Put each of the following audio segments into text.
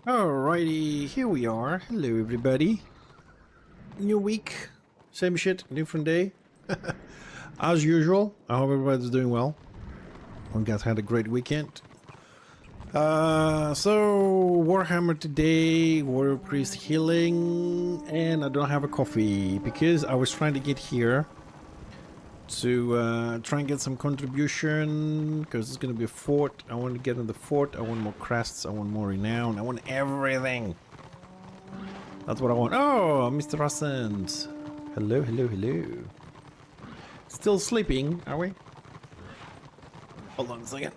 Alrighty, here we are. Hello everybody. New week, same shit, different day. As usual, I hope everybody's doing well. Hope you guys had a great weekend. So Warhammer today, Warrior Priest healing, and I don't have a coffee because I was trying to get here to try and get some contribution because it's going to be a fort. I want to get in the fort. I want more crests. I want more renown. I want everything. That's what I want. Oh, Mr. Rassend. Hello, hello, hello. Still sleeping, are we? Hold on a second.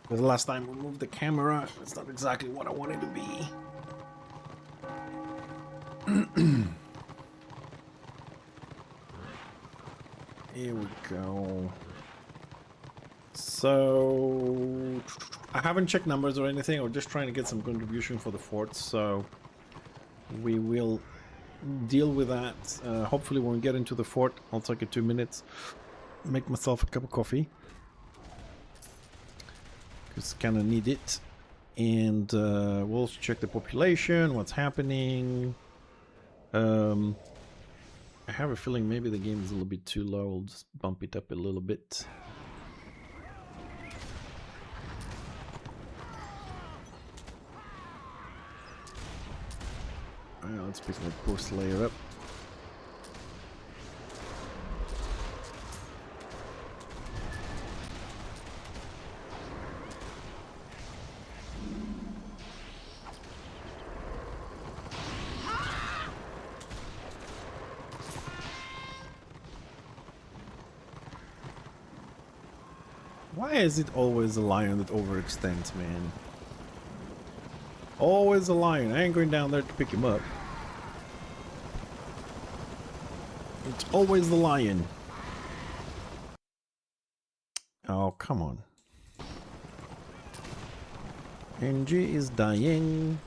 The last time we moved the camera, it's not exactly what I wanted to be. Here we go. So I haven't checked numbers or anything. I'm just trying to get some contribution for the fort, so we will deal with that. Hopefully when we get into the fort, I'll take it 2 minutes, make myself a cup of coffee, because kind of need it, and we'll check the population, what's happening. I have a feeling maybe the game is a little bit too low. I'll just bump it up a little bit. Alright, let's pick the post layer up. Why is it always a lion that overextends, man? Always a lion. I ain't going down there to pick him up. It's always the lion. Oh, come on. NG is dying.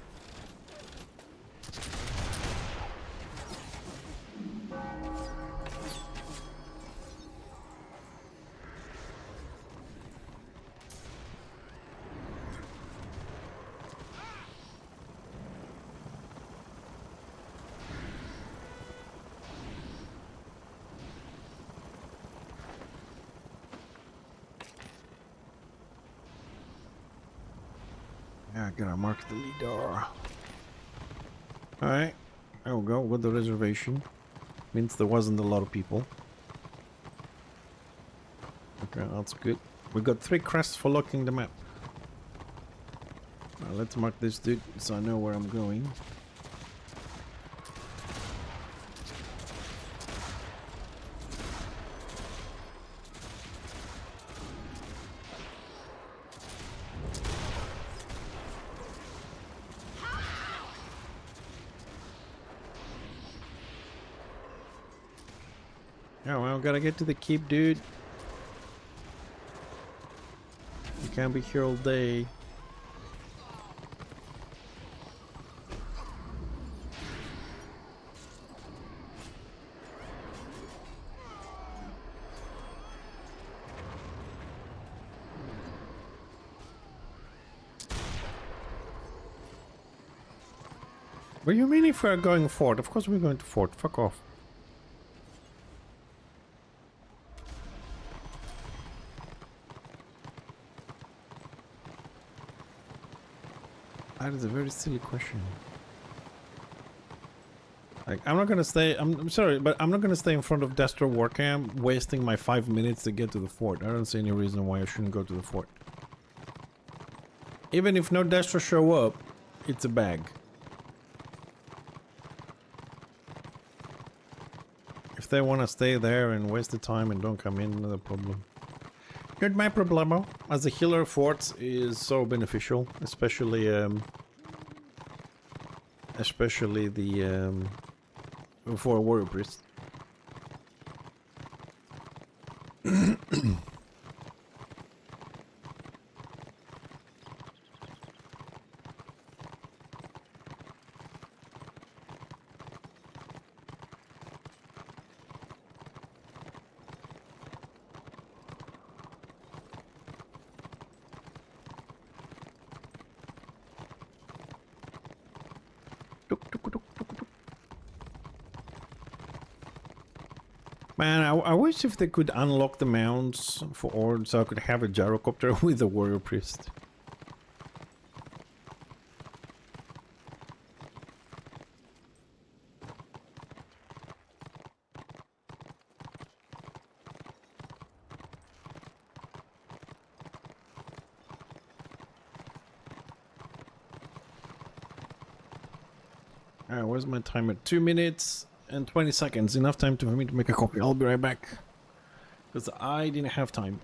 Yeah, I gotta mark the leader. Alright, there we go with the reservation. Means there wasn't a lot of people. Okay, that's good. We got 3 crests for locking the map. Now let's mark this dude so I know where I'm going. Oh well, gotta get to the keep, dude. You can't be here all day. What do you mean if we're going fort? Of course we're going to fort. Fuck off. That is a very silly question. Like, I'm not gonna stay. I'm sorry, but I'm not gonna stay in front of Destro War Camp, wasting my 5 minutes to get to the fort. I don't see any reason why I shouldn't go to the fort. Even if no Destro show up, it's a bag. If they want to stay there and waste the time and don't come in, no problem. Not my problemo. As a healer, forts is so beneficial, especially the for a warrior priest. Man, I wish if they could unlock the mounts for Ord so I could have a gyrocopter with a warrior priest. Alright, where's my timer? 2 minutes and 20 seconds. Enough time for me to make a copy. I'll be right back. Because I didn't have time.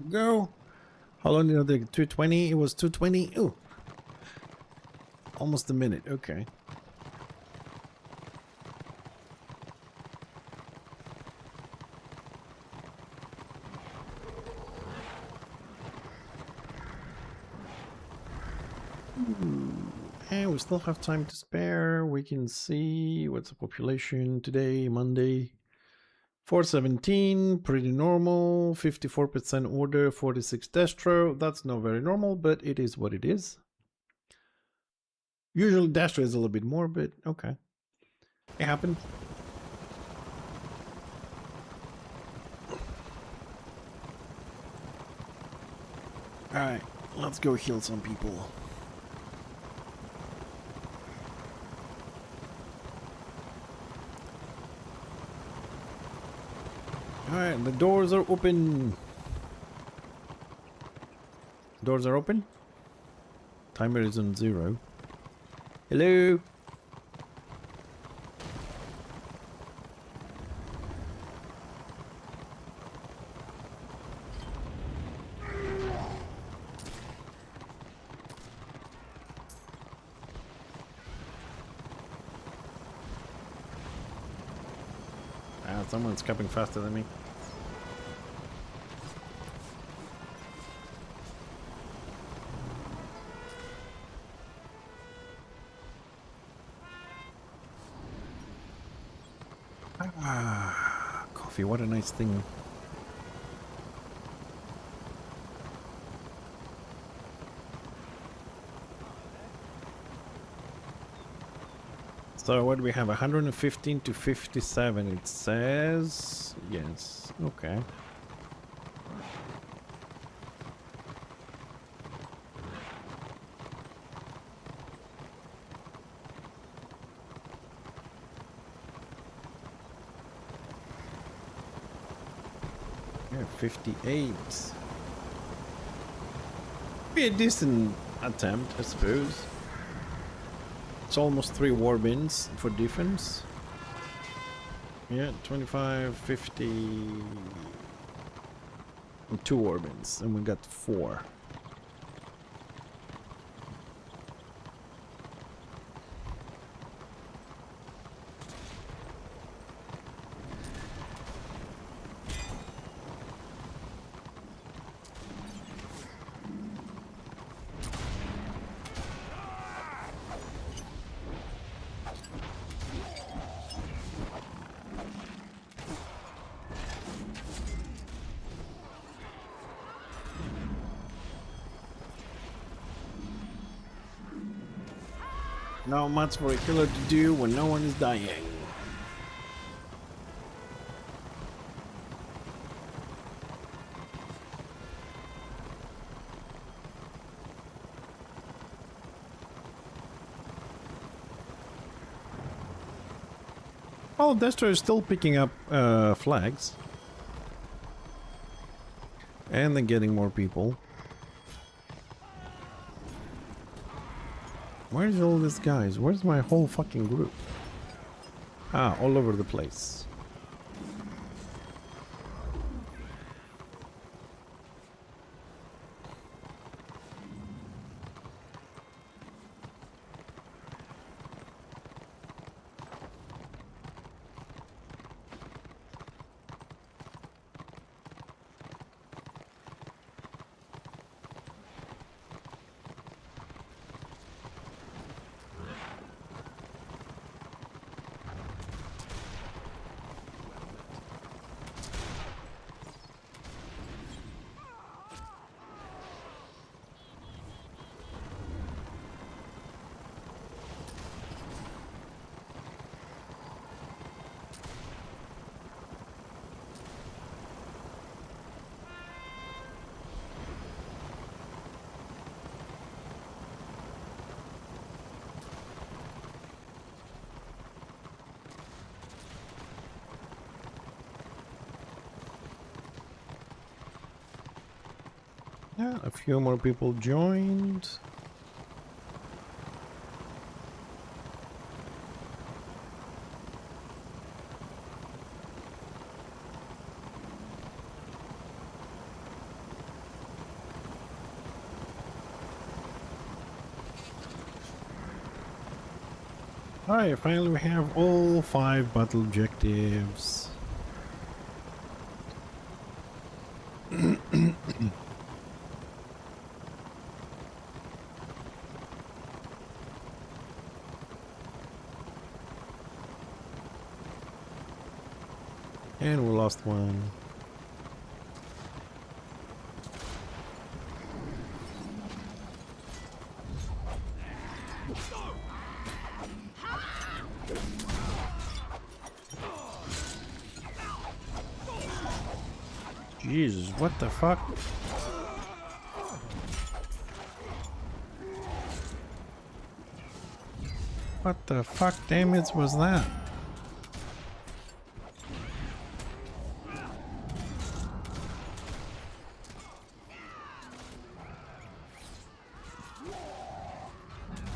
Go. How long did it take? 220? It was 220. Ooh. Almost a minute. Okay. And we still have time to spare. We can see what's the population today, Monday. 417, pretty normal. 54% order, 46 destro. That's not very normal, but it is what it is. Usually destro is a little bit more, but okay. It happened. Alright, let's go heal some people. Alright, the doors are open. Doors are open. Timer is on 0. Hello? Ah, someone's coming faster than me. Ah, coffee, what a nice thing. So what do we have? 115 to 57 it says. Yes, okay. Yeah, 58. Be a decent attempt, I suppose. It's almost 3 war bins for defense. Yeah, 25, 50... and 2 war bins, and we got 4. Not much for a killer to do when no one is dying. Oh, Destro is still picking up flags. And then getting more people. Where's all these guys? Where's my whole fucking group? Ah, all over the place. Yeah, a few more people joined. Alright, finally we have all 5 battle objectives. And we lost one. Jesus, what the fuck? What the fuck damage was that?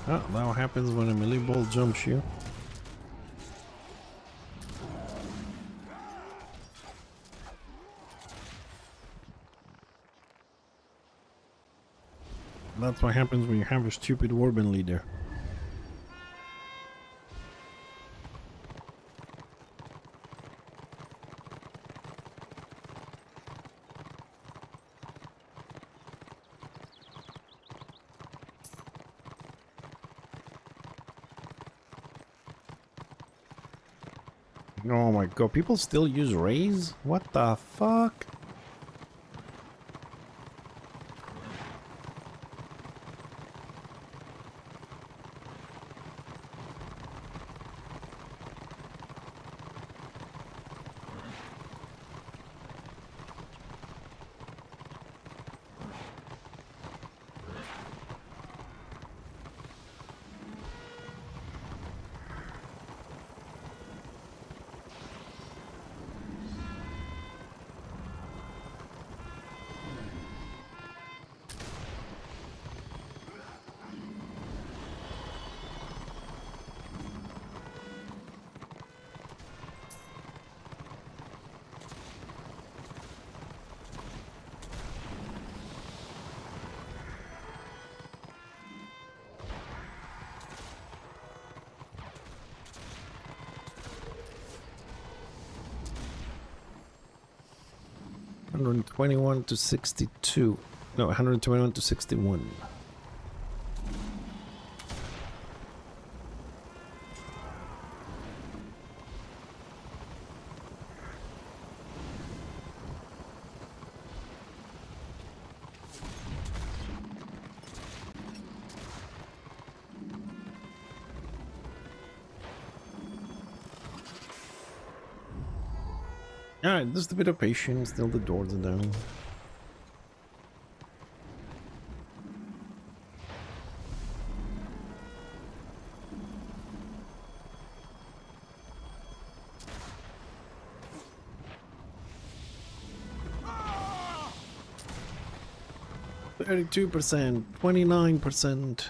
Oh, that what happens when a melee ball jumps you. That's what happens when you have a stupid warband leader. Oh my god, people still use rays? What the fuck? $121 to 62. No, 121 to 61. Alright, just a bit of patience till the doors are down. %, 29%. %.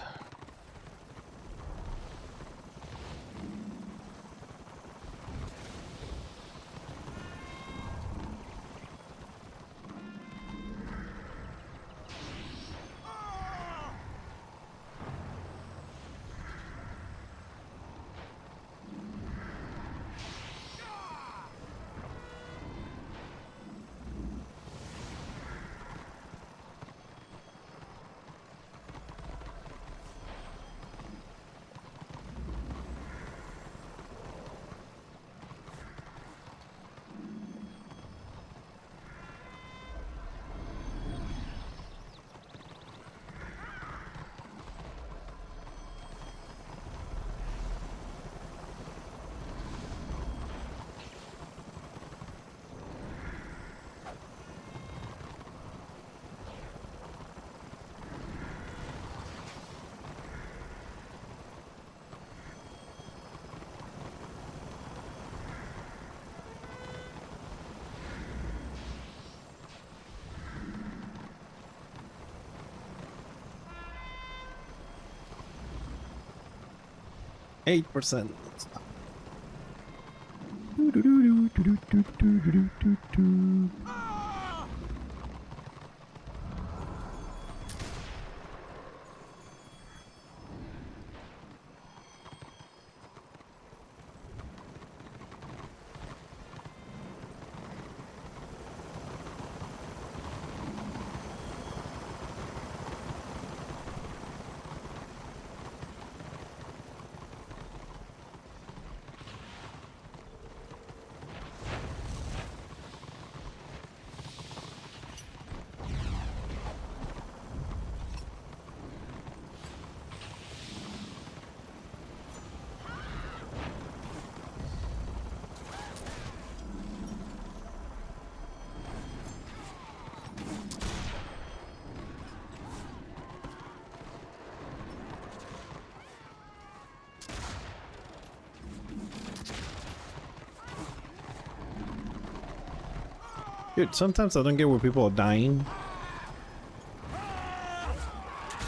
Dude, sometimes I don't get where people are dying.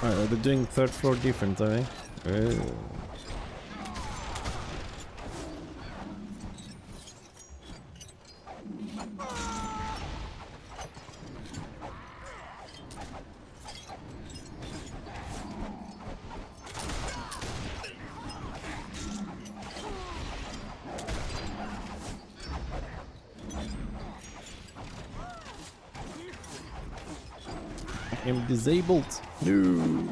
Alright, they're doing third floor defense, are they? Oh. I'm disabled. No.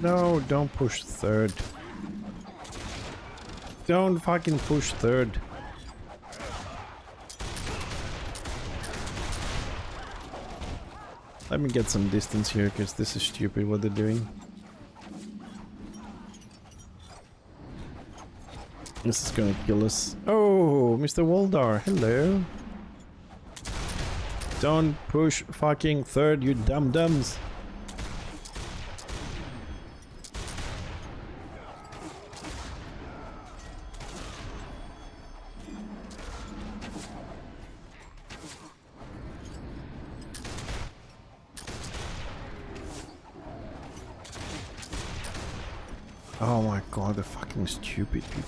No, don't push third. Don't fucking push third. Let me get some distance here, because this is stupid what they're doing. This is gonna kill us. Oh, Mr. Waldar, hello. Don't push fucking third, you dum-dums. Oh my god, they're fucking stupid people.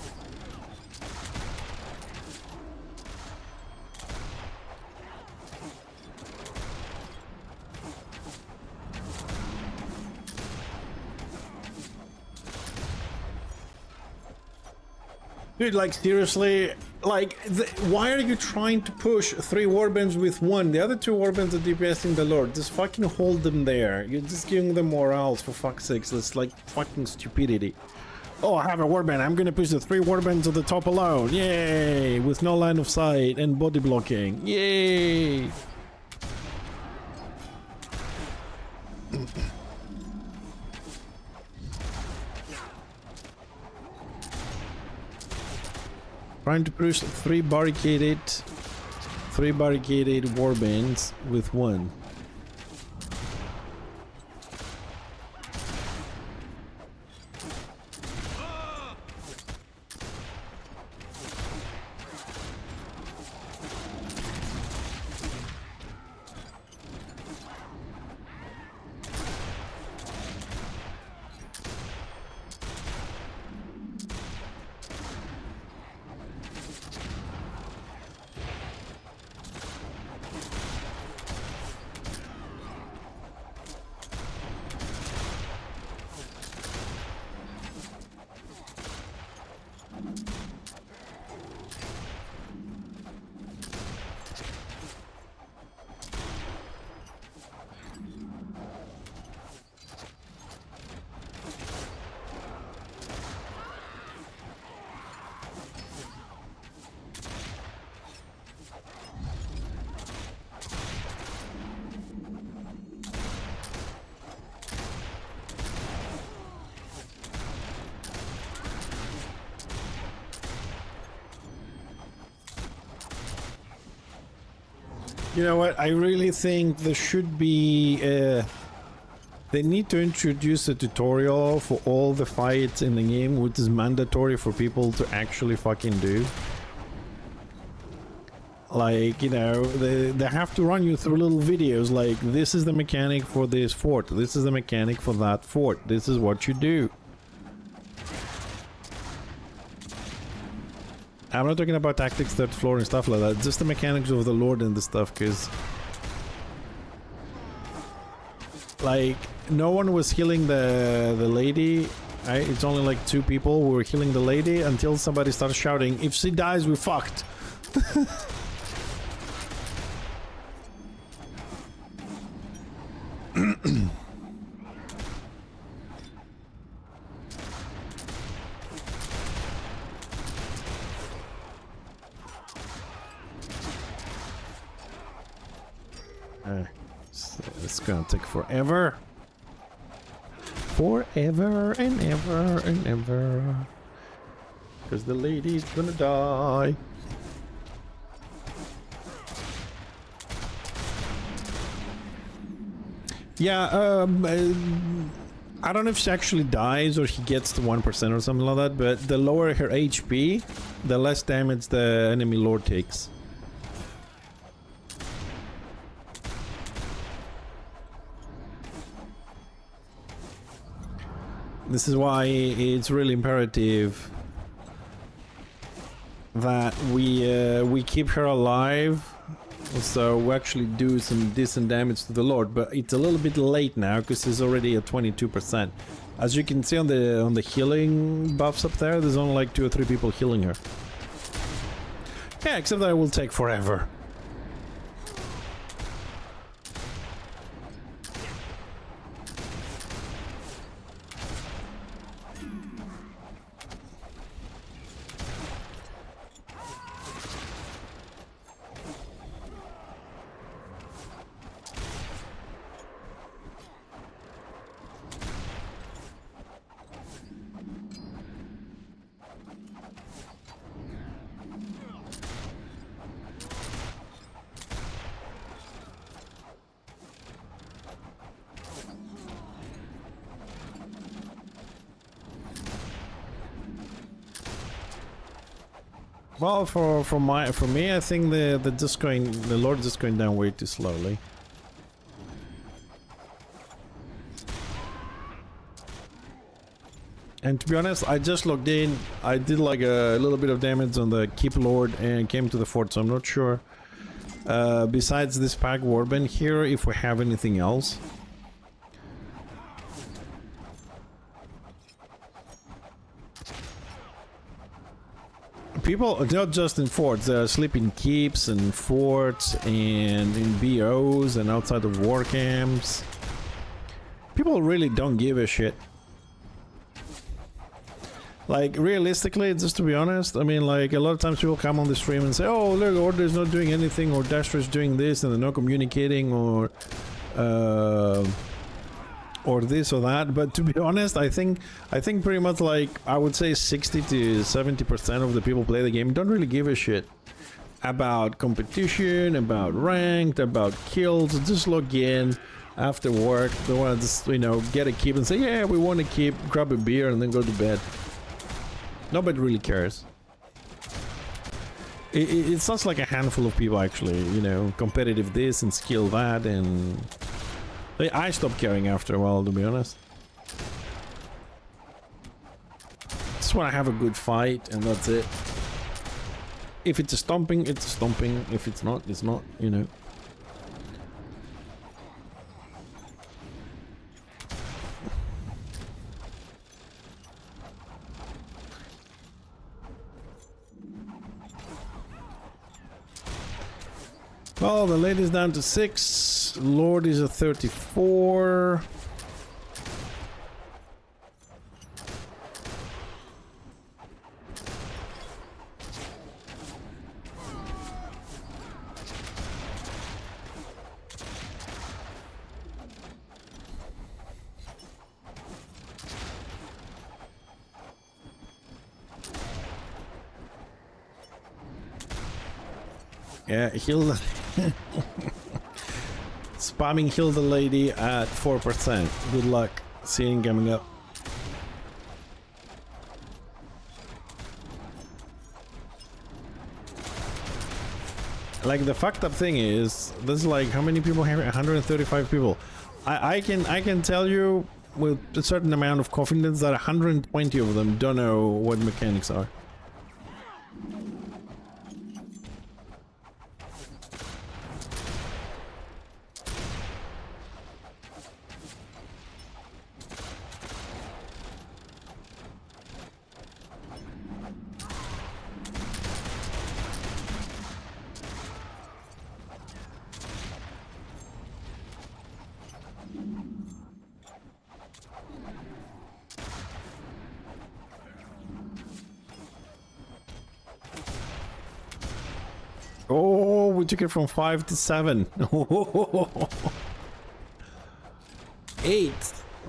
Dude, like, seriously, like, why are you trying to push 3 warbands with 1? The other 2 warbands are DPSing the Lord. Just fucking hold them there. You're just giving them morals, for fuck's sakes. That's like fucking stupidity. Oh, I have a warband. I'm gonna push the 3 warbands to the top alone. Yay! With no line of sight and body blocking. Yay! Trying to push 3 barricaded warbands with 1. You know what? I really think there should be they need to introduce a tutorial for all the fights in the game, which is mandatory for people to actually fucking do. Like, you know, they have to run you through little videos like, this is the mechanic for this fort, this is the mechanic for that fort, this is what you do. I'm not talking about tactics, third floor and stuff like that, just the mechanics of the Lord and the stuff, because like, no one was healing the lady, right? It's only like 2 people who were healing the lady until somebody started shouting, if she dies, we're fucked. It's gonna take forever. Forever and ever and ever. Because the lady's gonna die. Yeah, I don't know if she actually dies or she gets to 1% or something like that, but the lower her HP, the less damage the enemy lord takes. This is why it's really imperative that we keep her alive, so we actually do some decent damage to the Lord. But it's a little bit late now because he's already at 22%. As you can see on the healing buffs up there, there's only like 2 or 3 people healing her. Yeah, except that it will take forever. Well, for me, I think the Lord is just going down way too slowly. And to be honest, I just logged in. I did like a little bit of damage on the Keep Lord and came to the fort, so I'm not sure. Besides this pack warband here, if we have anything else. People, not just in forts, they are sleeping in keeps and forts and in BOs and outside of war camps. People really don't give a shit. Like, realistically, just to be honest, I mean, like, a lot of times people come on the stream and say, oh, look, Order's not doing anything, or Dastra's doing this, and they're not communicating, or this or that. But to be honest, I think pretty much, like, I would say 60 to 70% of the people play the game don't really give a shit about competition, about ranked, about kills. Just log in after work. They want to just, you know, get a keep and say, yeah, we want to keep, grab a beer, and then go to bed. Nobody really cares. It's just like a handful of people actually, you know, competitive this and skill that, and I stopped caring after a while, to be honest. Just want to have a good fight, and that's it. If it's a stomping, it's a stomping. If it's not, it's not, you know. Well, the lady's down to 6. Lord is at 34. Yeah, Hilda. Spamming Hilda lady at 4%. Good luck seeing coming up. Like, the fucked up thing is, this is like, how many people have? 135 people. I can tell you with a certain amount of confidence that 120 of them don't know what mechanics are. Oh, we took it from 5 to 7. 8.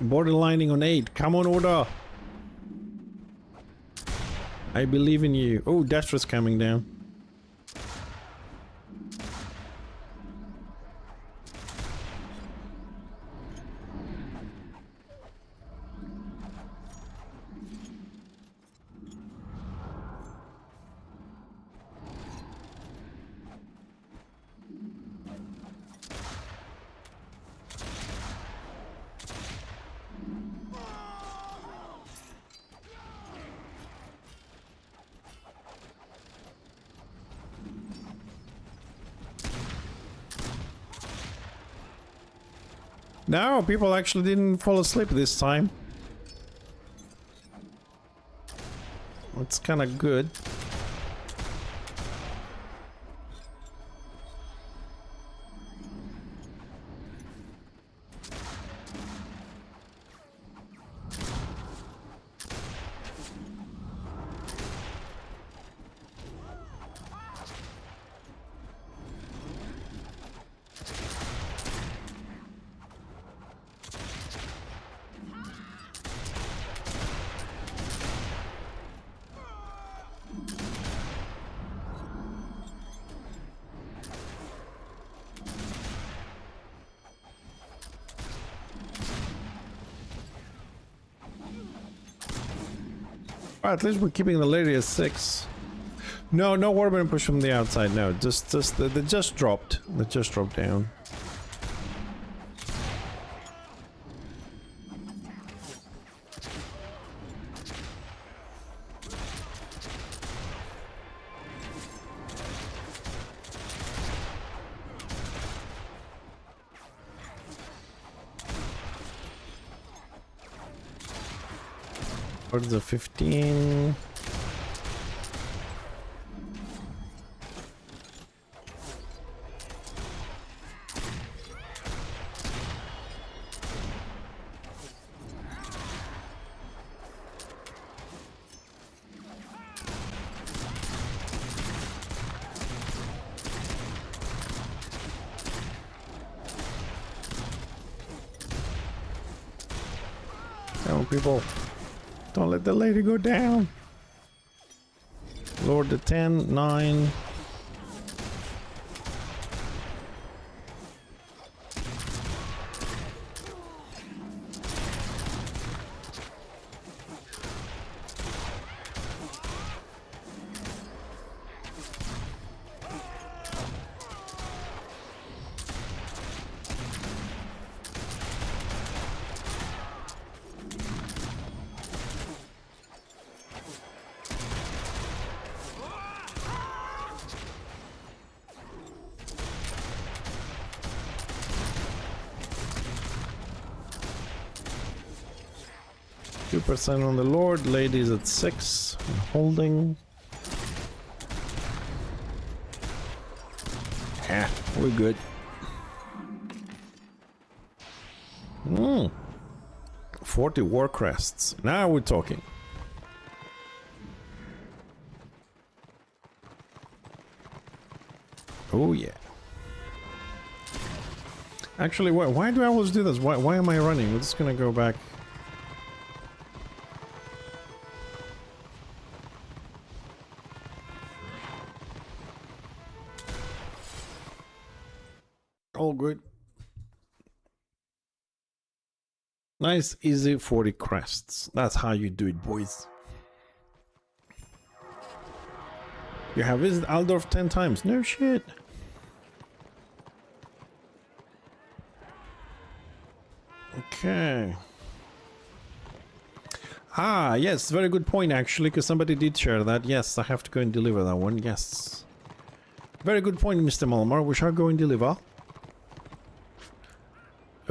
Borderlining on 8. Come on, Order. I believe in you. Oh, Dastra's coming down. No, people actually didn't fall asleep this time. It's kind of good. At least we're keeping the lady at 6. No, no warband push from the outside. No, just they just dropped. They just dropped down. Where's the 15? on, people. Don't let the lady go down. Lower the 10, 9. % on the Lord, ladies at 6, holding. Yeah, we're good. 40 war crests. Now we're talking. Oh yeah. Actually, why do I always do this? Why am I running? We're just gonna go back. All good. Nice, easy 40 crests. That's how you do it, boys. You have visited Aldorf 10 times. No shit. Okay. Ah, yes, very good point actually, because somebody did share that. Yes, I have to go and deliver that one. Yes. Very good point, Mr. Malmar. We shall go and deliver.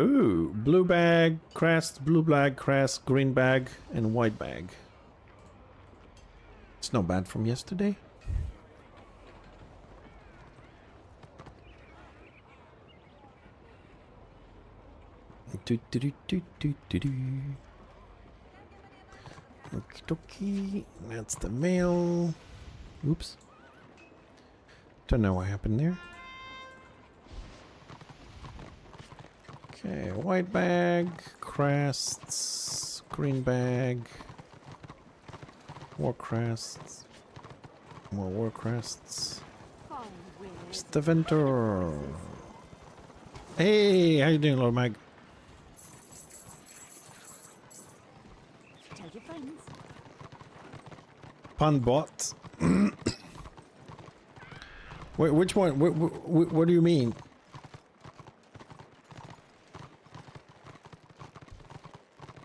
Ooh, blue bag, crest, blue bag, crest, green bag, and white bag. It's not bad from yesterday. Okie dokie, that's the mail. Oops. Don't know what happened there. Okay, white bag, crests, green bag, war crests, more war crests. Mr. Ventur. Hey, how you doing, Lord Mag? Tell your friends. Pun bot. Wait, which one? What do you mean?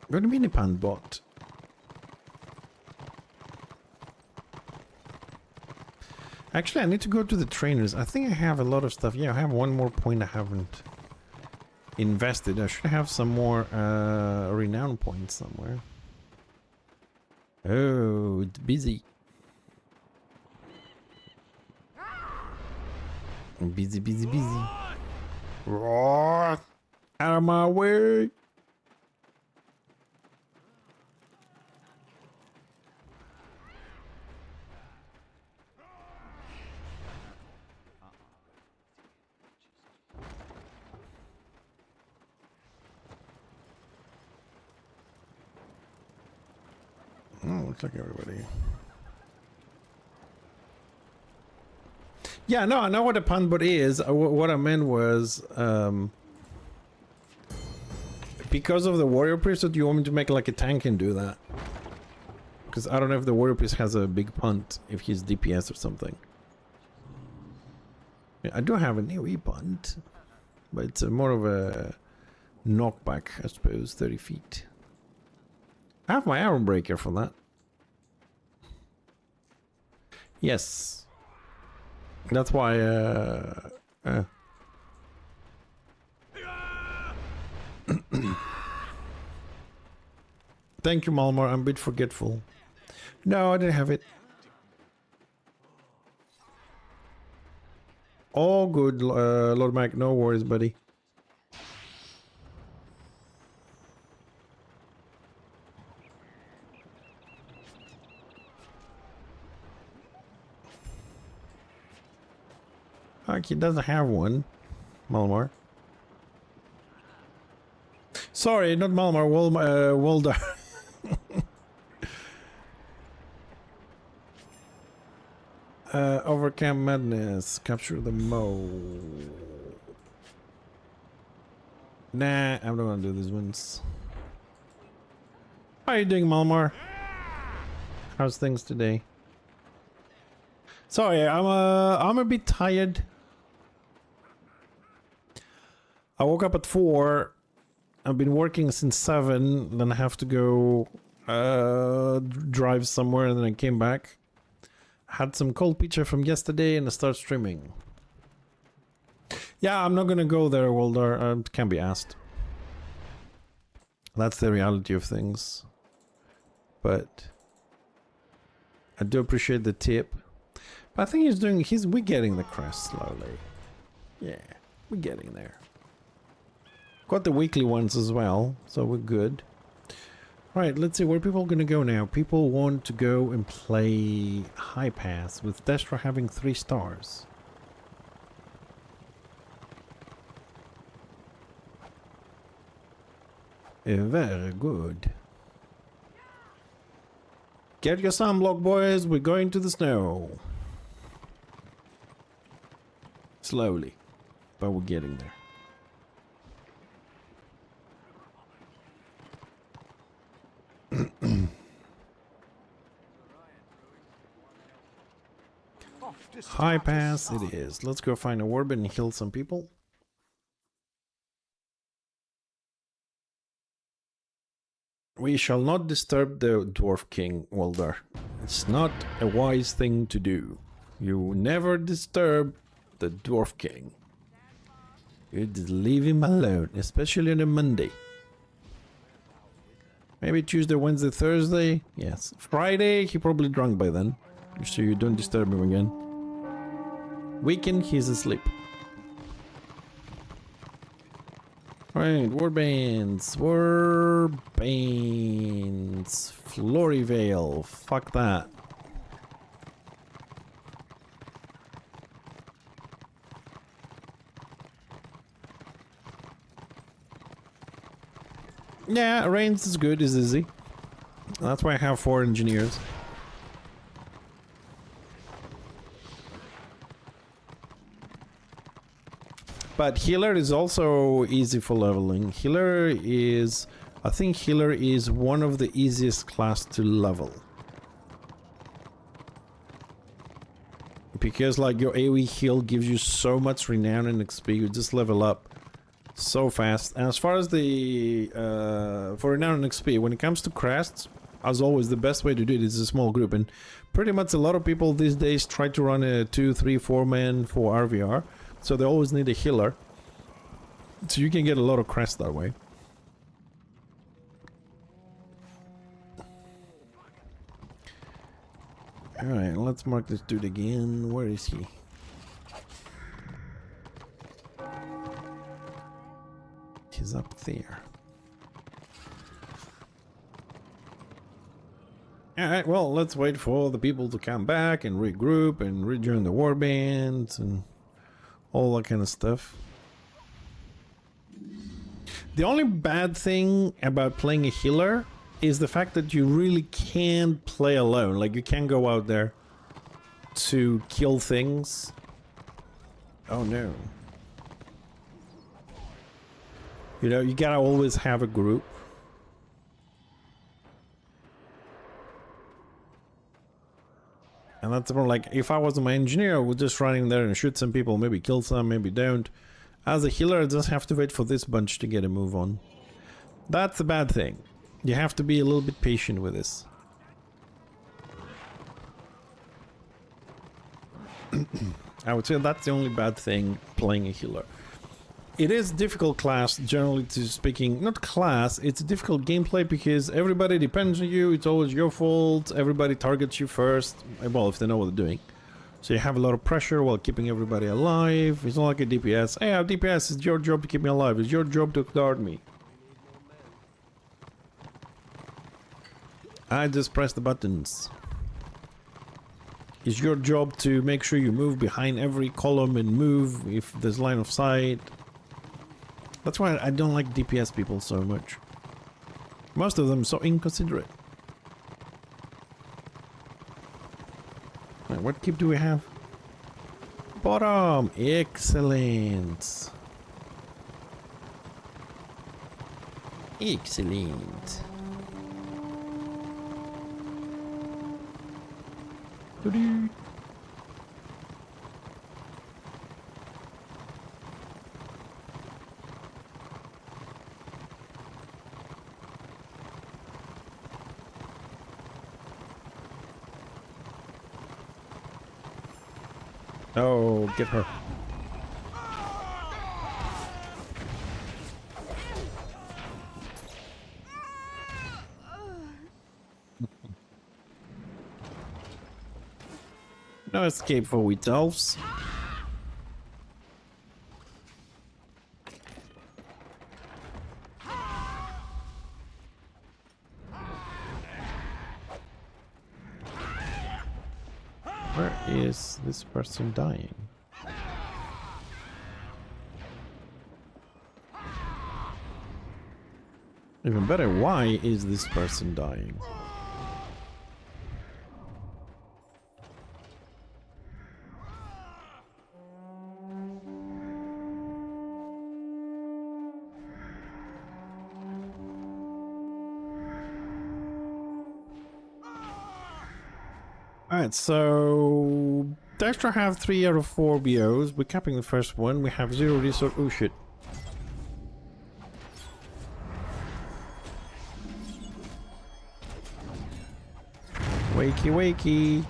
What do you mean a pan bot? Actually, I need to go to the trainers. I think I have a lot of stuff. Yeah, I have one more point I haven't invested. I should have some more renown points somewhere. Oh, it's busy. Busy, busy, busy. Roar! Out of my way! Oh, looks like everybody. Yeah, no, I know what a punbot is. What I meant was, because of the warrior priesthood, you want me to make like a tank and do that? Because I don't know if the warrior priest has a big punt, if he's DPS or something. Yeah, I do have an AoE punt, but it's more of a knockback, I suppose, 30 feet. I have my arrow breaker for that. Yes. That's why, Thank you, Malmar. I'm a bit forgetful. No, I didn't have it. All good, Lord Mac. No worries, buddy. Like he doesn't have one, Malmar. Sorry, not Malmar. Waldar. Overcome madness. Capture the mole. Nah, I'm not gonna do these ones. How are you doing, Malmar? How's things today? Sorry, I'm a bit tired. I woke up at 4. I've been working since 7. Then I have to go drive somewhere, and then I came back. Had some cold pizza from yesterday, and I started streaming. Yeah, I'm not gonna go there, Waldar. Can't be asked. That's the reality of things. But I do appreciate the tip. But I think we're getting the crest slowly. Yeah, we're getting there. Got the weekly ones as well, so we're good. Right, let's see where people are gonna go now. People want to go and play High Pass with Destra having 3 stars. Very good. Get your sunblock, boys. We're going to the snow. Slowly, but we're getting there. High pass it is. Let's go find a warband and heal some people. We shall not disturb the Dwarf King, Waldar. It's not a wise thing to do. You never disturb the Dwarf King. You just leave him alone, especially on a Monday. Maybe Tuesday, Wednesday, Thursday? Yes. Friday, he probably drunk by then. So you don't disturb him again. Weekend, he's asleep. Right, warbands. Warbands. Flory Veil. Fuck that. Yeah, range is good, is easy. That's why I have 4 engineers. But healer is also easy for leveling. Healer is... I think healer is one of the easiest class to level. Because like your AoE heal gives you so much renown and XP, you just level up so fast. And as far as the... for renown and XP, when it comes to crests, as always, the best way to do it is a small group. And pretty much a lot of people these days try to run a 2, 3, 4 man for RVR. So they always need a healer. So you can get a lot of crest that way. Alright, let's mark this dude again. Where is he? He's up there. Alright, well, let's wait for the people to come back and regroup and rejoin the warbands and all that kind of stuff. The only bad thing about playing a healer is the fact that you really can't play alone. Like, you can't go out there to kill things. Oh no. You know, you gotta always have a group. And that's more like, if I was my engineer, I would just run in there and shoot some people, maybe kill some, maybe don't. As a healer, I just have to wait for this bunch to get a move on. That's a bad thing. You have to be a little bit patient with this. I would say that's the only bad thing playing a healer. It is difficult class, generally speaking. Not class, it's a difficult gameplay because everybody depends on you, it's always your fault, everybody targets you first. Well, if they know what they're doing. So you have a lot of pressure while keeping everybody alive. It's not like a DPS. Hey, I'm DPS, it's your job to keep me alive, it's your job to guard me. I just press the buttons. It's your job to make sure you move behind every column and move if there's line of sight. That's why I don't like DPS people so much. Most of them are so inconsiderate. Right, What keep do we have? Bottom. Excellent. Excellent. Doo-doo. Oh, get her. No escape for wheat elves. Where is this person dying? Even better, why is this person dying? Alright, so Dexter have 3 out of 4 BOs. We're capping the first one. We have 0 resource. Oh shit. Wakey wakey.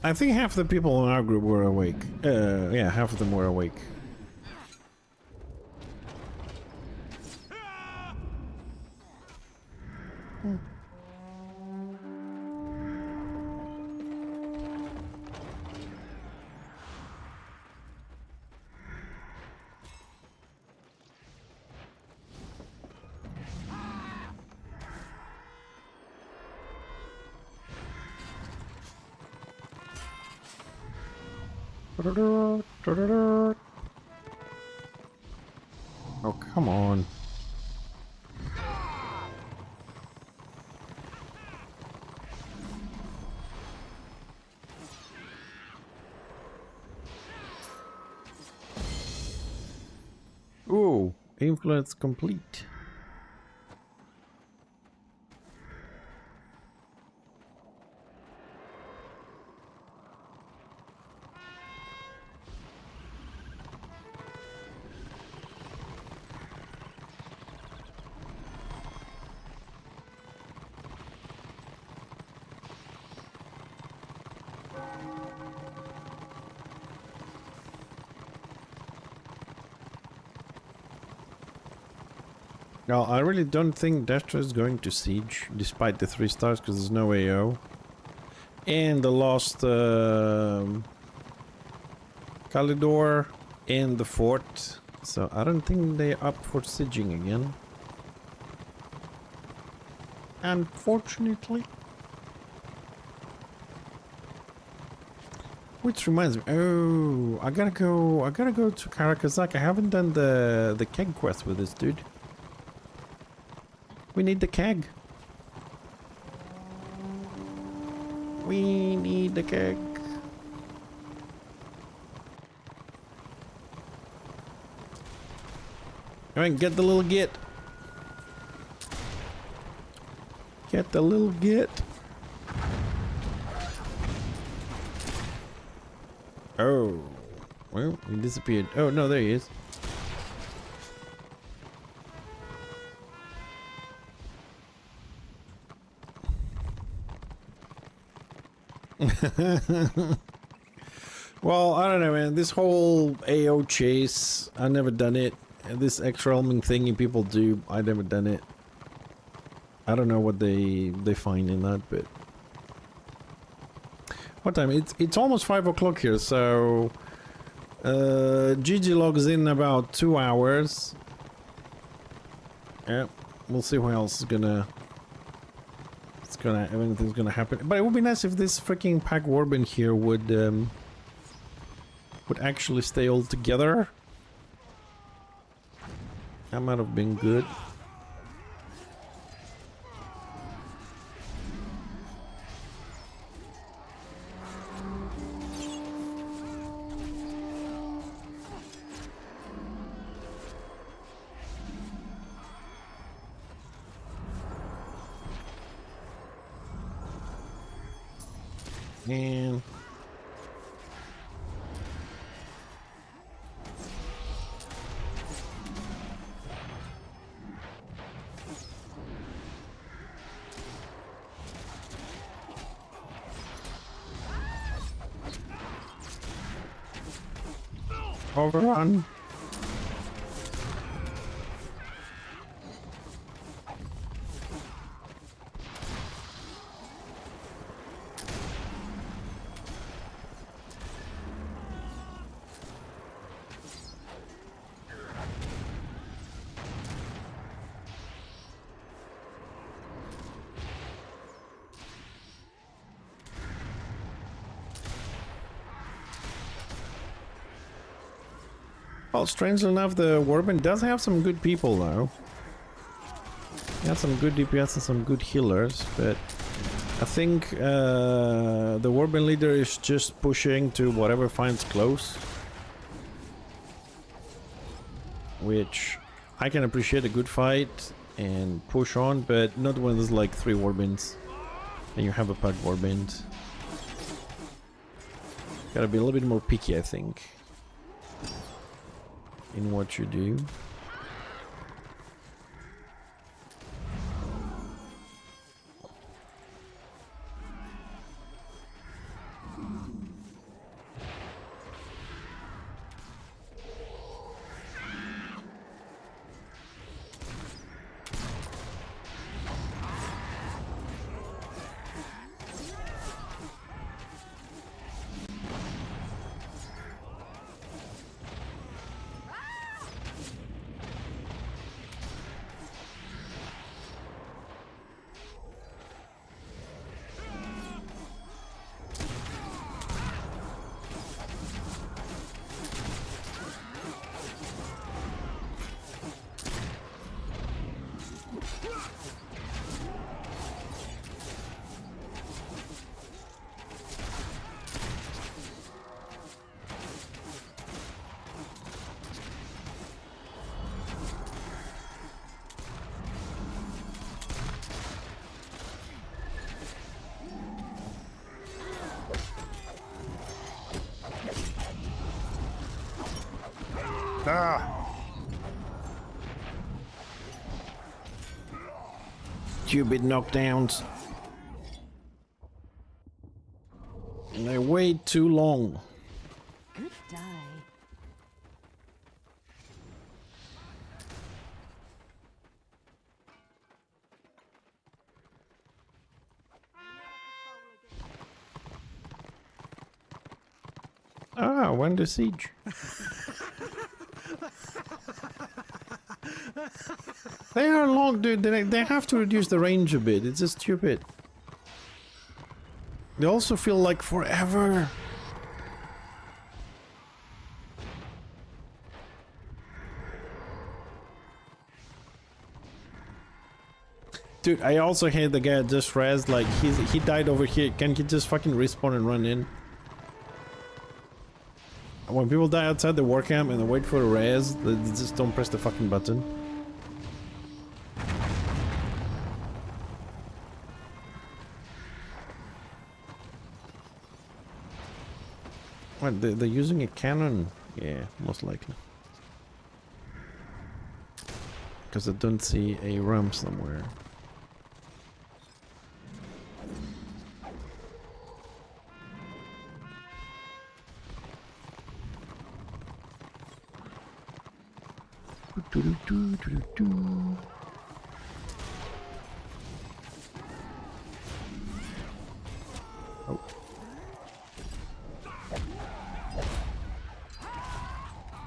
I think half the people in our group were awake. Yeah, half of them were awake. Oh, come on. Ooh, influence complete. Now, I really don't think Destra is going to siege, despite the 3 stars, because there's no AO. And the lost Calidor and the fort. So I don't think they're up for sieging again. Unfortunately. Which reminds me, oh, I gotta go to Karakazak. I haven't done the keg quest with this dude. We need the keg. We need the keg. Alright, get the little git. Get the little git. Oh. Well, he disappeared. Oh, no, there he is. Well, I don't know, man. This whole AO chase, I never done it. And this extra-helming thingy people do, I never done it. I don't know what they find in that, but what time? It's almost 5 o'clock here, so Gigi logs in about 2 hours. Yeah, we'll see who else is gonna anything's gonna happen. But it would be nice if this freaking pack warband here would actually stay all together. That might have been good. And overrun. Well, strangely enough, the Warband does have some good people, though. He has some good DPS and some good healers, but I think the Warband leader is just pushing to whatever finds close. Which I can appreciate a good fight and push on, but not when there's like 3 Warbands and you have a pack Warband. Gotta be a little bit more picky, I think, in what you do. Ah! Stupid knockdowns. And they wait too long. Good die. Ah, when the siege. They are long, dude. They have to reduce the range a bit. It's just stupid. They also feel like forever. Dude, I also hate the guy just res, like he died over here. Can he just fucking respawn and run in? When people die outside the war camp and they wait for a res, they just don't press the fucking button. What, they're using a cannon? Yeah, most likely. Because I don't see a ramp somewhere. Oh.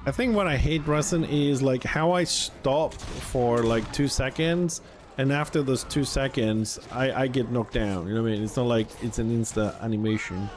I think what I hate, Russen, is like how I stop for like 2 seconds And after those 2 seconds, I get knocked down. You know what I mean? It's not like it's an insta animation.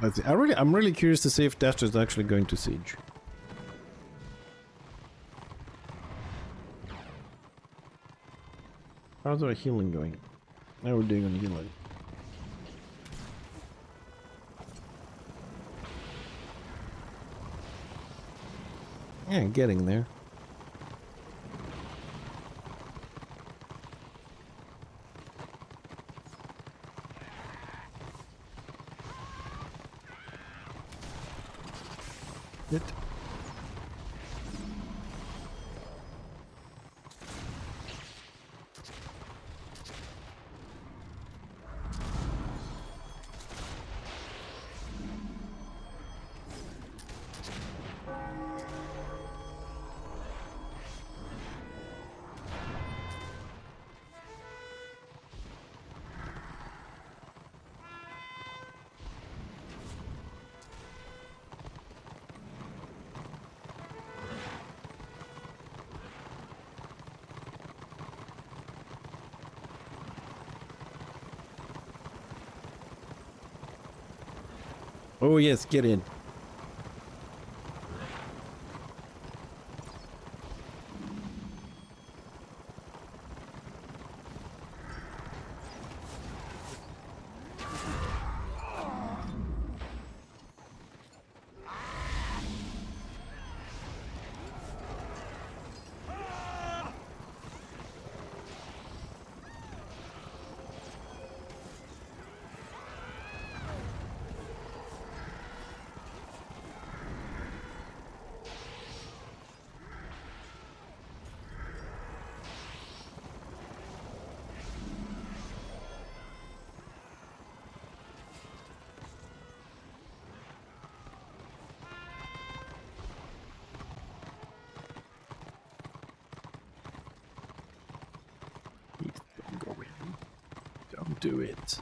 Let's see. I'm really curious to see if Dasher is actually going to siege. How's our healing going? How are we doing on healing? Yeah, getting there. It. Oh yes, get in. Don't go in. Don't do it.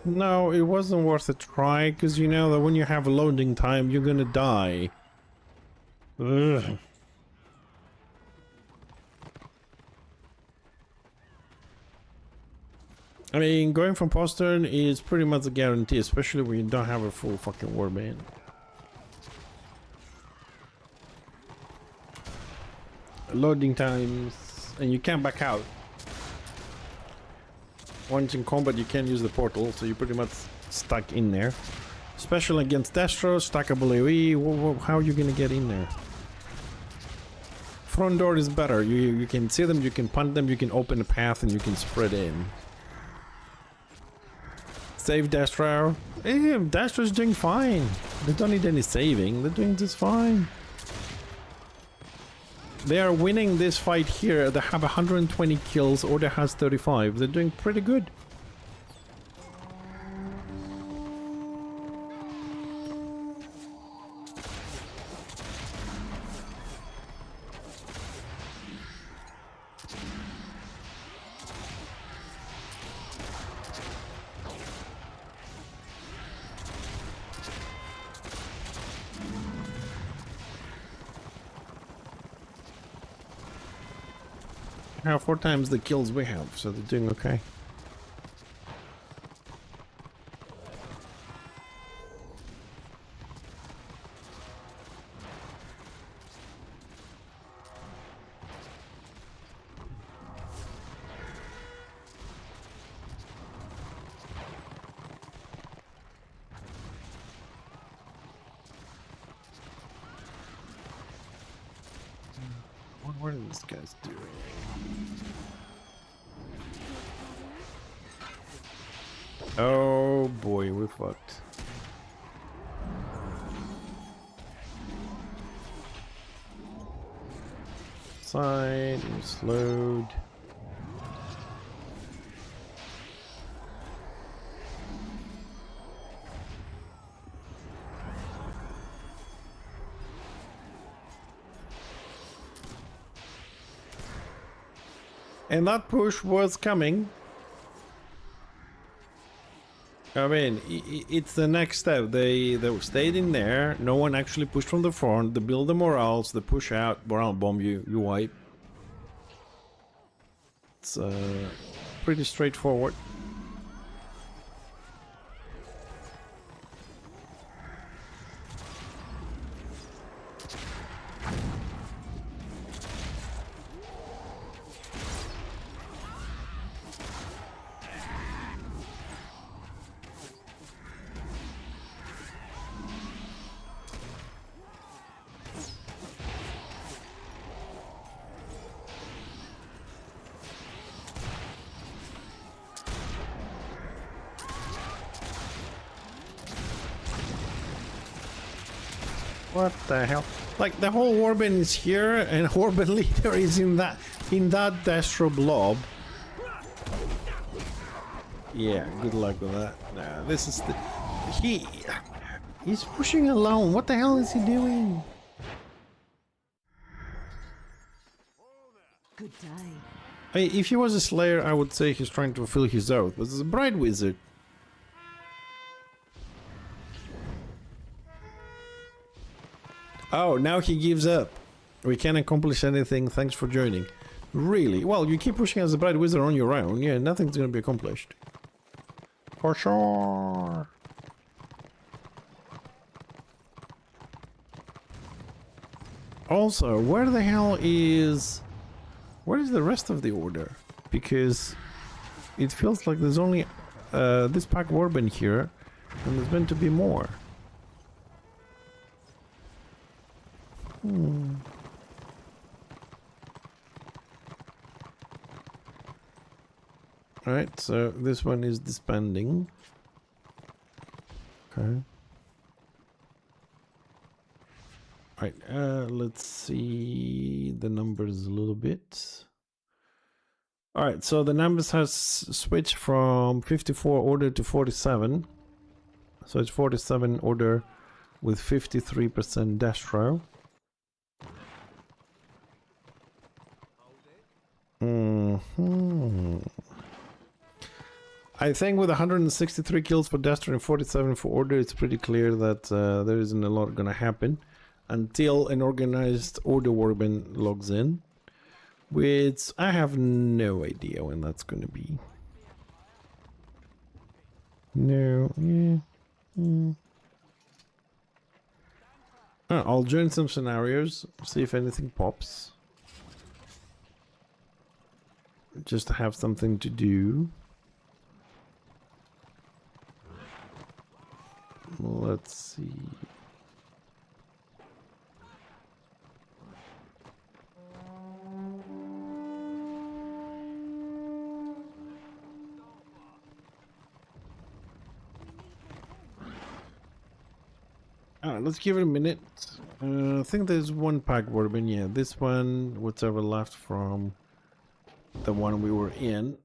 No, it wasn't worth a try, because you know that when you have a loading time, you're gonna die. Ugh. I mean, going from postern is pretty much a guarantee, especially when you don't have a full fucking warband. Loading times, and you can't back out. Once in combat, you can't use the portal, so you're pretty much stuck in there. Special against Destro, stackable AoE. How are you gonna get in there? Front door is better. You can see them, you can punt them, you can open a path, and you can spread in. Save Dastro. Dastro's doing fine. They don't need any saving. They're doing just fine. They are winning this fight here. They have 120 kills. Order has 35. They're doing pretty good. Have 4 times the kills we have, so they're doing okay. What are these guys doing? Oh boy, we're fucked. Side and slowed. And that push was coming. I mean, it's the next step. They stayed in there. No one actually pushed from the front. They build the morals. They push out. Morale bomb you. You wipe. It's pretty straightforward. What the hell? Like the whole Warband is here and Warband leader is in that Dastro blob. Yeah, good luck with that. Nah, this is the he's pushing alone. What the hell is he doing? Good day. If he was a Slayer, I would say he's trying to fulfill his oath, but it's a Bright Wizard. Oh, now he gives up. We can't accomplish anything, thanks for joining. Really? Well, you keep pushing as a Bright Wizard on your own, yeah, nothing's gonna be accomplished. For sure. Also, where the hell is... Where is the rest of the order? Because it feels like there's only this pack Warband here, and there's meant to be more. Alright, so this one is disbanding. Okay. Alright, let's see the numbers a little bit. Alright, so the numbers has switched from 54 order to 47. So it's 47 order with 53% Dastro. I think with 163 kills for Dastro and 47 for Order, it's pretty clear that there isn't a lot gonna happen until an organized Order Warband logs in, which I have no idea when that's gonna be. No, I'll join some scenarios, see if anything pops. Just to have something to do. Let's see. Let's give it a minute. I think there's one pack bourbon. Yeah, this one, whatever left from the one we were in.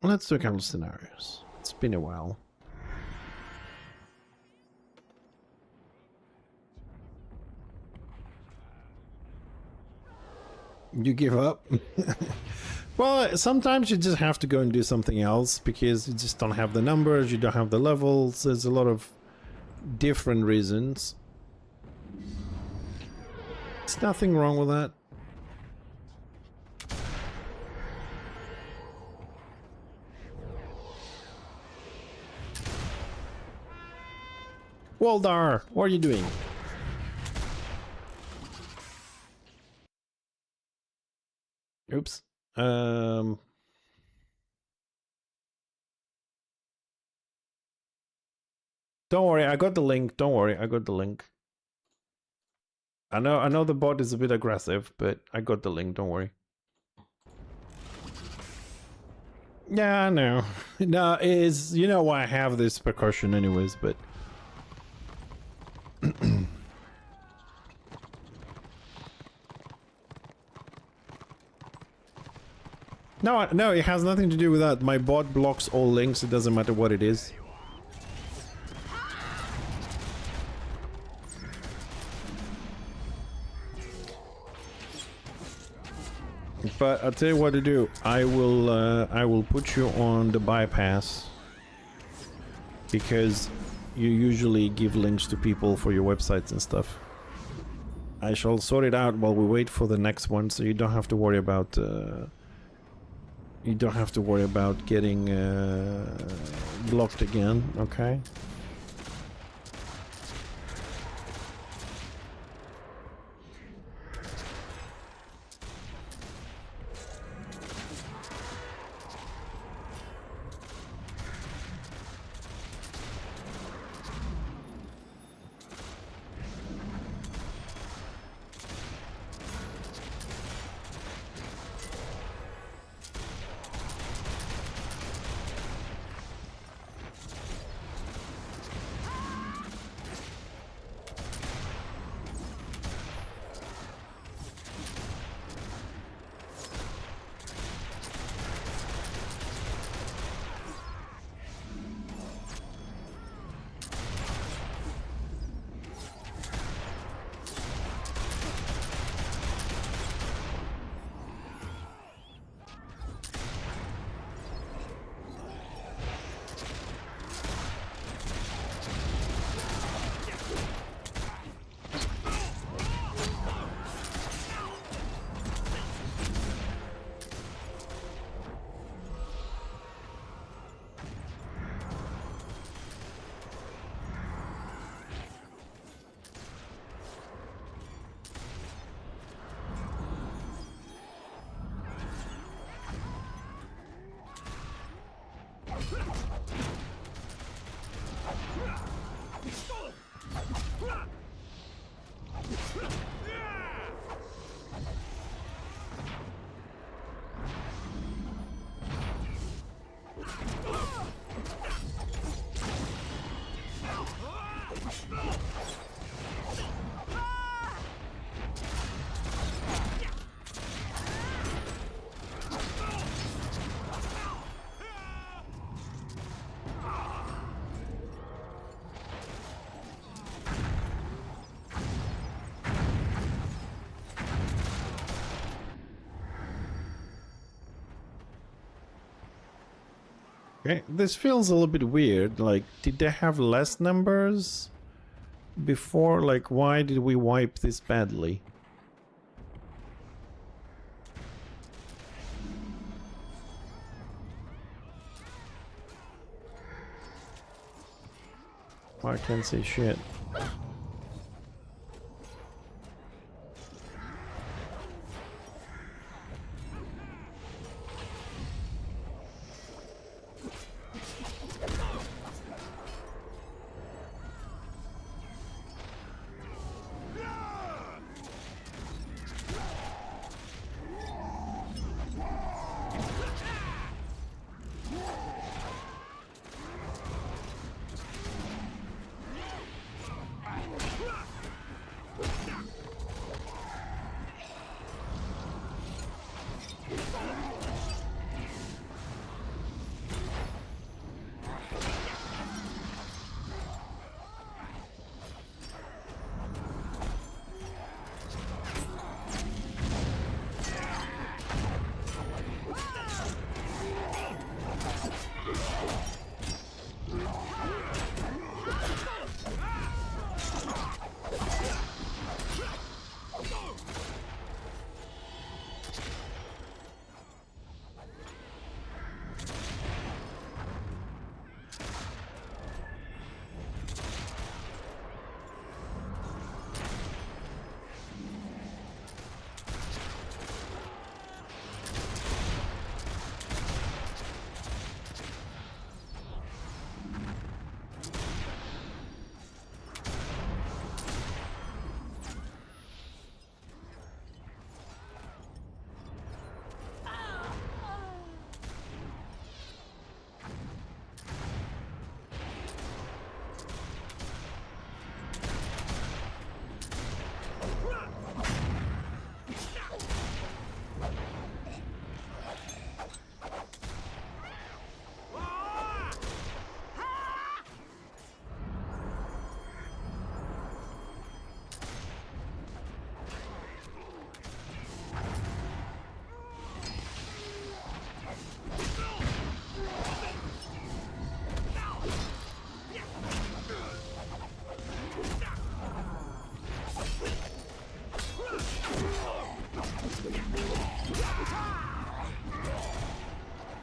Let's do a couple of scenarios. It's been a while. You give up? Well, sometimes you just have to go and do something else because you just don't have the numbers, you don't have the levels. There's a lot of different reasons. There's nothing wrong with that. Waldar, what are you doing? Oops. Don't worry, I got the link. Don't worry, I got the link. I know the bot is a bit aggressive, but I got the link, don't worry. Yeah, I know. No, is you know why I have this precaution anyways, but No, it has nothing to do with that. My bot blocks all links, it doesn't matter what it is. But I'll tell you what to do. I will put you on the bypass because you usually give links to people for your websites and stuff. I shall sort it out while we wait for the next one, so you don't have to worry about getting blocked again. Okay. Okay, this feels a little bit weird. Like, did they have less numbers before? Like, why did we wipe this badly? I can't say shit.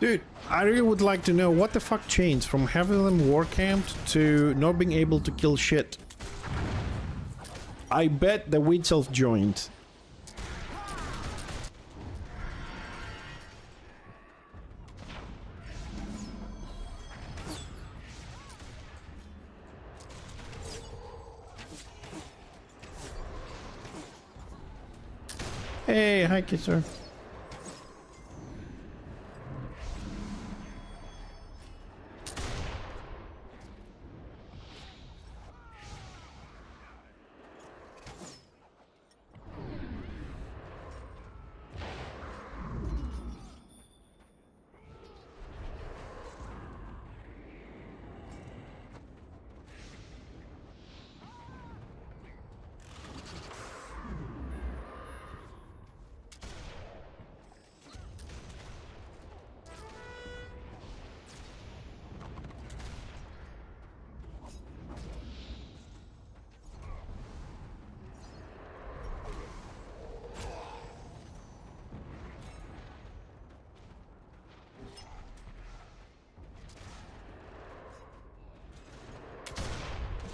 Dude, I really would like to know what the fuck changed from having them war camped to not being able to kill shit. I bet the wheat self-joined. Hey, hi, Kisser.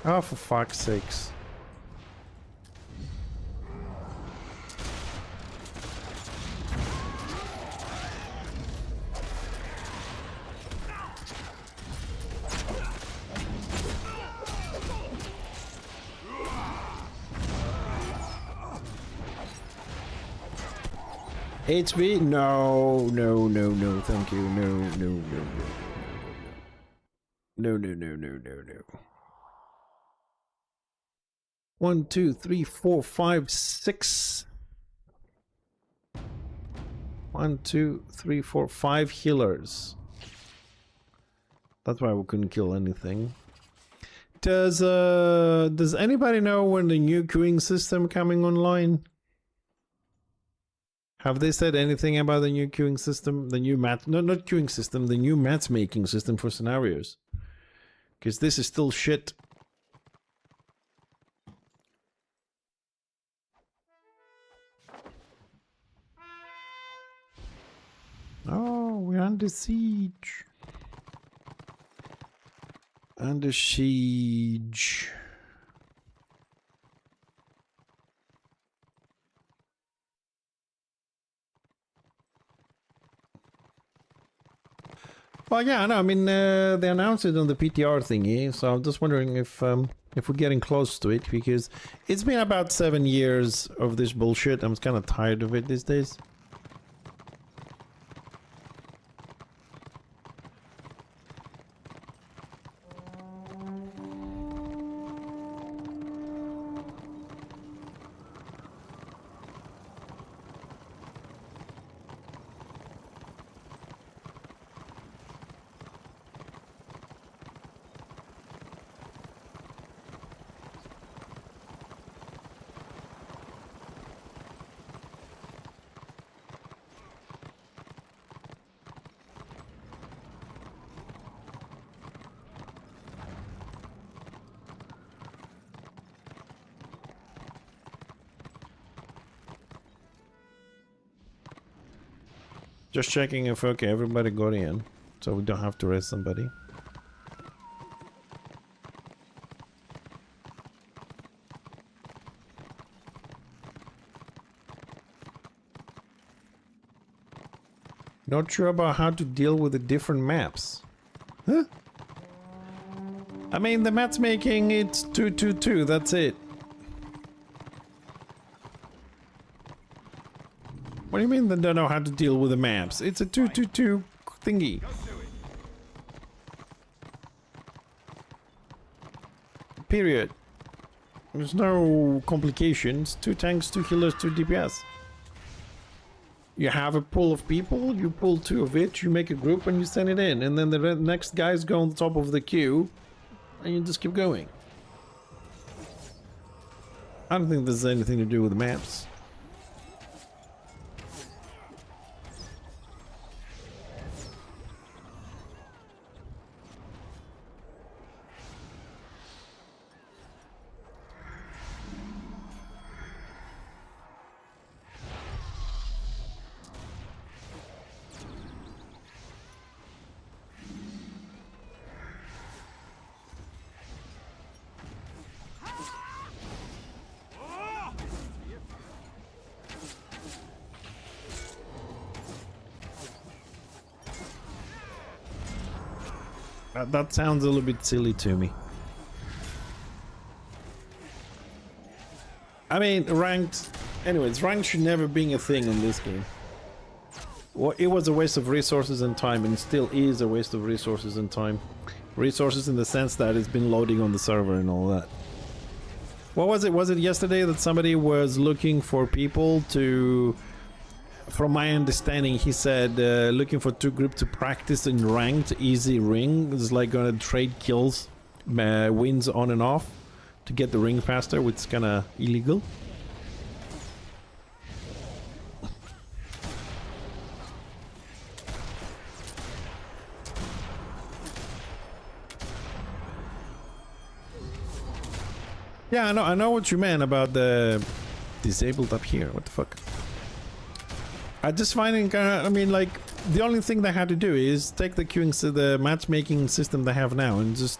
Oh, for fuck's sakes. HB? No, no, no, no, thank you. No, no, no, no, no, no, no, no, no, no, no. 1, 2, 3, 4, 5, 6. 1, 2, 3, 4, 5 healers. That's why we couldn't kill anything. Does anybody know when the new queuing system coming online? Have they said anything about the new queuing system? The new not queuing system, the new matchmaking system for scenarios? Because this is still shit. Oh, we're under siege. Under siege. Well, yeah, no, I mean, they announced it on the PTR thingy, so I'm just wondering if we're getting close to it, because it's been about 7 years of this bullshit. I'm kind of tired of it these days. Just checking if, okay, everybody got in, so we don't have to rest somebody. Not sure about how to deal with the different maps. Huh? I mean, the matchmaking, it's 2-2-2, that's it. What do you mean they don't know how to deal with the maps? It's a 2-2-2 thingy. Period. There's no complications. 2 tanks, 2 healers, 2 DPS. You have a pool of people, you pull 2 of it, you make a group and you send it in. And then the next guys go on the top of the queue and you just keep going. I don't think there's anything to do with the maps. That sounds a little bit silly to me. I mean, ranked... Anyways, ranked should never be a thing in this game. Well, it was a waste of resources and time, and still is a waste of resources and time. Resources in the sense that it's been loading on the server and all that. What was it? Was it yesterday that somebody was looking for people to... From my understanding, he said looking for 2 groups to practice in ranked easy ring. It's like gonna trade kills, wins on and off to get the ring faster, which is kinda illegal. Yeah, I know what you meant about the disabled up here. What the fuck? I just find it I mean, like, the only thing they had to do is take the queuing, the matchmaking system they have now, and just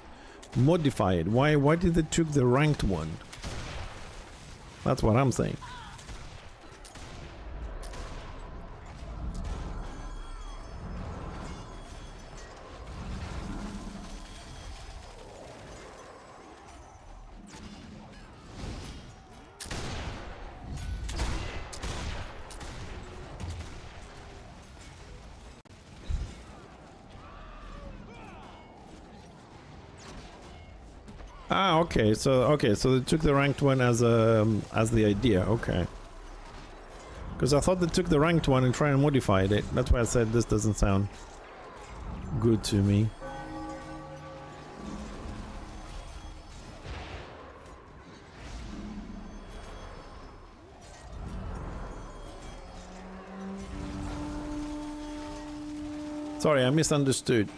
modify it. Why did they took the ranked one? That's what I'm saying. Ah, okay, so they took the ranked one as the idea, okay. Because I thought they took the ranked one and tried and modified it. That's why I said this doesn't sound good to me. Sorry, I misunderstood.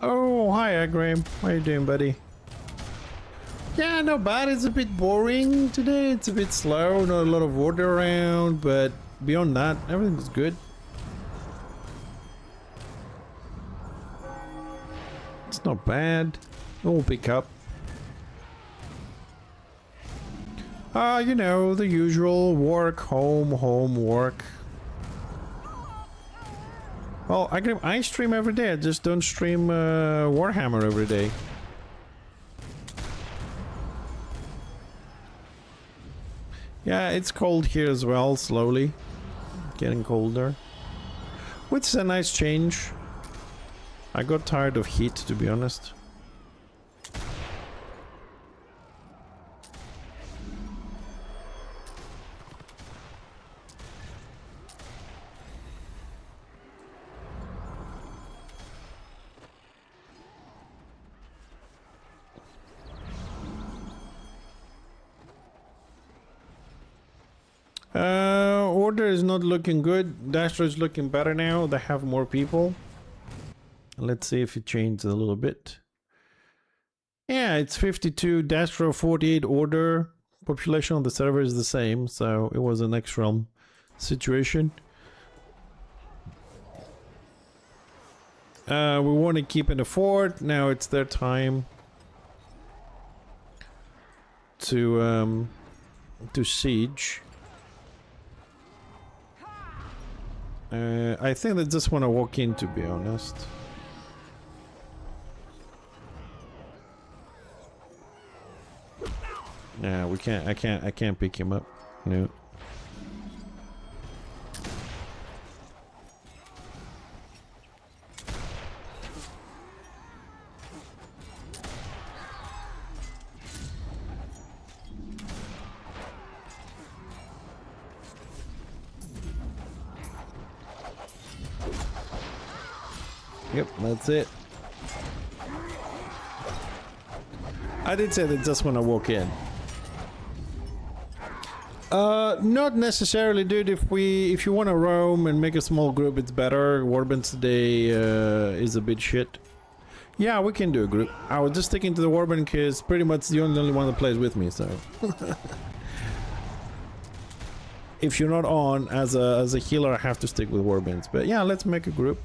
Oh, hi, Graham. How you doing, buddy? Yeah, not bad. It's a bit boring today. It's a bit slow. Not a lot of water around, but beyond that, everything's good. It's not bad. It will pick up. You know, the usual work, home, home, work. Well, I stream every day. I just don't stream Warhammer every day. Yeah, it's cold here as well, slowly. Getting colder. Which is a nice change. I got tired of heat, to be honest. Order is not looking good. Dastro is looking better now. They have more people. Let's see if it changes a little bit. Yeah, it's 52 Dastro, 48 order. Population on the server is the same, so it was an X-Realm situation. We want to keep in a fort. Now it's their time to siege. I think they just want to walk in, to be honest. Yeah, we can't. I can't pick him up. No. Yep, that's it. I did say that just when I walk in. Not necessarily, dude. If you want to roam and make a small group, it's better. Warbands today is a bit shit. Yeah, we can do a group. I was just sticking to the Warband because pretty much the only one that plays with me, so. If you're not on as a healer, I have to stick with Warbands. But yeah, let's make a group.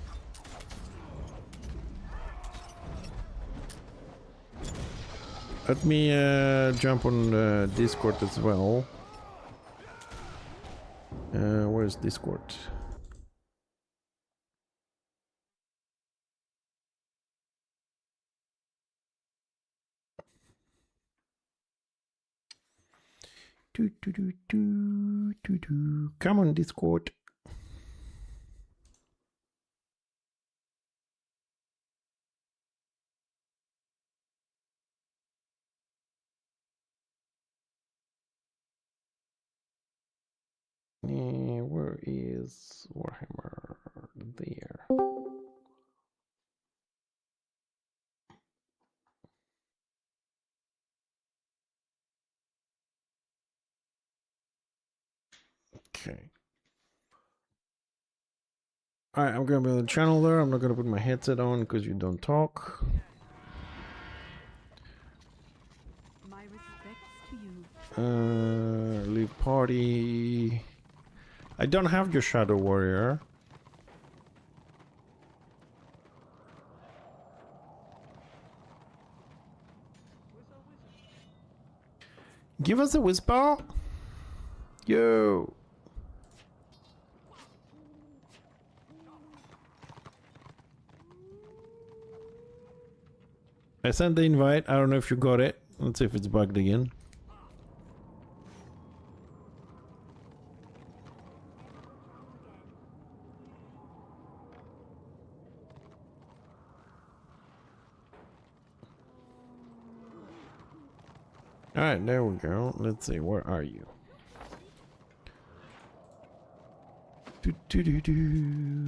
Let me jump on Discord as well. Where's Discord? Come on, Discord. Where is Warhammer? There. Okay. Alright, I'm gonna be on the channel there. I'm not gonna put my headset on because you don't talk. My respects to you. Leave party. I don't have your Shadow Warrior. Give us a whisper. Yo. I sent the invite. I don't know if you got it. Let's see if it's bugged again. Alright, there we go. Let's see, where are you?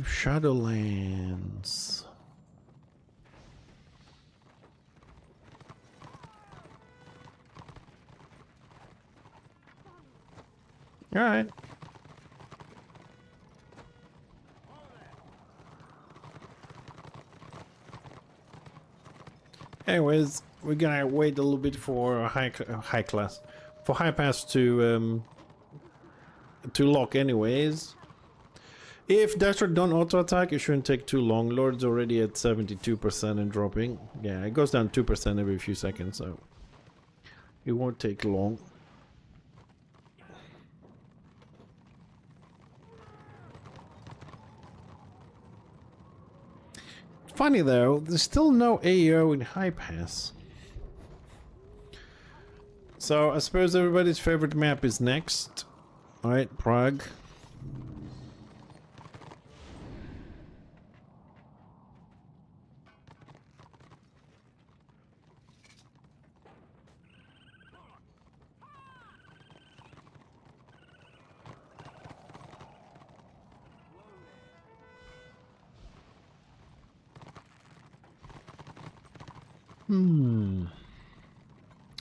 Shadowlands. Alright. Anyways, we're gonna wait a little bit for high class, for high pass to lock. Anyways, if Dasher don't auto attack, it shouldn't take too long. Lord's already at 72% and dropping. Yeah, it goes down 2% every few seconds, so it won't take long. Funny though, there's still no AO in high pass. So I suppose everybody's favorite map is next. Alright, Prague.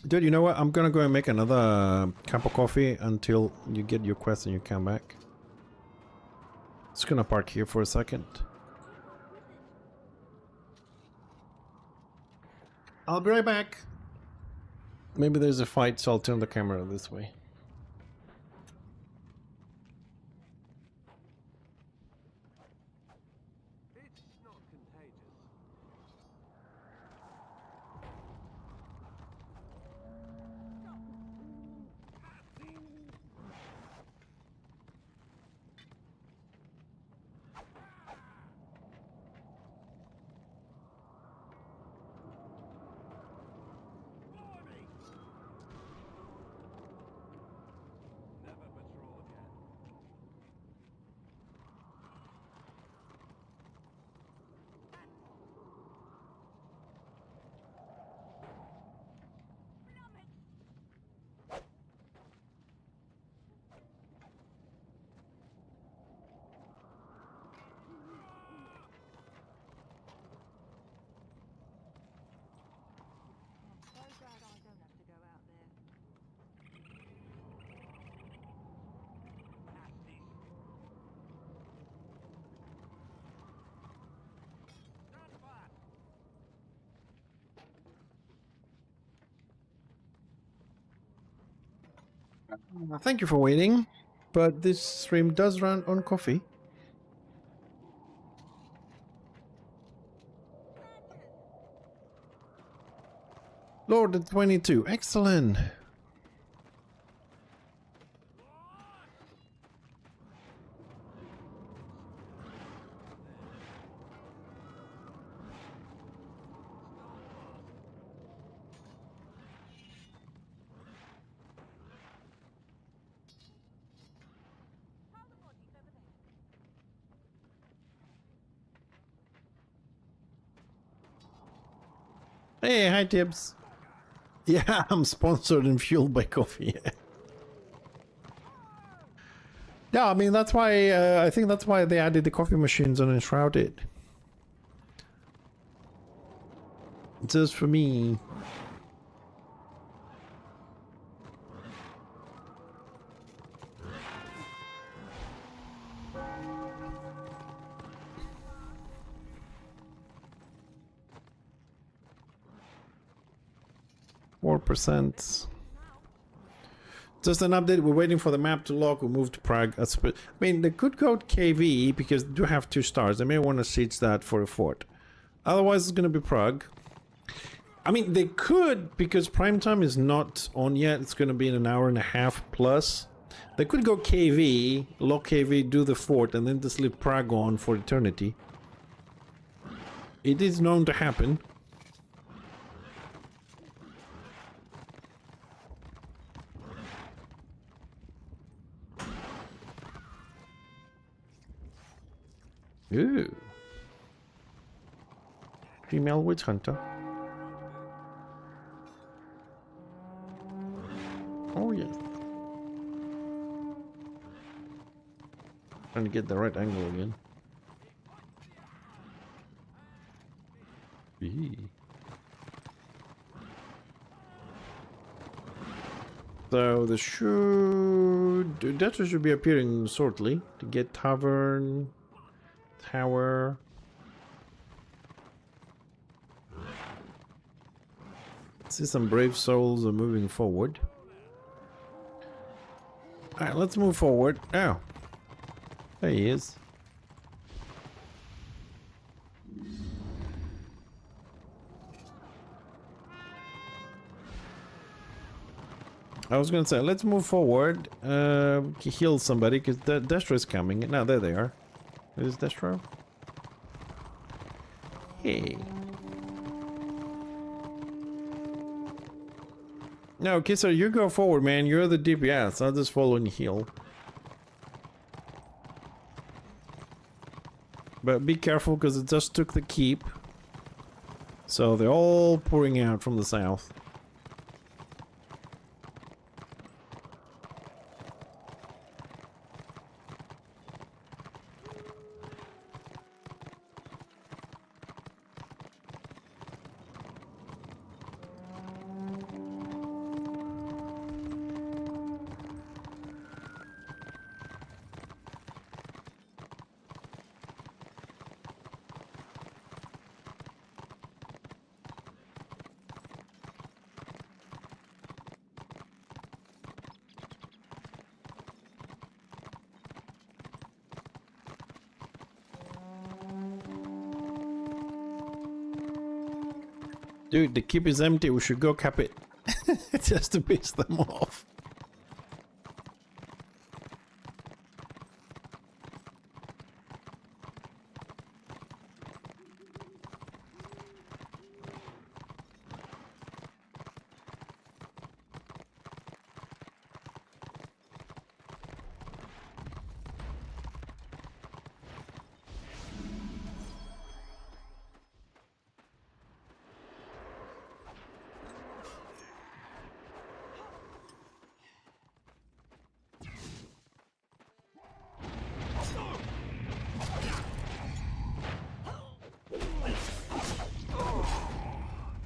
Dude, you know what? I'm gonna go and make another cup of coffee until you get your quest and you come back. Just gonna park here for a second. I'll be right back. Maybe there's a fight, so I'll turn the camera this way. Thank you for waiting, but this stream does run on coffee. Lord at 22, excellent. Hey, hi Tibbs. Yeah, I'm sponsored and fueled by coffee. Yeah, I mean that's why I think that's why they added the coffee machines on Enshrouded. Just for me. %. Just an update. We're waiting for the map to lock. We moved to Prague. I mean, they could go to KV because they do have 2 stars. They may want to siege that for a fort. Otherwise, it's going to be Prague. I mean, they could, because prime time is not on yet. It's going to be in an hour and a half plus. They could go KV, lock KV, do the fort, and then just leave Prague on for eternity. It is known to happen. Ooh. Female witch hunter. Oh yes. Trying to get the right angle again. Eee. So the data should be appearing shortly to get tavern, tower. See some brave souls are moving forward. Alright, let's move forward. Oh. There he is. I was gonna say, let's move forward. Heal somebody, because Destro is coming. Now, there they are. Where's Destro? Hey. No, Kisser, you go forward, man. You're the DPS. I'll just follow and heal. But be careful, because it just took the keep. So they're all pouring out from the south. Dude, the keep is empty. We should go cap it. Just to piss them off.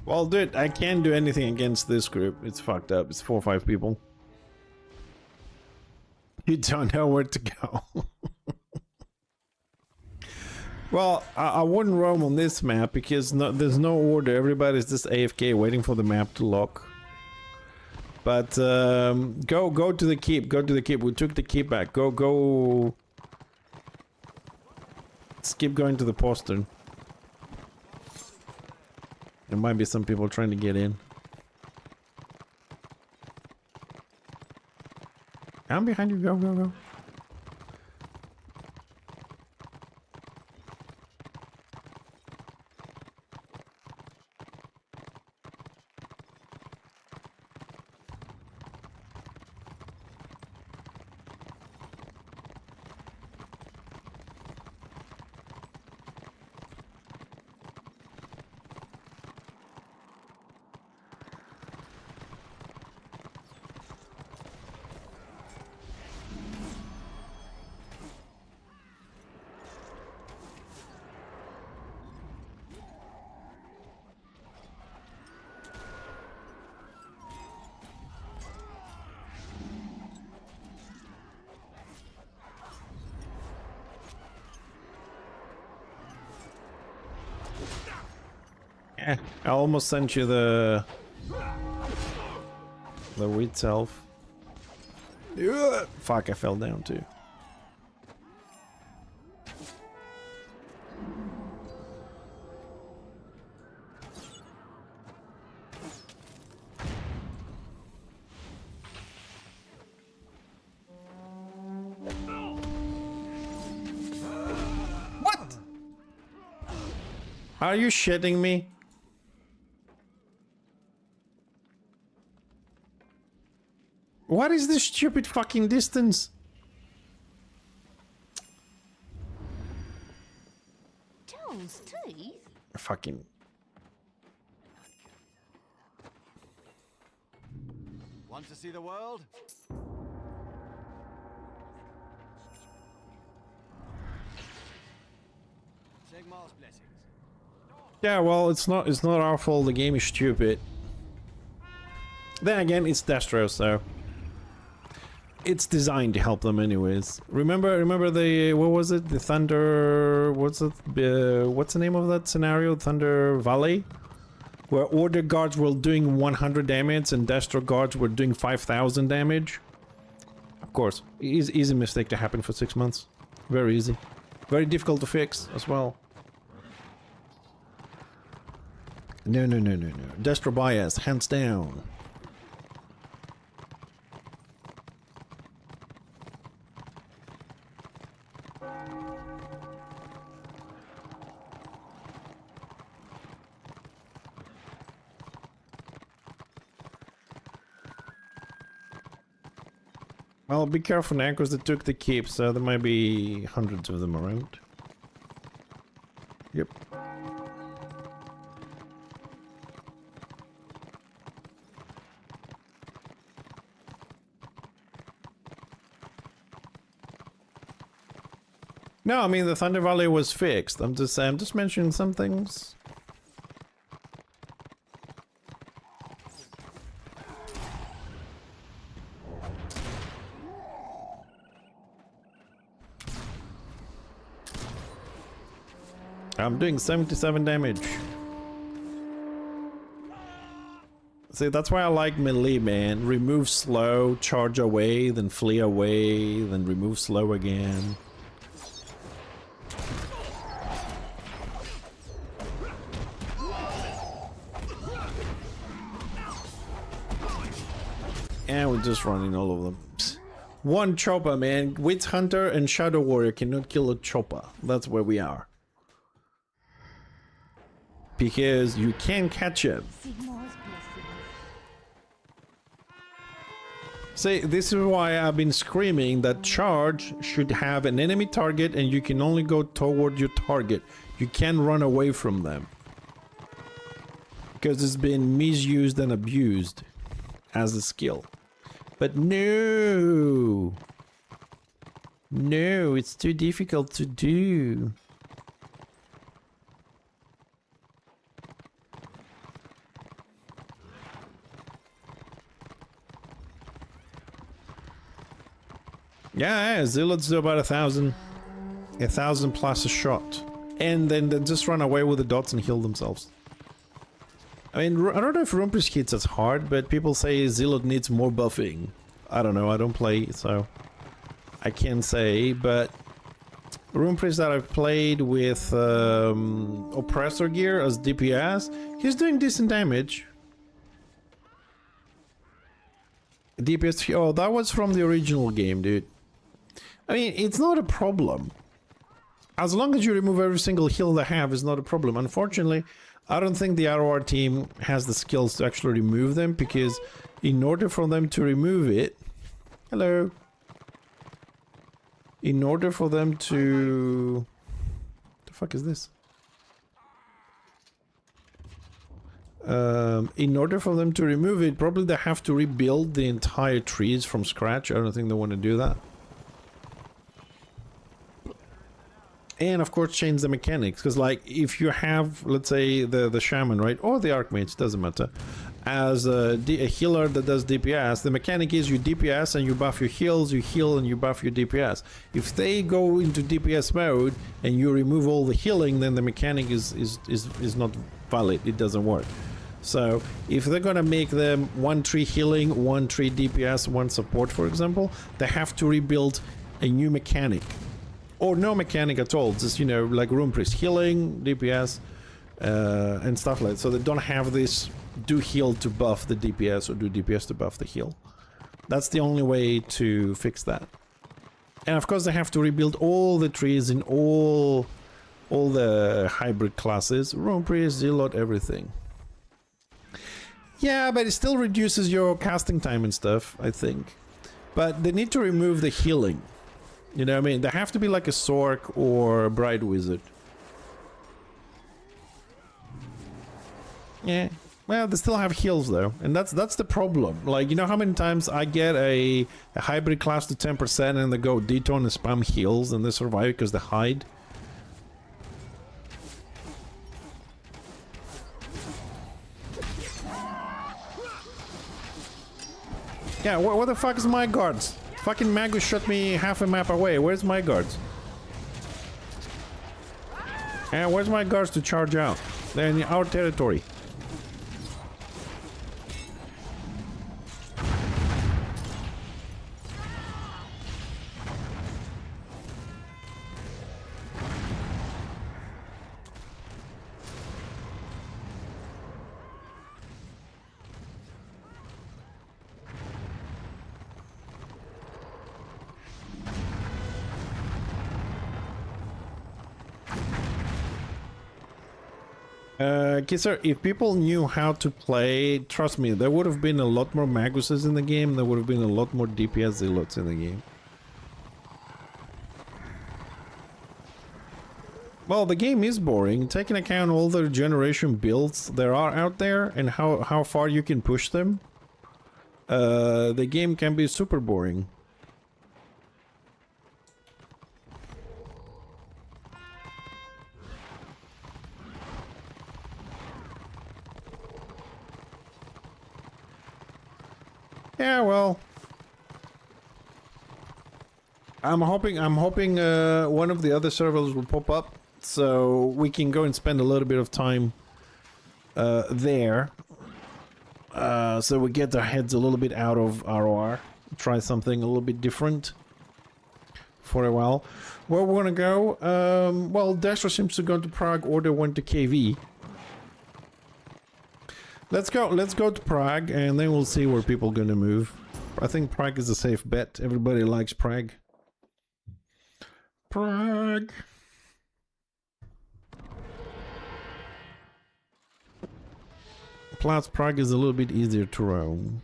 Well, dude, I can't do anything against this group. It's fucked up. It's 4 or 5 people. You don't know where to go. Well, I wouldn't roam on this map because there's no order. Everybody's just AFK waiting for the map to lock. But go to the keep. Go to the keep. We took the keep back. Go. Let's keep going to the postern. There might be some people trying to get in. I'm behind you. Go. I almost sent you the wheat self. Fuck, I fell down too. What? Are you shitting me? What is this stupid fucking distance? Joel's teeth? Fucking... Want to see the world? Sigmar's blessings. Yeah, well, it's not our fault. The game is stupid. Then again, it's Destro, so it's designed to help them anyways. Remember the, what was it? The Thunder, what's it? What's the name of that scenario? Thunder Valley, where Order guards were doing 100 damage and Destro guards were doing 5,000 damage. Of course, easy mistake to happen for 6 months. Very easy, very difficult to fix as well. No. Destro bias, hands down. Well, be careful now, because they took the keep, so there might be hundreds of them around. Yep. No, I mean the Thunder Valley was fixed. I'm just mentioning some things. I'm doing 77 damage. See, that's why I like melee, man. Remove slow, charge away, then flee away, then remove slow again. And we're just running all of them. Psst. One chopper, man. Witch Hunter and Shadow Warrior cannot kill a chopper. That's where we are. Because you can't catch him. See, this is why I've been screaming that charge should have an enemy target and you can only go toward your target. You can't run away from them. Because it's been misused and abused as a skill. But no! No, it's too difficult to do. Yeah, Zealots do about 1,000. 1,000 plus a shot. And then they just run away with the dots and heal themselves. I mean, I don't know if Room Priest hits as hard, but people say Zealot needs more buffing. I don't know, I don't play, so I can't say, but Room Priest that I've played with Oppressor gear as DPS, he's doing decent damage. DPS, oh, that was from the original game, dude. I mean, it's not a problem. As long as you remove every single heal they have, it's not a problem. Unfortunately, I don't think the ROR team has the skills to actually remove them, because in order for them to remove it... Hello. In order for them to... What the fuck is this? In order for them to remove it, probably they have to rebuild the entire trees from scratch. I don't think they want to do that. And of course change the mechanics, because like if you have, let's say, the shaman, right, or the archmage, doesn't matter, as a healer that does DPS, the mechanic is you DPS and you buff your heals, you heal and you buff your DPS. If they go into DPS mode and you remove all the healing, then the mechanic is not valid, it doesn't work. So if they're gonna make them 1 tree healing, 1 tree DPS, 1 support, for example, they have to rebuild a new mechanic. Or no mechanic at all, just, you know, like Room Priest healing, DPS, and stuff like that. So they don't have this do heal to buff the DPS or do DPS to buff the heal. That's the only way to fix that. And of course they have to rebuild all the trees in all the hybrid classes. Room Priest, Zealot, everything. Yeah, but it still reduces your casting time and stuff, I think. But they need to remove the healing. You know what I mean? They have to be like a Sork or a Bride Wizard. Yeah. Well, they still have heals though, and that's the problem. Like, you know how many times I get a hybrid class to 10% and they go detone and spam heals and they survive because they hide? Yeah, what the fuck is my guards? Fucking Magus shot me half a map away. Where's my guards? Yeah, where's my guards to charge out? They're in our territory. Kisser, if people knew how to play, trust me, there would have been a lot more Maguses in the game, there would have been a lot more DPS Zealots in the game. Well, the game is boring, taking account all the generation builds there are out there and how far you can push them. The game can be super boring. Yeah, well, I'm hoping one of the other servers will pop up so we can go and spend a little bit of time there, so we get our heads a little bit out of ROR, try something a little bit different for a while. Where we're gonna go? Well, Destro seems to go to Prague, Order went to KV. Let's go to Prague, and then we'll see where people are gonna move. I think Prague is a safe bet. Everybody likes Prague. Prague. Plus, Prague is a little bit easier to roam.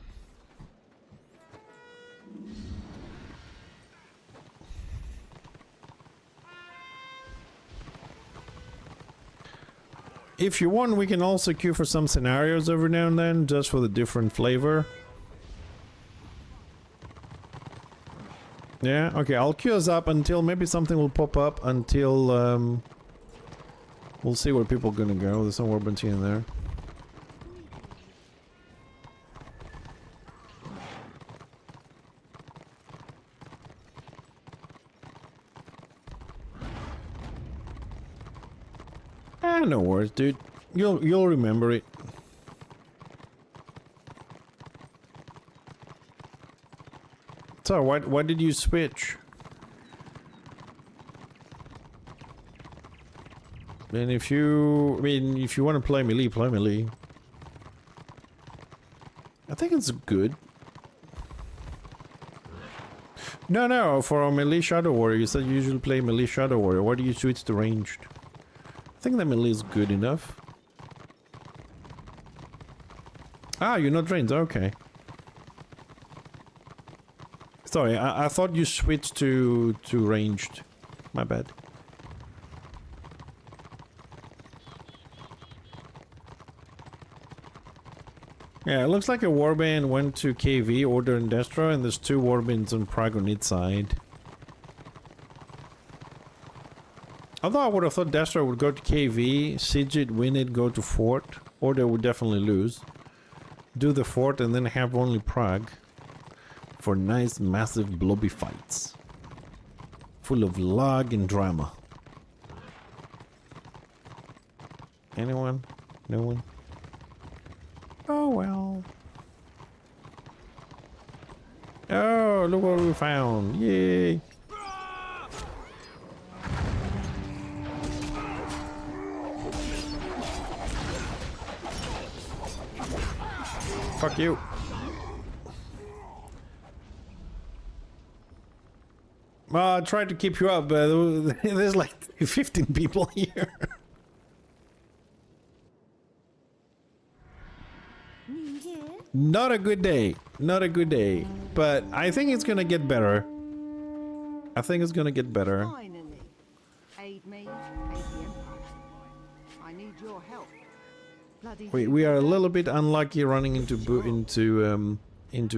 If you want, we can also queue for some scenarios every now and then, just for the different flavor. Yeah, okay, I'll queue us up until maybe something will pop up until, we'll see where people are gonna go. There's some Warband in there. No worries, dude. You'll remember it. So why did you switch? And if you, I mean, if you want to play melee, play melee. I think it's good. No, for a melee Shadow Warrior, you said you usually play melee Shadow Warrior. Why do you switch to ranged? I think that melee is good enough. Ah, you're not ranged, okay. Sorry, I thought you switched to ranged. My bad. Yeah, it looks like a warband went to KV, Order and Destro, and there's 2 warbands on Prague on its side. Although I would have thought Destro would go to KV, siege it, win it, go to Fort. Order would definitely lose. Do the Fort and then have only Prague. For nice, massive, blobby fights. Full of lag and drama. Anyone? No one? Oh well. Oh, look what we found. Yay. Fuck you. I tried to keep you up, but there's like 15 people here. Not a good day. Not a good day. But I think it's gonna get better. I think it's gonna get better. Finally. Aid me, aid the Empire. I need your help. Bloody We are a little bit unlucky running into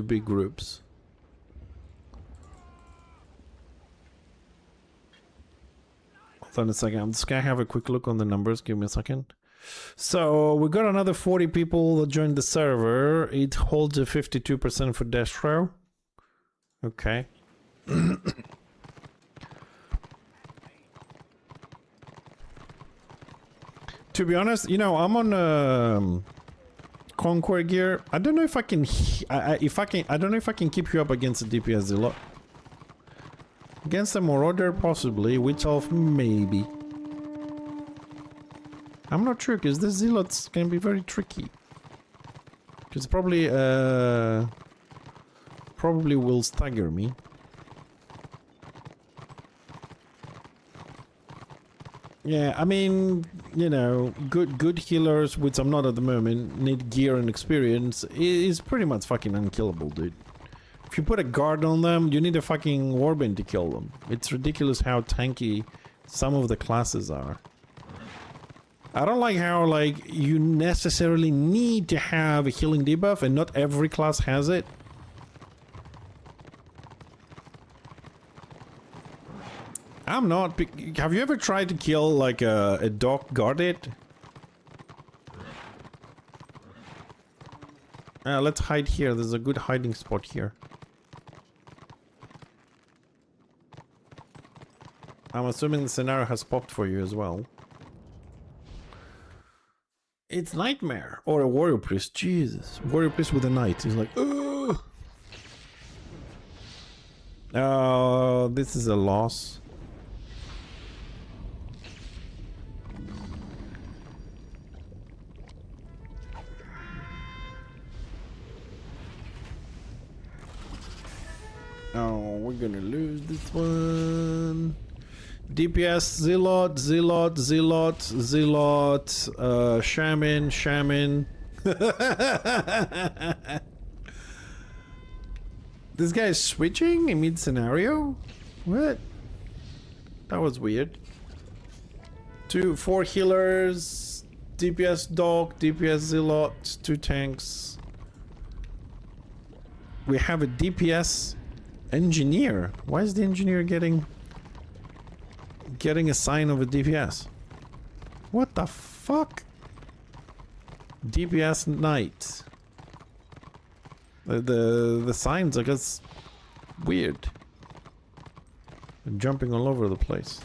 big groups. Hold on a second. I'm just gonna have a quick look on the numbers. Give me a second. So we got another 40 people that joined the server. It holds a 52% for Destro. Okay. To be honest, you know, I'm on Conquer gear. I don't know if I can. I don't know if I can keep you up against the DPS a lot. Against the Marauder, possibly. Witch Elf, maybe. I'm not sure, because the Zealots can be very tricky. Because probably will stagger me. Yeah, I mean, you know, good healers, which I'm not at the moment, need gear and experience, is pretty much fucking unkillable, dude. If you put a guard on them, you need a fucking warband to kill them. It's ridiculous how tanky some of the classes are. I don't like how, like, you necessarily need to have a healing debuff and not every class has it. I'm not... Have you ever tried to kill, like, a dog guarded? Let's hide here. There's a good hiding spot here. I'm assuming the scenario has popped for you as well. It's Nightmare. Or a Warrior Priest. Jesus. Warrior Priest with a knight. He's like, ugh. Oh, this is a loss. Oh, we're gonna lose this one. DPS, Zealot, Shaman. This guy is switching in mid-scenario? What? That was weird. 4 healers, DPS Dog, DPS Zealot, 2 tanks. We have a DPS Engineer. Why is the Engineer getting a sign of a DPS? What the fuck? DPS Knight. The signs, I guess, weird. They're jumping all over the place.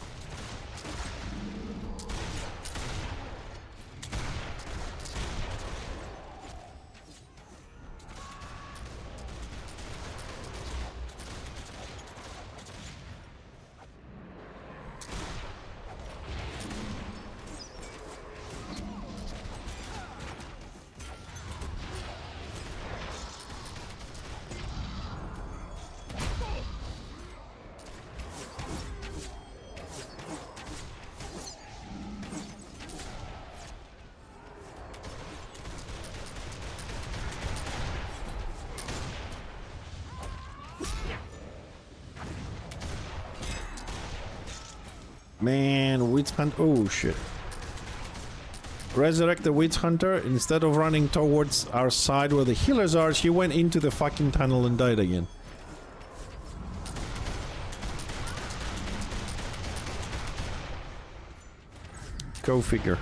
Man, Witch Hunt. Oh shit. Resurrect the Witch Hunter. Instead of running towards our side where the healers are, she went into the fucking tunnel and died again. Go figure.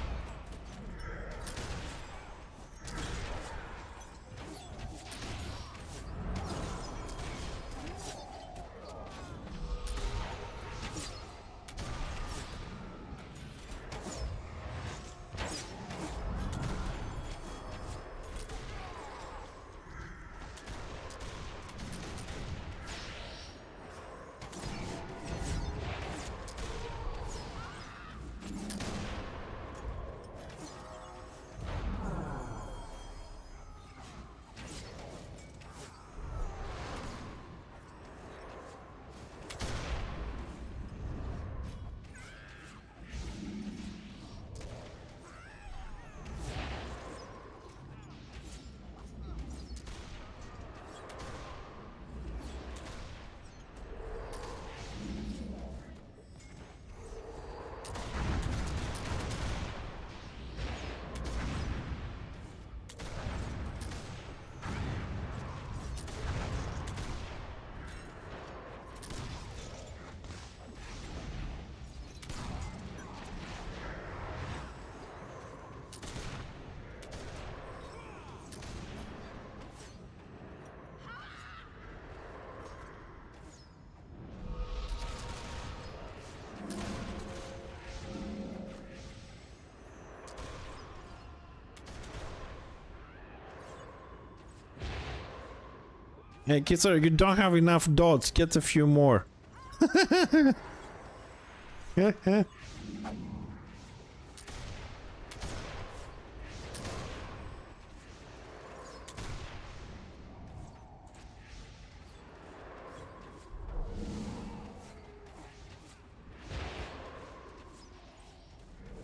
Hey, Kisser, you don't have enough dots. Get a few more.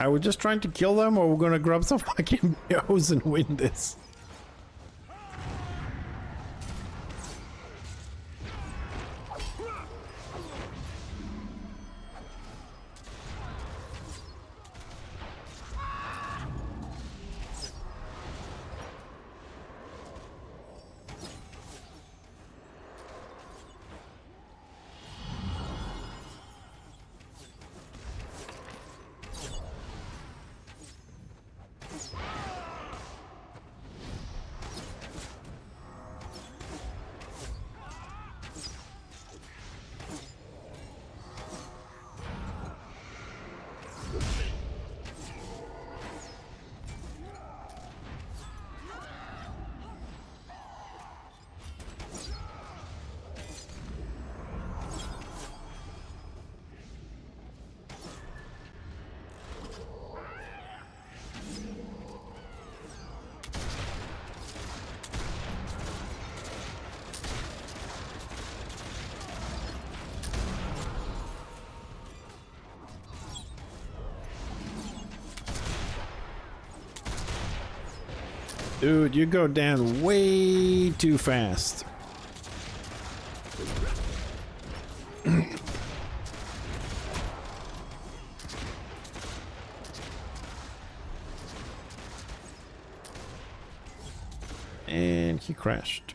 Are we just trying to kill them, or we're gonna grab some fucking BOs and win this? Dude, you go down way too fast. And he crashed.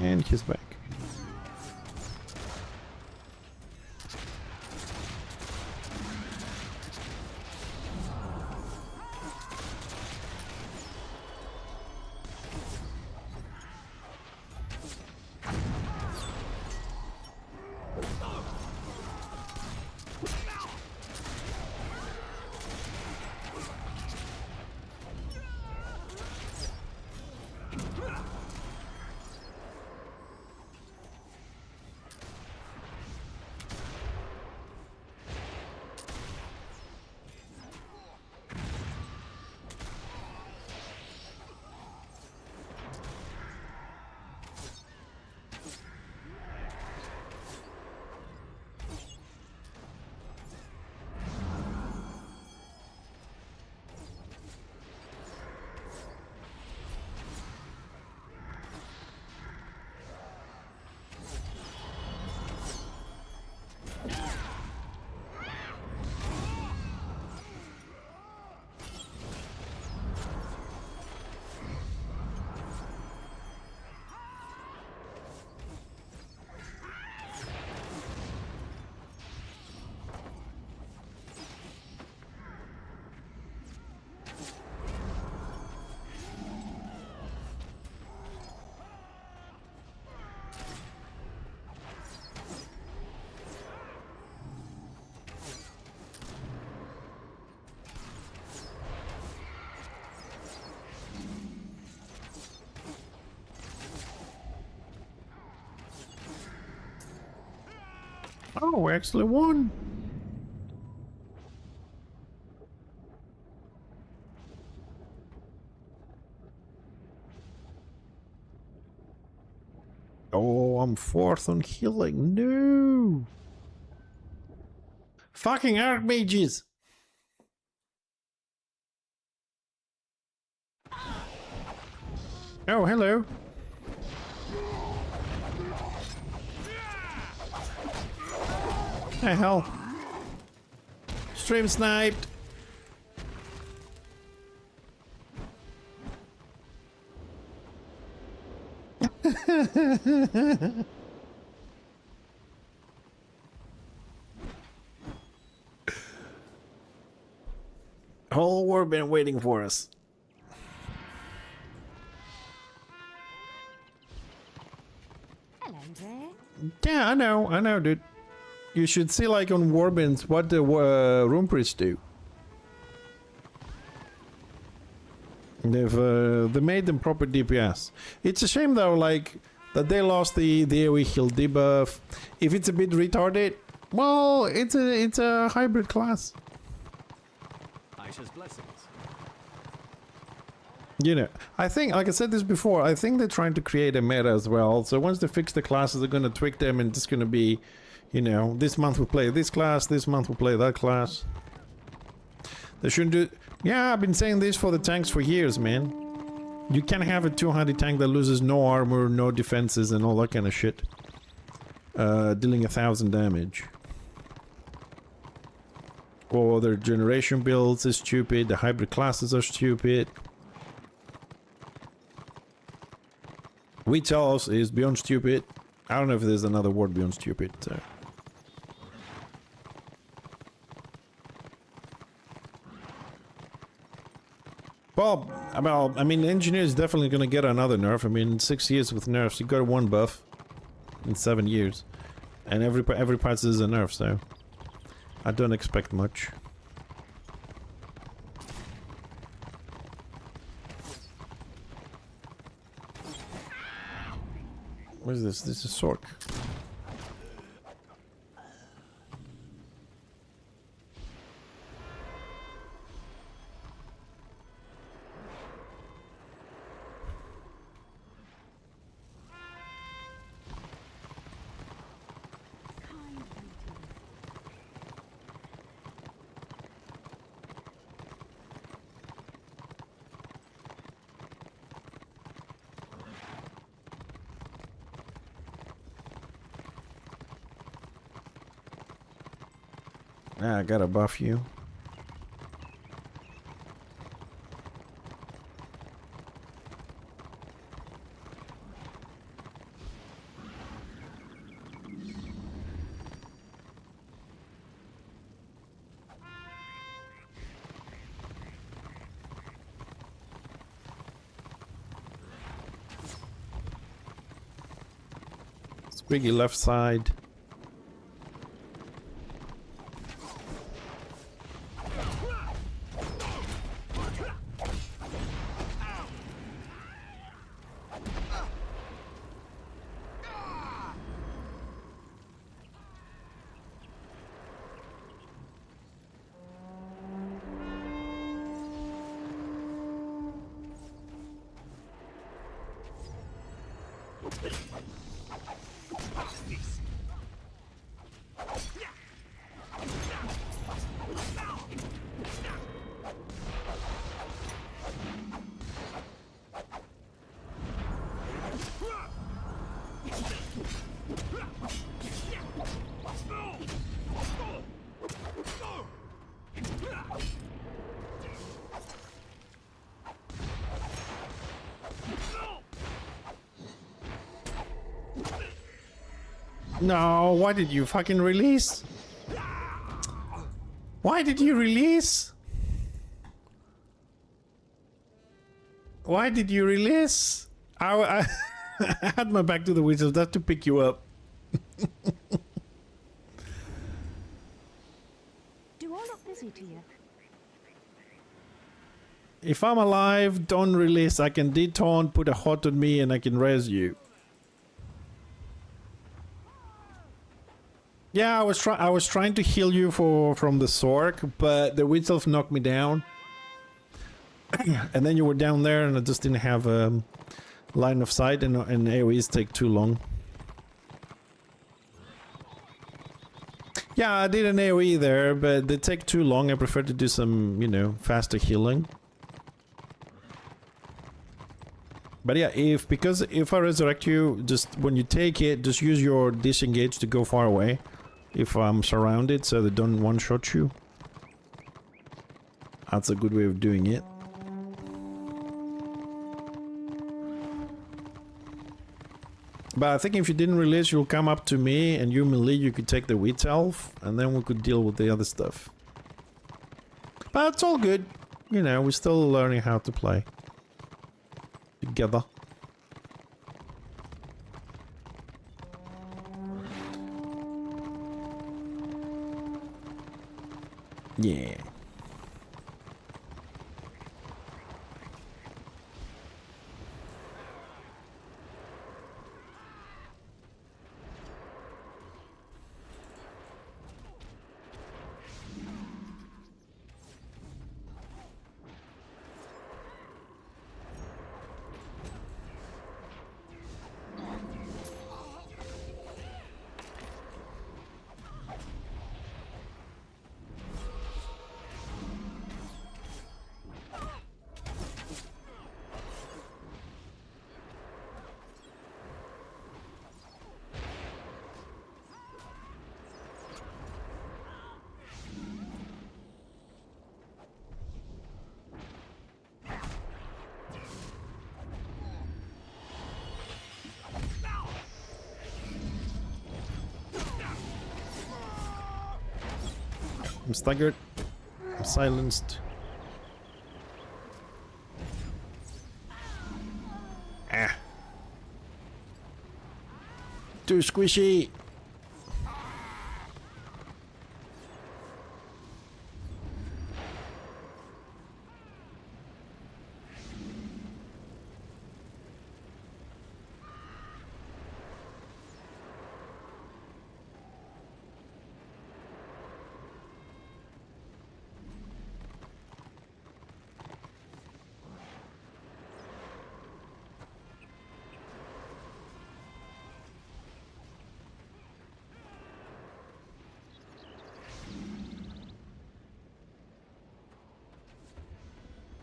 And he's back. Oh, we actually won. Oh, I'm fourth on healing. No. Fucking archmages. Oh, hello. The hell? Stream sniped. Whole war been waiting for us. Hello there. Yeah, I know, dude. You should see, like, on Warbins what the room priests do. They made them proper DPS. It's a shame though, like, that they lost the AoE heal debuff. If it's a bit retarded, well, it's a hybrid class. Aisha's blessings. You know, I think, like I said this before, I think they're trying to create a meta as well. So once they fix the classes, they're going to tweak them, and it's going to be, you know, this month we play this class, this month we play that class. They shouldn't do... Yeah, I've been saying this for the tanks for years, man. You can't have a 200 tank that loses no armor, no defenses, and all that kind of shit. Dealing 1,000 damage. Or their generation builds is stupid, the hybrid classes are stupid. Which else is beyond stupid? I don't know if there's another word beyond stupid, so... Well, I mean, engineer is definitely going to get another nerf. I mean, 6 years with nerfs, you got one buff in 7 years, and every part is a nerf. So I don't expect much. What is this? This is Sork. Ah, I gotta buff you. Squiggy left side. No, why did you fucking release? Why did you release? Why did you release? I had my back to the wizard, that's to pick you up. Do I look busy to you? If I'm alive, don't release. I can detaunt, put a hot on me, and I can res you. Yeah, I was trying to heal you from the Sork, but the Witch Elf knocked me down. And then you were down there and I just didn't have line of sight, and AoEs take too long. Yeah, I did an AoE there, but they take too long. I prefer to do some, you know, faster healing. But yeah, if I resurrect you, just when you take it, just use your disengage to go far away. If I'm surrounded, so they don't one-shot you. That's a good way of doing it. But I think if you didn't release, you'll come up to me, and you melee, you could take the Witch Elf, and then we could deal with the other stuff. But it's all good. You know, we're still learning how to play. Together. Yeah. I'm staggered. I'm silenced. Ah. Too squishy.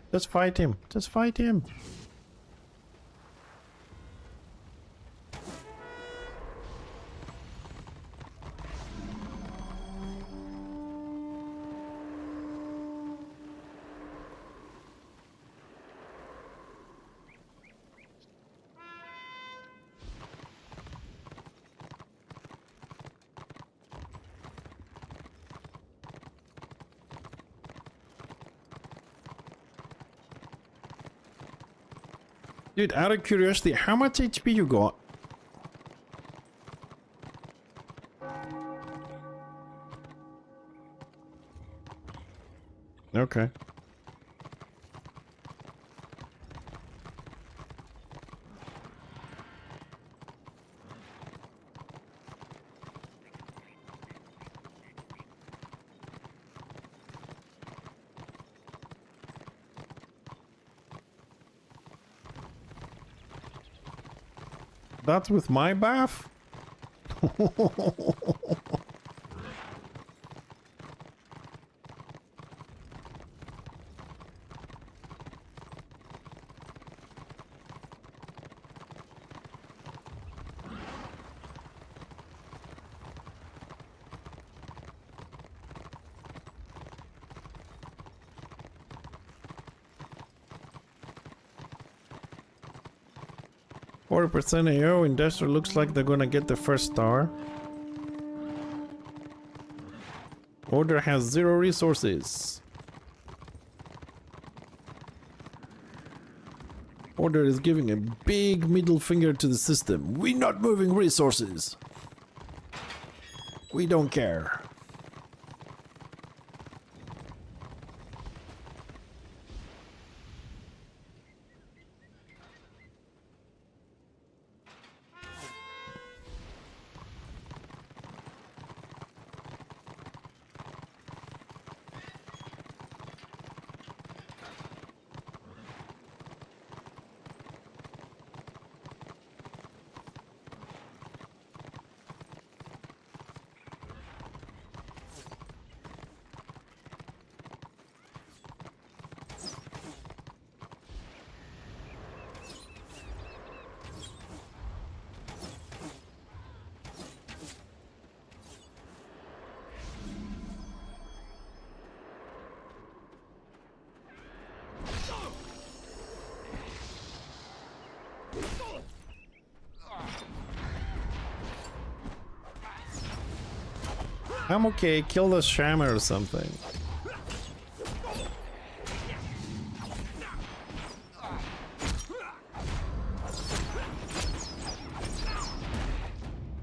Just fight him. Just fight him. Dude, out of curiosity, how much HP you got? Okay. That's with my bath? 40% AO, Industrial looks like they're gonna get the first star. Order has 0 resources. Order is giving a big middle finger to the system. We're not moving resources. We don't care. I'm okay. Kill the Shammer or something.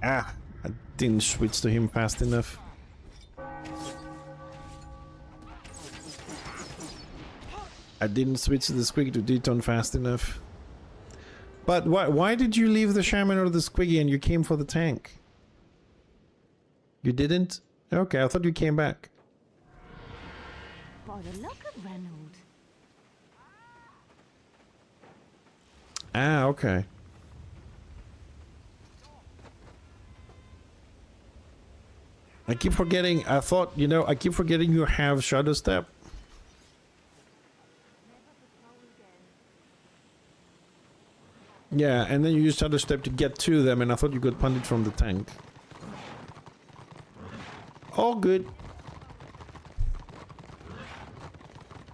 Ah, I didn't switch to him fast enough. I didn't switch the Squiggy to Deton fast enough. But why did you leave the Shaman or the Squiggy and you came for the tank? You didn't? Okay, I thought you came back. By the look of Reynolds. Ah, okay. I keep forgetting, I thought, you know, I keep forgetting you have Shadow Step. Yeah, and then you use Shadow Step to get to them, and I thought you could punt it from the tank. All good.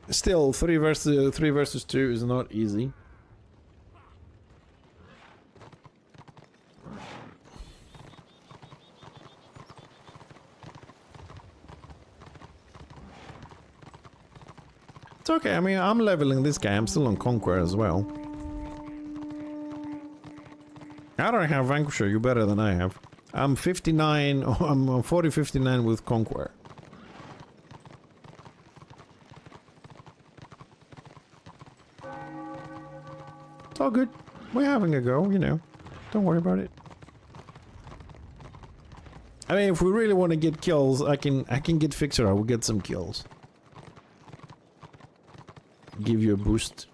Still, 3 versus 2 is not easy. It's okay, I mean, I'm leveling this guy, I'm still on Conquer as well. I don't have Vanquisher, you're better than I have. I'm 59, I'm 40-59 with Conquer. It's all good. We're having a go, you know. Don't worry about it. I mean, if we really want to get kills, I can get Fixer, I will get some kills. Give you a boost.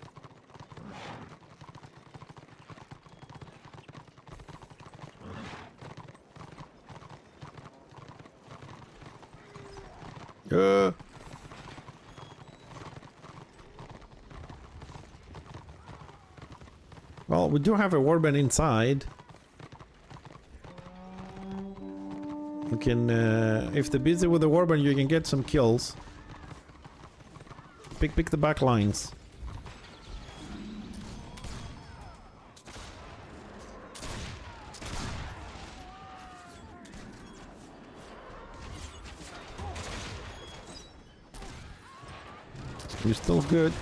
Well, we do have a warband inside. You can, if they're busy with the warband, you can get some kills. Pick the back lines. You're still good.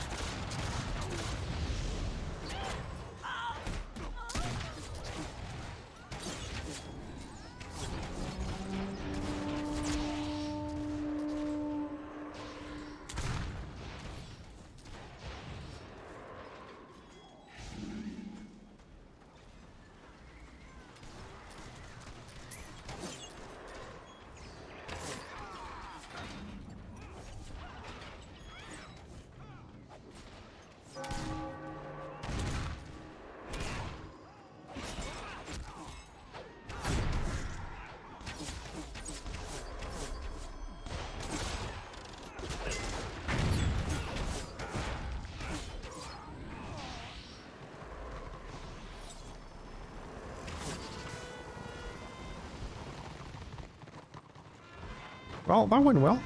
Well, that went well.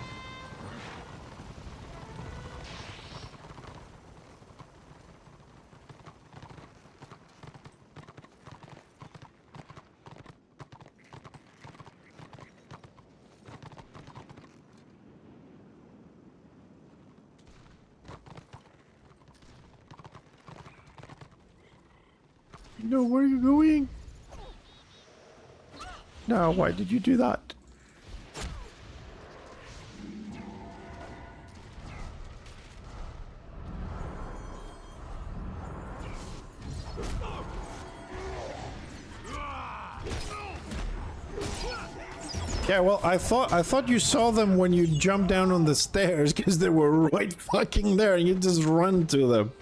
No, where are you going? No, why did you do that? Yeah, well, I thought you saw them when you jumped down on the stairs because they were right fucking there and you just run to them.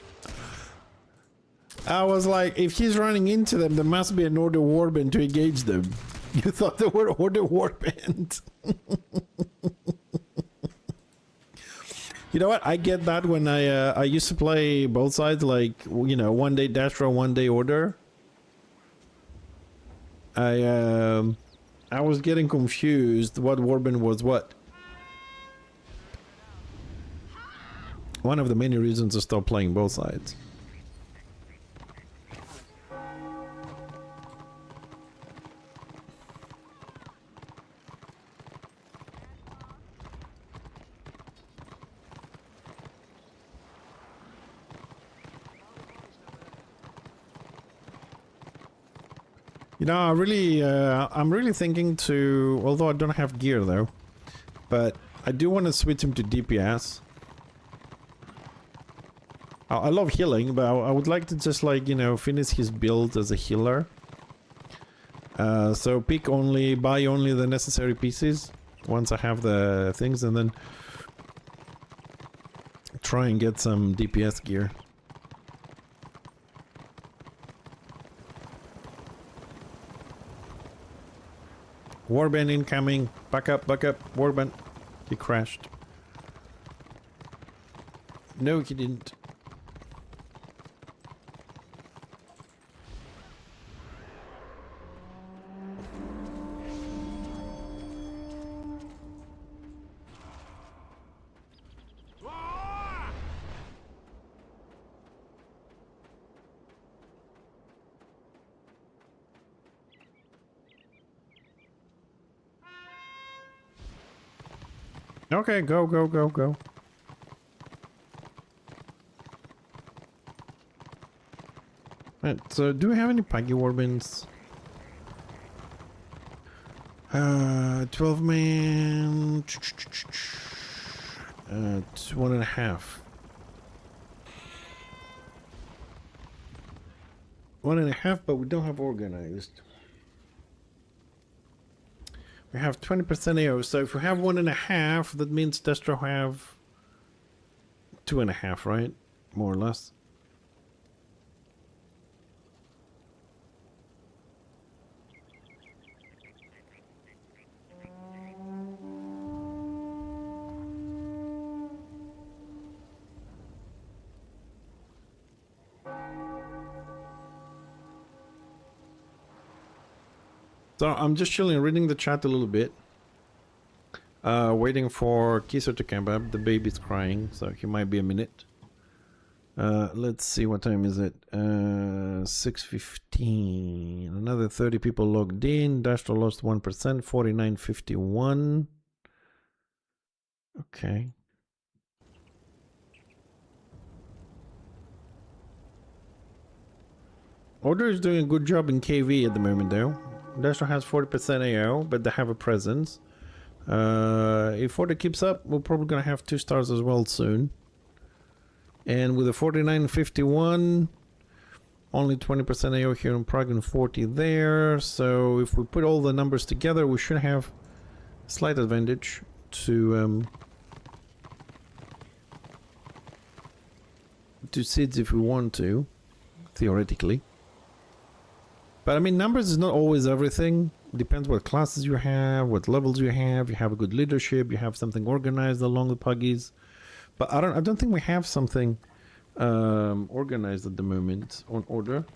I was like, if he's running into them, there must be an order warband to engage them. You thought they were order warband. You know what? I get that when I used to play both sides, like, you know, one day dash row, one day order. I was getting confused what warband was what. One of the many reasons I stopped playing both sides. You know, I'm really thinking to, although I don't have gear though, but I do want to switch him to DPS. I love healing, but I would like to just like, you know, finish his build as a healer. So buy only the necessary pieces once I have the things, and then try and get some DPS gear. Warband incoming. Back up, Warband. He crashed. No, he didn't. Okay, go. Right, so do we have any Puggy Warbands? 12 man... 1.5. 1.5, but we don't have organized. We have 20% AO, so if we have 1.5, that means Destro have 2.5, right? More or less. So I'm just chilling, reading the chat a little bit. Waiting for Kiso to come up. The baby's crying, so he might be a minute. Let's see, what time is it? 6:15. Another 30 people logged in. Dastro lost 1%, 49.51. Okay. Order is doing a good job in KV at the moment, though. Dastro has 40% AO, but they have a presence. If Order keeps up, we're probably gonna have 2 stars as well soon. And with a 49.51, only 20% AO here in Prague and 40 there. So if we put all the numbers together, we should have a slight advantage to seeds if we want to, theoretically. But I mean, numbers is not always everything. Depends what classes you have, what levels you have. You have a good leadership. You have something organized along the puggies. But I don't think we have something organized at the moment on Order.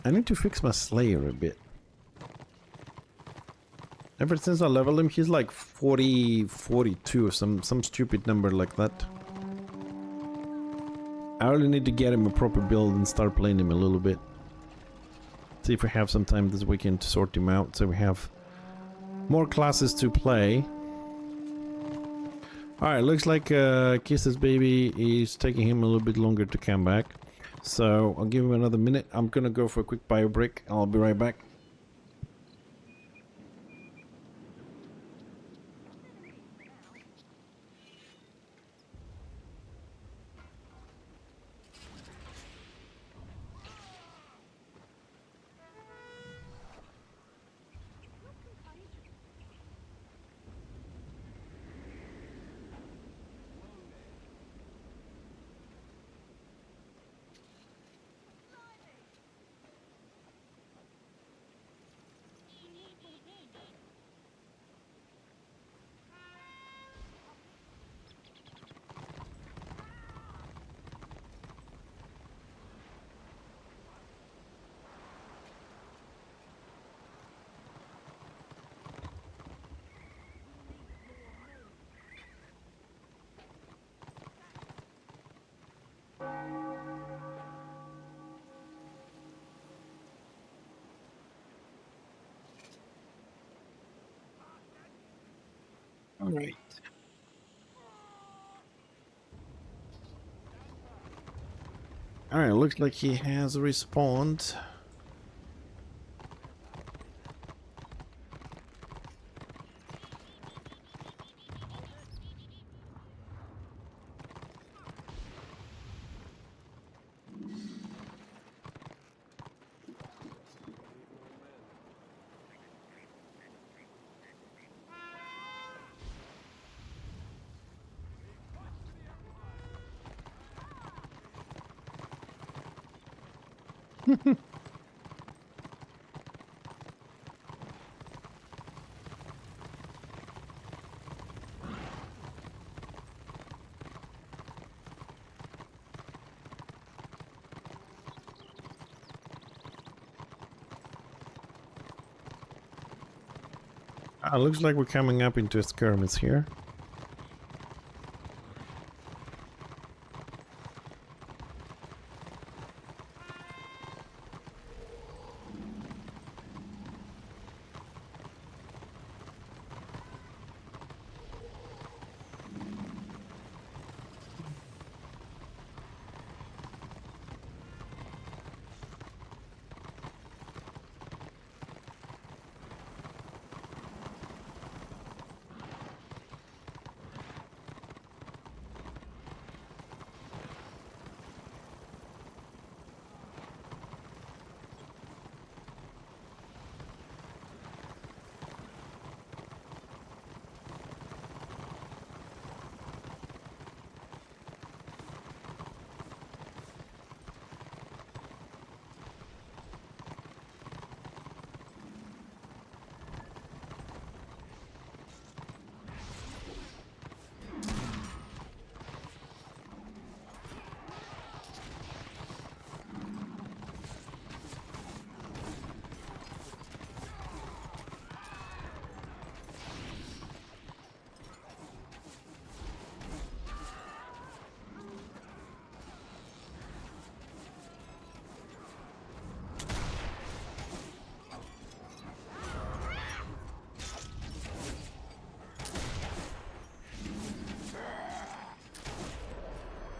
I need to fix my Slayer a bit. Ever since I leveled him, he's like 40, 42 or some stupid number like that. I really need to get him a proper build and start playing him a little bit. See if we have some time this weekend to sort him out, so we have more classes to play. Alright, looks like Kiss's baby is taking him a little bit longer to come back. So I'll give him another minute. I'm gonna go for a quick bio break. I'll be right back. Alright. Alright, looks like he has respawned. Looks like we're coming up into a skirmish here.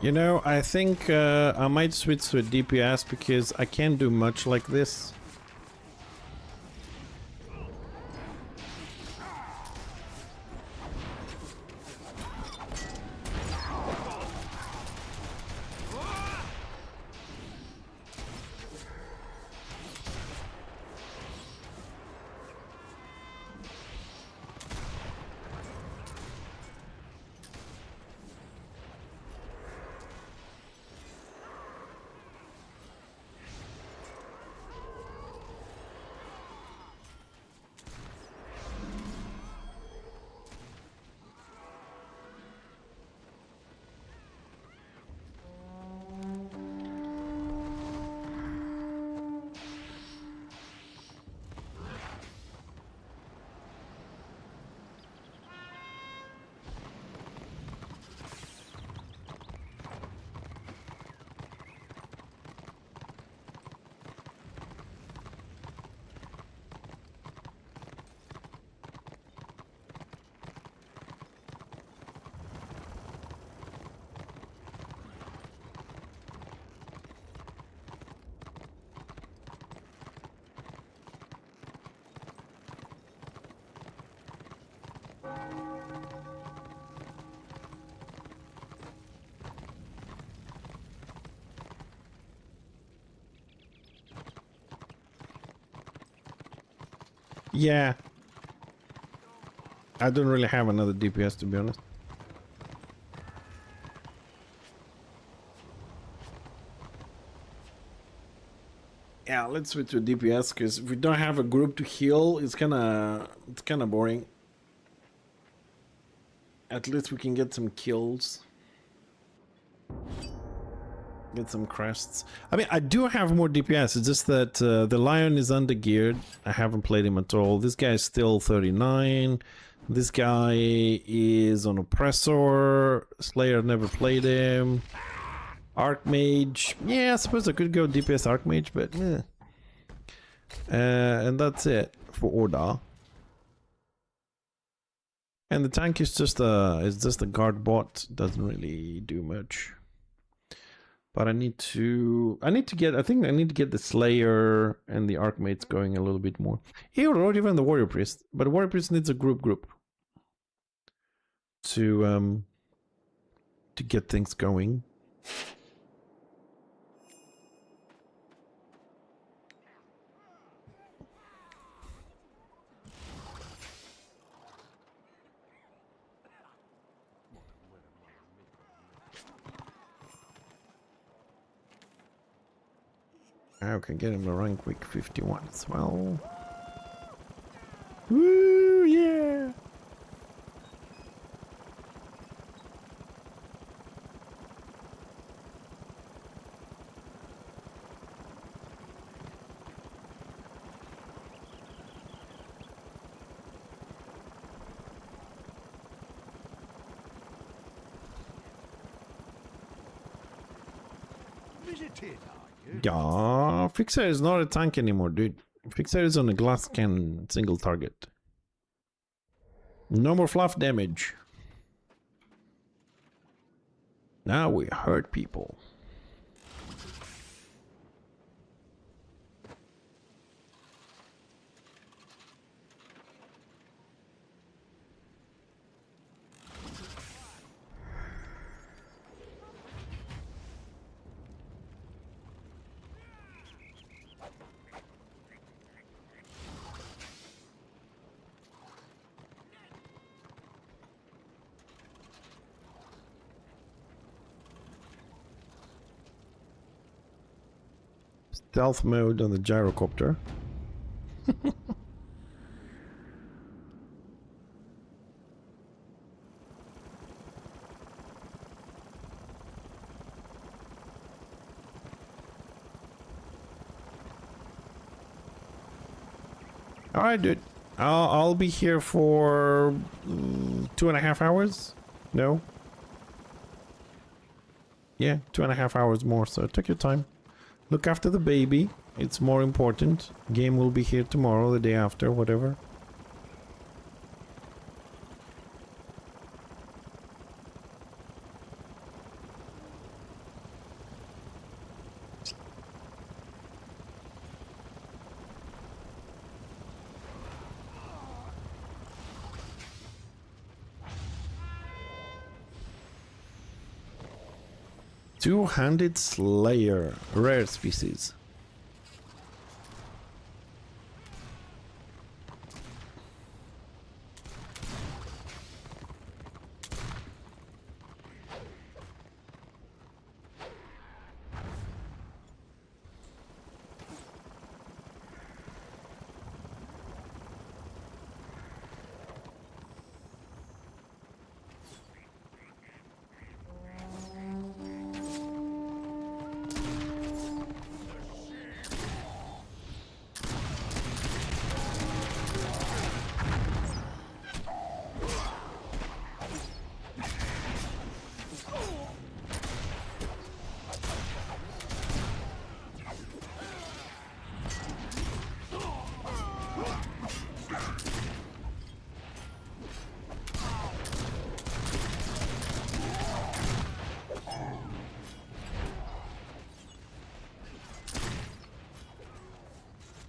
You know, I think I might switch to a DPS because I can't do much like this. Yeah. I don't really have another DPS, to be honest. Yeah, let's switch to DPS because if we don't have a group to heal, it's kind of boring. At least we can get some kills. Get some crests. I mean, I do have more DPS. It's just that the Lion is undergeared. I haven't played him at all. This guy is still 39. This guy is on Oppressor. Slayer never played him. Archmage. Yeah, I suppose I could go DPS Archmage, but yeah. And that's it for Orda. And the tank is just a guard bot. Doesn't really do much. But I need to get the Slayer and the Archmates going a little bit more. Or even the Warrior Priest. But the Warrior Priest needs a group to get things going. I can get him to rank week 51 as well. Woo, yeah! Yeah, Fixer is not a tank anymore, dude. Fixer is on a glass cannon, single target. No more fluff damage. Now we hurt people. Stealth mode on the gyrocopter. All right, dude. I'll be here for 2.5 hours. No. Yeah, 2.5 hours more. So take your time. Look after the baby. It's more important. Game will be here tomorrow, the day after, whatever. Two-handed Slayer, rare species.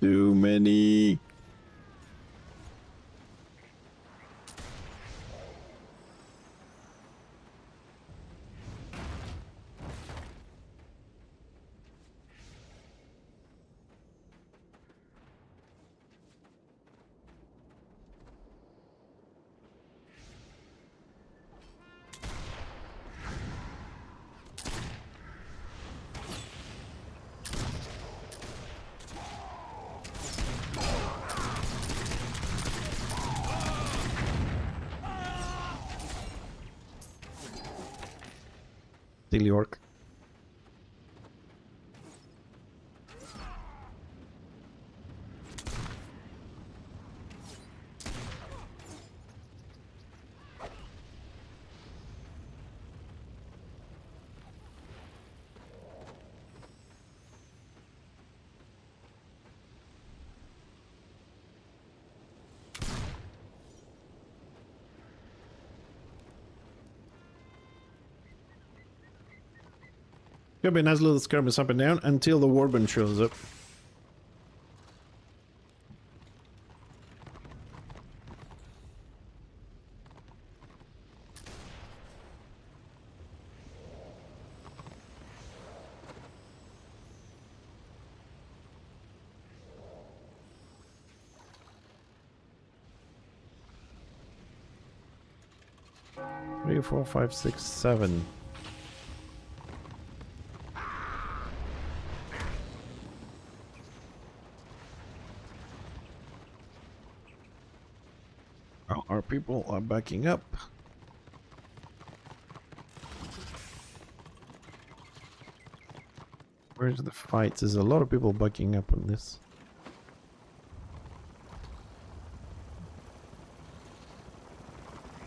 Too many. Silly orc. Gonna be a nice little skirmish up and down until the warband shows up. Three, 4, 5, 6, 7. Our people are backing up. Where's the fight? There's a lot of people backing up on this.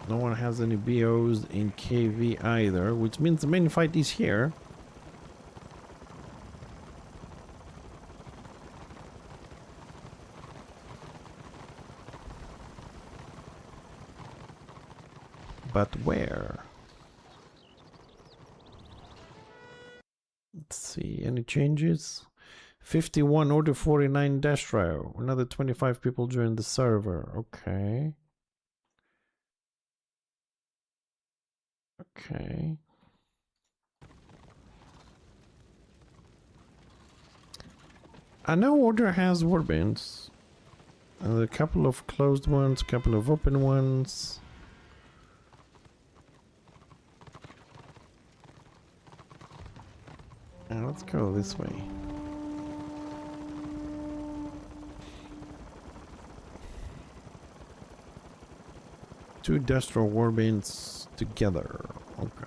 No one has any BOs in KV either, which means the main fight is here. But where? Let's see, any changes? 51 order 49 Destro. Another 25 people joined the server. Okay. Okay. I know order has warbands. A couple of closed ones, a couple of open ones. Let's go this way. Two Destro warbands together. Okay.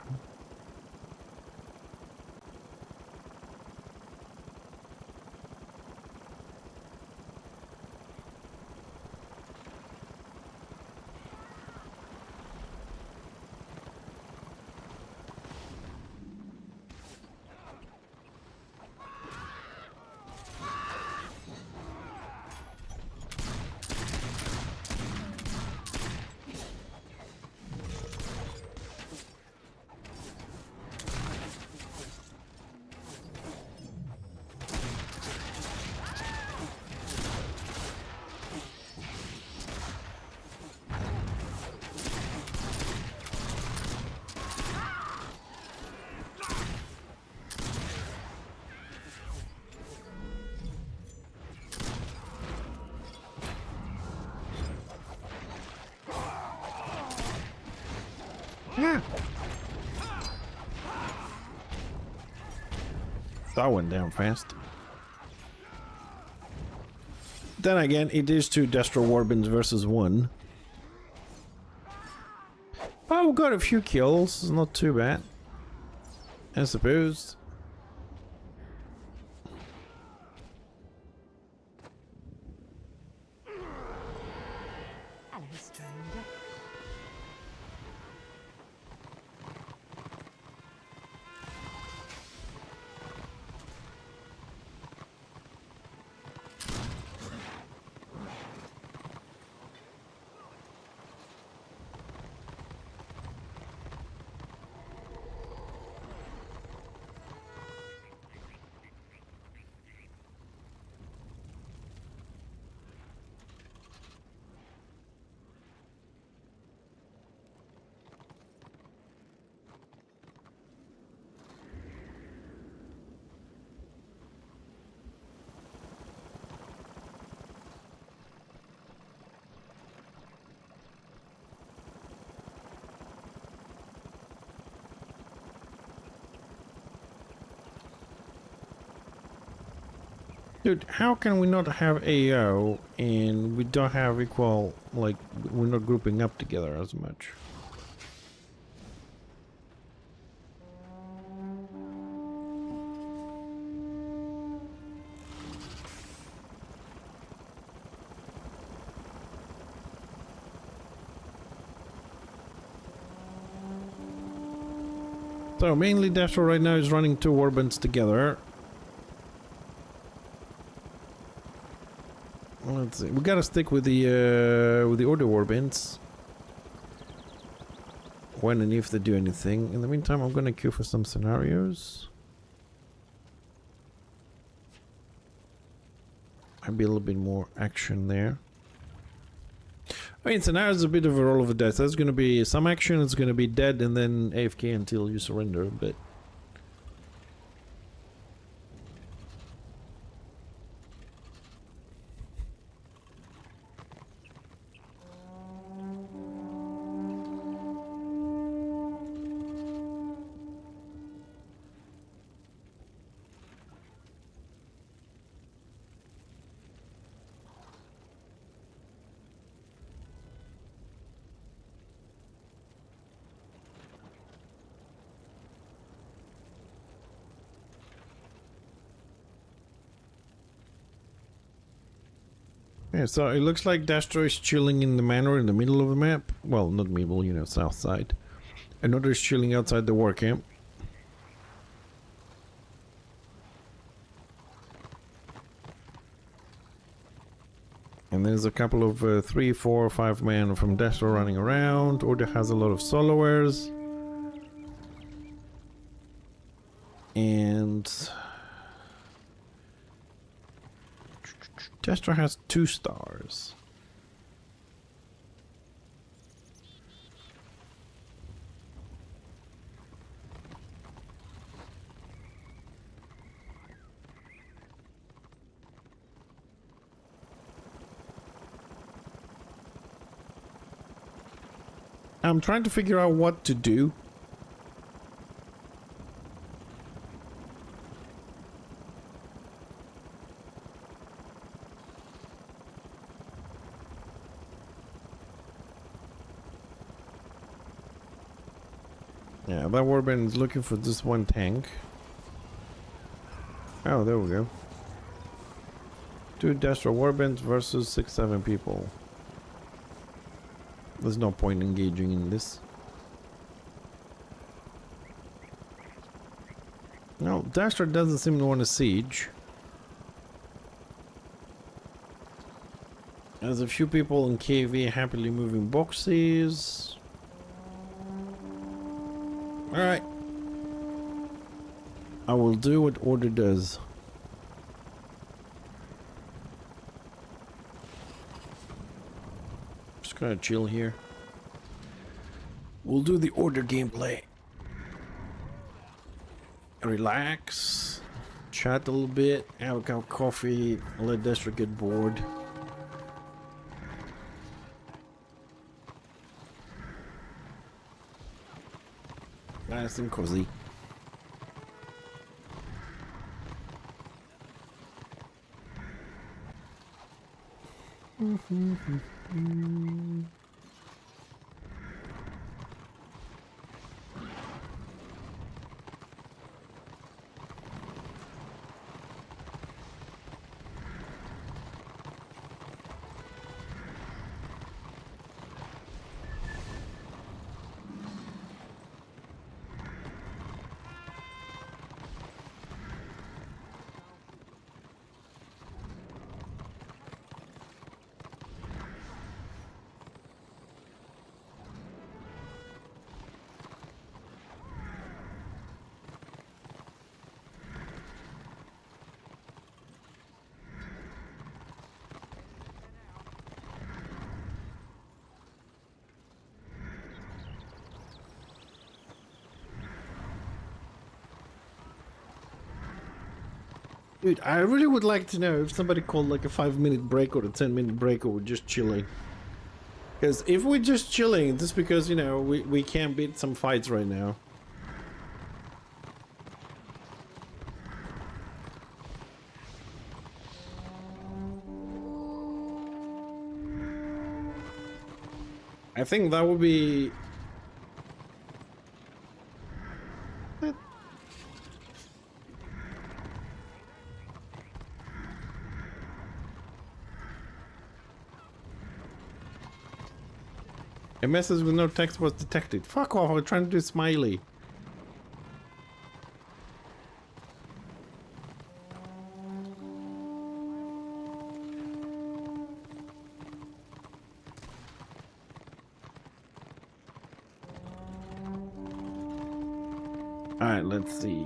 Yeah. That went down fast. Then again, it is two Destro Warbands versus one. But we got a few kills, it's not too bad. I suppose. Hello, stranger. Dude, how can we not have AO and we don't have equal, like, we're not grouping up together as much? So mainly Destro right now is running two warbands together. Let's see. We gotta stick with the order warbands when and if they do anything. In the meantime, I'm gonna queue for some scenarios. Might be a little bit more action there. I mean, so now it's a bit of a roll of the dice. There's going to be some action, it's going to be dead, and then AFK until you surrender, but... Yeah, so it looks like Dastro is chilling in the manor in the middle of the map. Well, not middle, you know, south side. Another is chilling outside the war camp. And there's a couple of 3, 4, 5 men from Dastro running around. Order has a lot of soloers. And... Dastro has 2 stars. I'm trying to figure out what to do. Yeah, that warband is looking for this one tank. Oh, there we go. 2 Dastro warbands versus 6, 7 people. There's no point engaging in this. No, Dastro doesn't seem to want a siege. There's a few people in KV happily moving boxes. Alright. I will do what order does. Just gonna chill here. We'll do the order gameplay. Relax. Chat a little bit. Have a cup of coffee. Let Destro get bored. Nice and cozy. Dude, I really would like to know if somebody called like a 5-minute break or a 10-minute break, or we're just chilling. Because if we're just chilling, just because, you know, we can't beat some fights right now. I think that would be... A message with no text was detected. Fuck off, I'm trying to do smiley. Alright, let's see.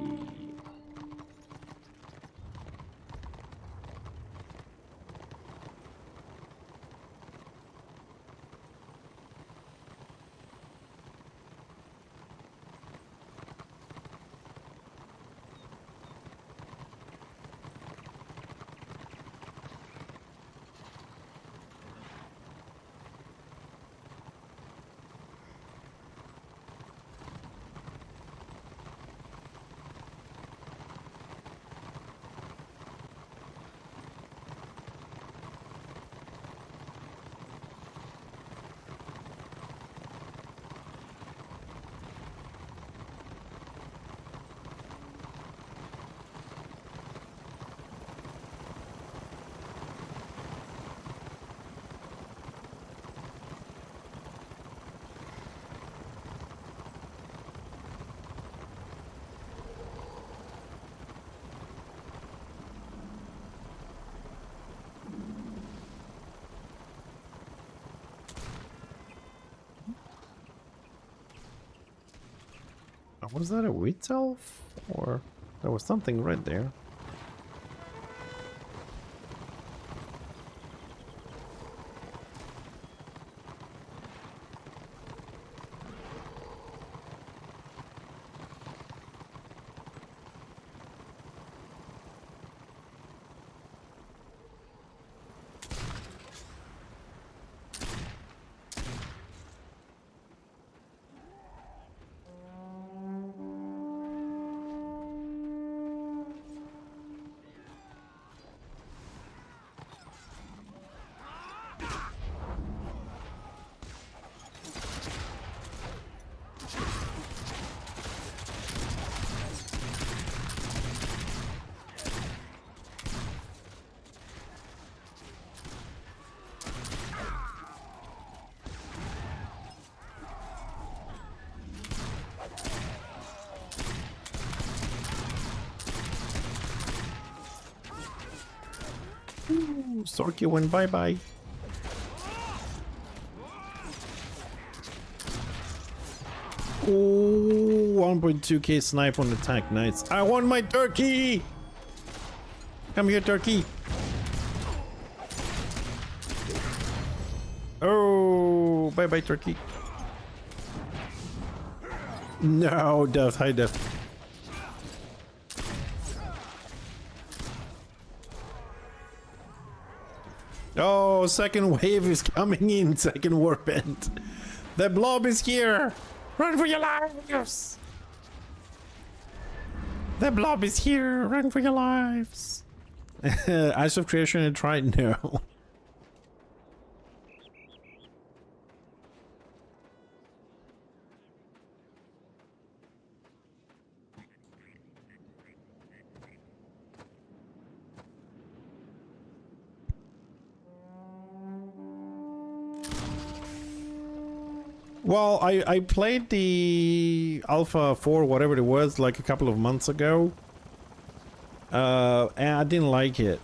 Was that a wheat elf? Or there was something right there. Sorky went bye-bye. Oh, 1.2k snipe on attack. Nice. I want my turkey! Come here, turkey. Oh, bye-bye, turkey. No, death, high death. Oh, second wave is coming in. Second warband. The blob is here. Run for your lives. The blob is here. Run for your lives. Ice of Creation and try no. Well, I played the Alpha 4, whatever it was, like a couple of months ago. And I didn't like it.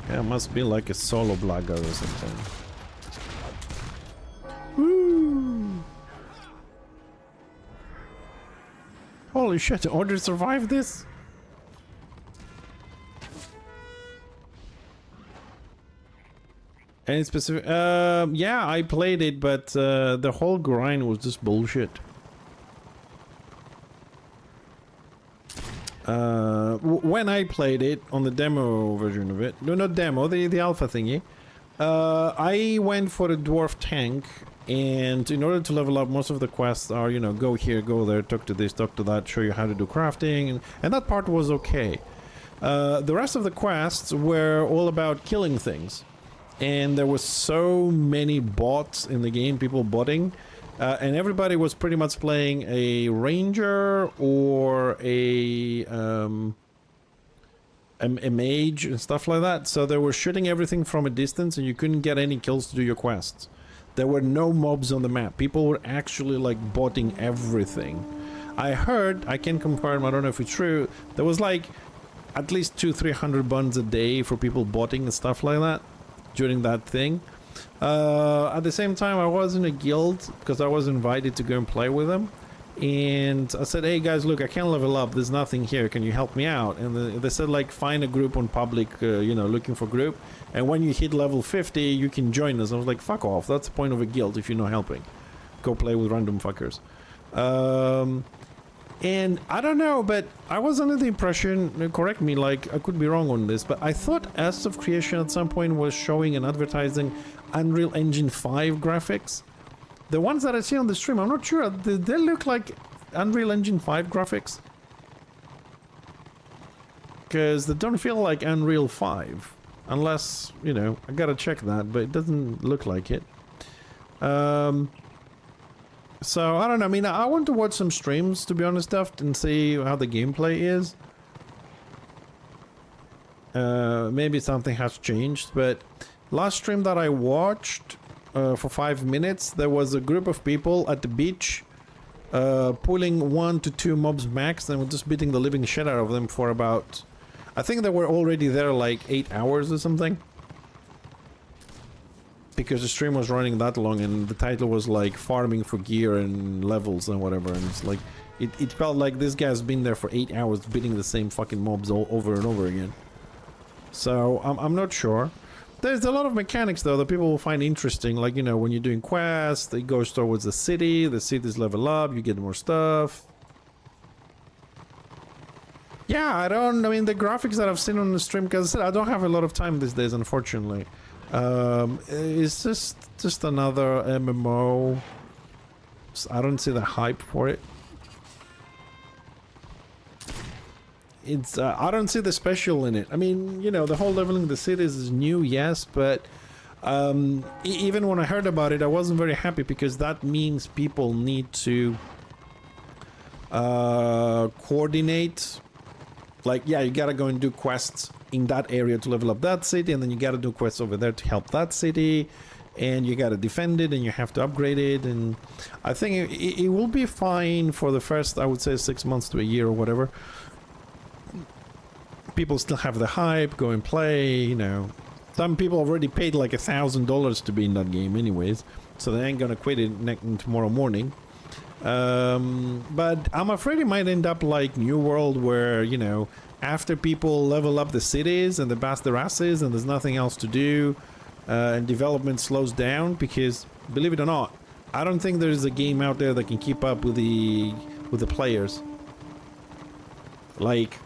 Yeah, it must be like a solo blogger or something. Woo! Holy shit, Order survived this? Any specific? Yeah, I played it, but the whole grind was just bullshit. When I played it on the demo version of it, no, not demo, the alpha thingy, I went for a dwarf tank, and in order to level up, most of the quests are, you know, go here, go there, talk to this, talk to that, show you how to do crafting, and that part was okay. The rest of the quests were all about killing things, and there was so many bots in the game, people botting. And everybody was pretty much playing a ranger or a mage and stuff like that. So they were shooting everything from a distance, and you couldn't get any kills to do your quests. There were no mobs on the map. People were actually like botting everything. I heard, I can confirm, I don't know if it's true, there was like at least 200-300 buns a day for people botting and stuff like that during that thing. At the same time, I was in a guild because I was invited to go and play with them, and I said, hey guys, look, I can't level up, there's nothing here, can you help me out? And they said, like, find a group on public, you know, looking for group, and when you hit level 50 you can join us. I was like, fuck off, that's the point of a guild if you're not helping. Go play with random fuckers. And I don't know, but I was under the impression, correct me, like, I could be wrong on this, but I thought Ashes of Creation at some point was showing and advertising Unreal Engine 5 graphics. The ones that I see on the stream, I'm not sure, they look like Unreal Engine 5 graphics? Because they don't feel like Unreal 5. Unless, you know, I gotta check that, but it doesn't look like it. So, I don't know. I mean, I want to watch some streams, to be honest, and see how the gameplay is. Maybe something has changed, but last stream that I watched for 5 minutes, there was a group of people at the beach pulling 1 to 2 mobs max and were just beating the living shit out of them for about... I think they were already there like 8 hours or something. Because the stream was running that long and the title was like farming for gear and levels and whatever, and it's like it felt like this guy's been there for 8 hours beating the same fucking mobs all over and over again. So I'm not sure. There's a lot of mechanics though that people will find interesting, like, you know, when you're doing quests, it goes towards the cities level up, you get more stuff. Yeah, I mean, the graphics that I've seen on the stream, because I don't have a lot of time these days, unfortunately. It's just another MMO. I don't see the hype for it. It's I don't see the special in it. I mean, you know, the whole leveling the cities is new, yes, but even when I heard about it, I wasn't very happy because that means people need to coordinate. Like, yeah, you gotta go and do quests in that area to level up that city, and then you gotta do quests over there to help that city, and you gotta defend it, and you have to upgrade it, and I think it will be fine for the first, I would say, 6 months to a year or whatever. People still have the hype, go and play, you know. Some people already paid like $1,000 to be in that game anyways, so they ain't gonna quit it tomorrow morning. But I'm afraid it might end up like New World, where, you know, after people level up the cities and they bust their asses and there's nothing else to do, and development slows down, because believe it or not, I don't think there's a game out there that can keep up with the players. Like,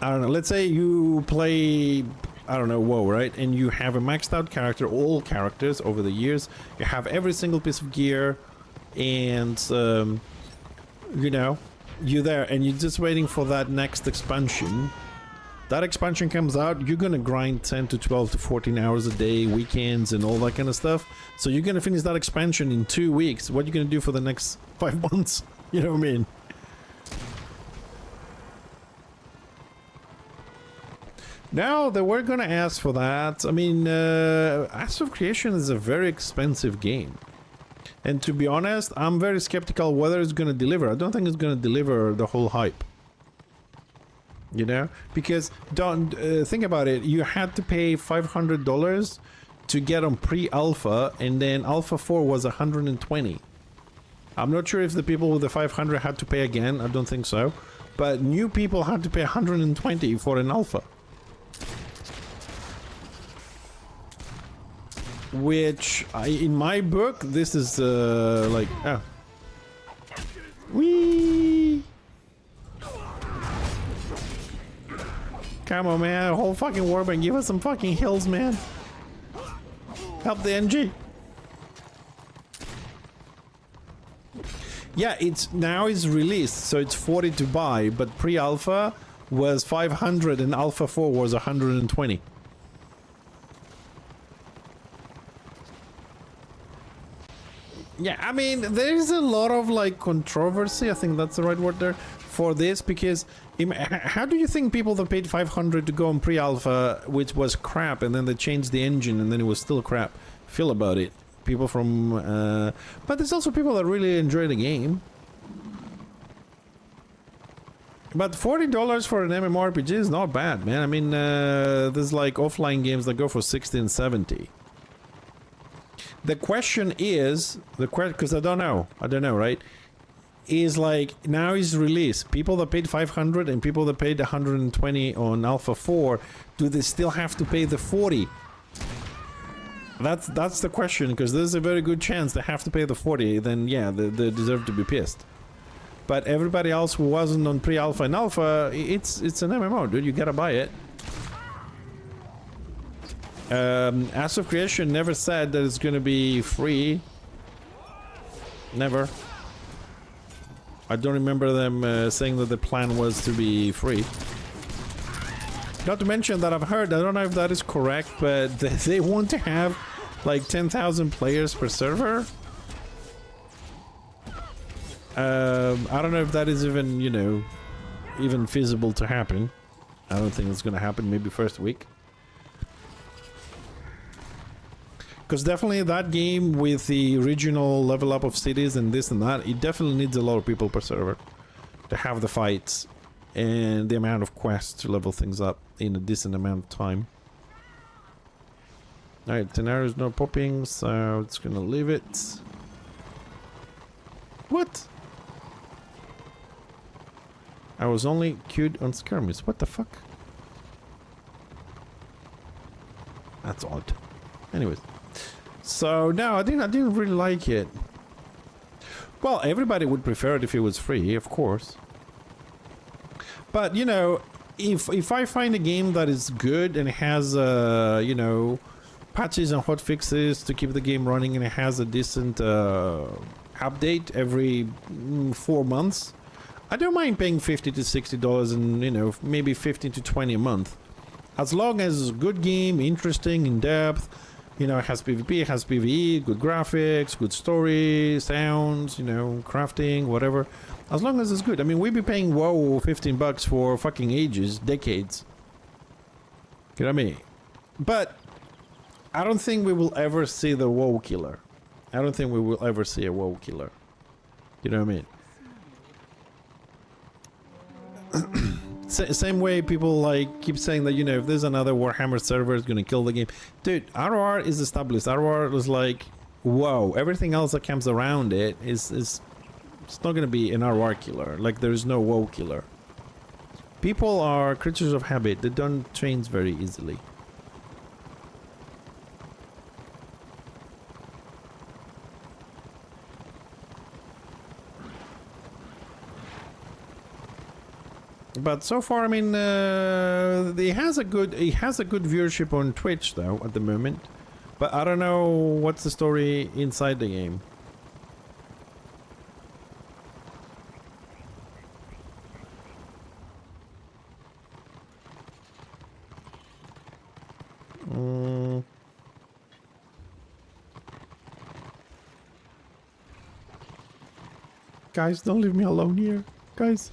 I don't know, let's say you play, I don't know, WoW, right? And you have a maxed out character, all characters over the years, you have every single piece of gear, and you know, you're there and you're just waiting for that next expansion. That expansion comes out, you're gonna grind 10 to 12 to 14 hours a day, weekends and all that kind of stuff. So you're gonna finish that expansion in 2 weeks. What are you gonna do for the next 5 months? You know what I mean? Now they were gonna ask for that. I mean, Acts of Creation is a very expensive game. And to be honest, I'm very skeptical whether it's going to deliver. I don't think it's going to deliver the whole hype. You know? Because, don't think about it. You had to pay $500 to get on pre-alpha, and then Alpha 4 was $120. I'm not sure if the people with the 500 had to pay again. I don't think so. But new people had to pay $120 for an alpha. Which, in my book, this is like, oh. Whee! Come on, man, whole fucking warband, give us some fucking hills, man. Help the NG. Yeah, now it's released, so it's 40 to buy, but pre-alpha was 500 and alpha 4 was 120. Yeah, I mean, there's a lot of like controversy, I think that's the right word there, for this, because how do you think people that paid 500 to go on pre-alpha, which was crap, and then they changed the engine and then it was still crap, feel about it? People from but there's also people that really enjoy the game. But $40 for an MMORPG is not bad, man. I mean, there's like offline games that go for 60 and 70. The question is, because I don't know, right? Is like, now is released. People that paid 500 and people that paid 120 on Alpha 4, do they still have to pay the 40? That's the question, because there's a very good chance they have to pay the 40, then yeah, they deserve to be pissed. But everybody else who wasn't on pre-alpha and alpha, it's an MMO, dude, you gotta buy it. Acts of Creation never said that it's gonna be free. Never. I don't remember them saying that the plan was to be free. Not to mention that I've heard, I don't know if that is correct, but they want to have like 10,000 players per server. I don't know if that is even, you know, even feasible to happen. I don't think it's gonna happen, maybe first week. Because definitely that game with the original level up of cities and this and that, it definitely needs a lot of people per server to have the fights and the amount of quests to level things up in a decent amount of time. Alright, Tenaro's not popping, so it's gonna leave it. What? I was only queued on skirmish. What the fuck? That's odd. Anyways. So no, I didn't really like it. Well, everybody would prefer it if it was free, of course. But you know, if I find a game that is good and has you know, patches and hotfixes to keep the game running, and it has a decent update every 4 months, I don't mind paying $50 to $60 and, you know, maybe 15 to 20 a month. As long as it's a good game, interesting, in depth, you know, it has PvP, it has PvE, good graphics, good story, sounds, you know, crafting, whatever. As long as it's good. I mean, we've been paying WoW 15 bucks for fucking ages, decades. You know what I mean? But I don't think we will ever see the WoW killer. I don't think we will ever see a WoW killer. You know what I mean? Same way people like keep saying that, you know, if there's another Warhammer server, it's gonna kill the game. Dude, ROR is established. ROR was like, whoa, everything else that comes around it is it's not gonna be an ROR killer. Like, there's no WoW killer. People are creatures of habit. They don't change very easily. But so far, I mean, it has a good viewership on Twitch though at the moment. But I don't know what's the story inside the game. Guys, don't leave me alone here, guys.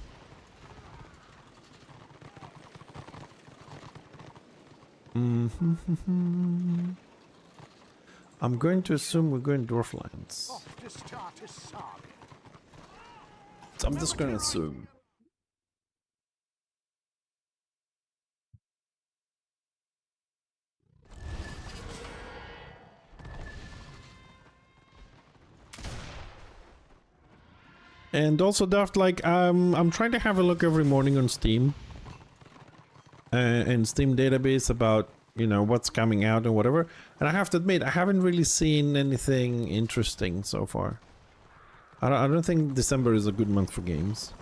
I'm going to assume we're going Dwarflands. So I'm just going to assume. And also, Daft, like, I'm trying to have a look every morning on Steam. And Steam database about, you know, what's coming out and whatever. And I have to admit, I haven't really seen anything interesting so far. I don't think December is a good month for games.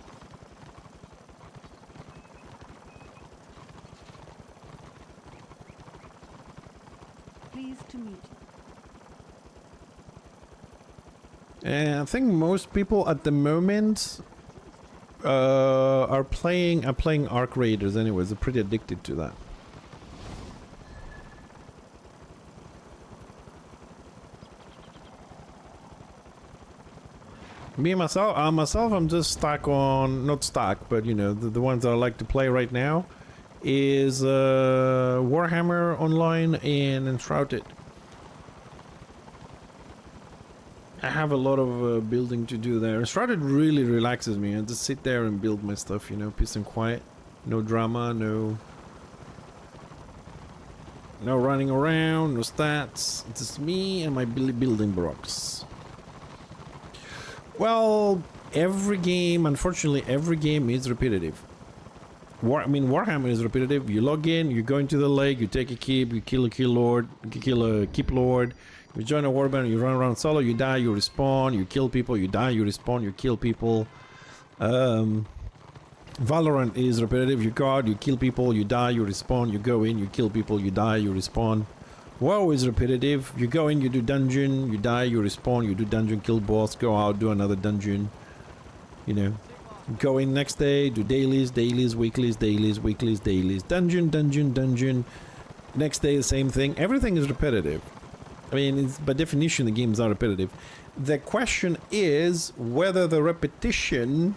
Pleased to meet you. And I think most people at the moment are playing Arc Raiders anyways. They're pretty addicted to that. Me myself, I'm just stuck on, not stuck, but you know, the ones that I like to play right now is Warhammer Online and Enshrouded. I have a lot of building to do there. Enshrouded really relaxes me. I just sit there and build my stuff, you know, peace and quiet. No drama, no running around, no stats. It's just me and my building blocks. Well, every game, unfortunately, every game is repetitive. Warhammer is repetitive. You log in, you go into the lake, you take a keep, you kill a keep lord, you join a warband, you run around solo, you die, you respawn, you kill people, you die, you respawn, you kill people. Valorant is repetitive. You go out, you kill people, you die, you respawn, you go in, you kill people, you die, you respawn. WoW is repetitive. You go in, you do dungeon, you die, you respawn, you do dungeon, kill boss, go out, do another dungeon. You know. Go in next day, do dailies, dailies, weeklies, dailies, weeklies, dailies, dungeon, dungeon, dungeon. Next day, the same thing. Everything is repetitive. I mean, it's, by definition, the games are repetitive. The question is whether the repetition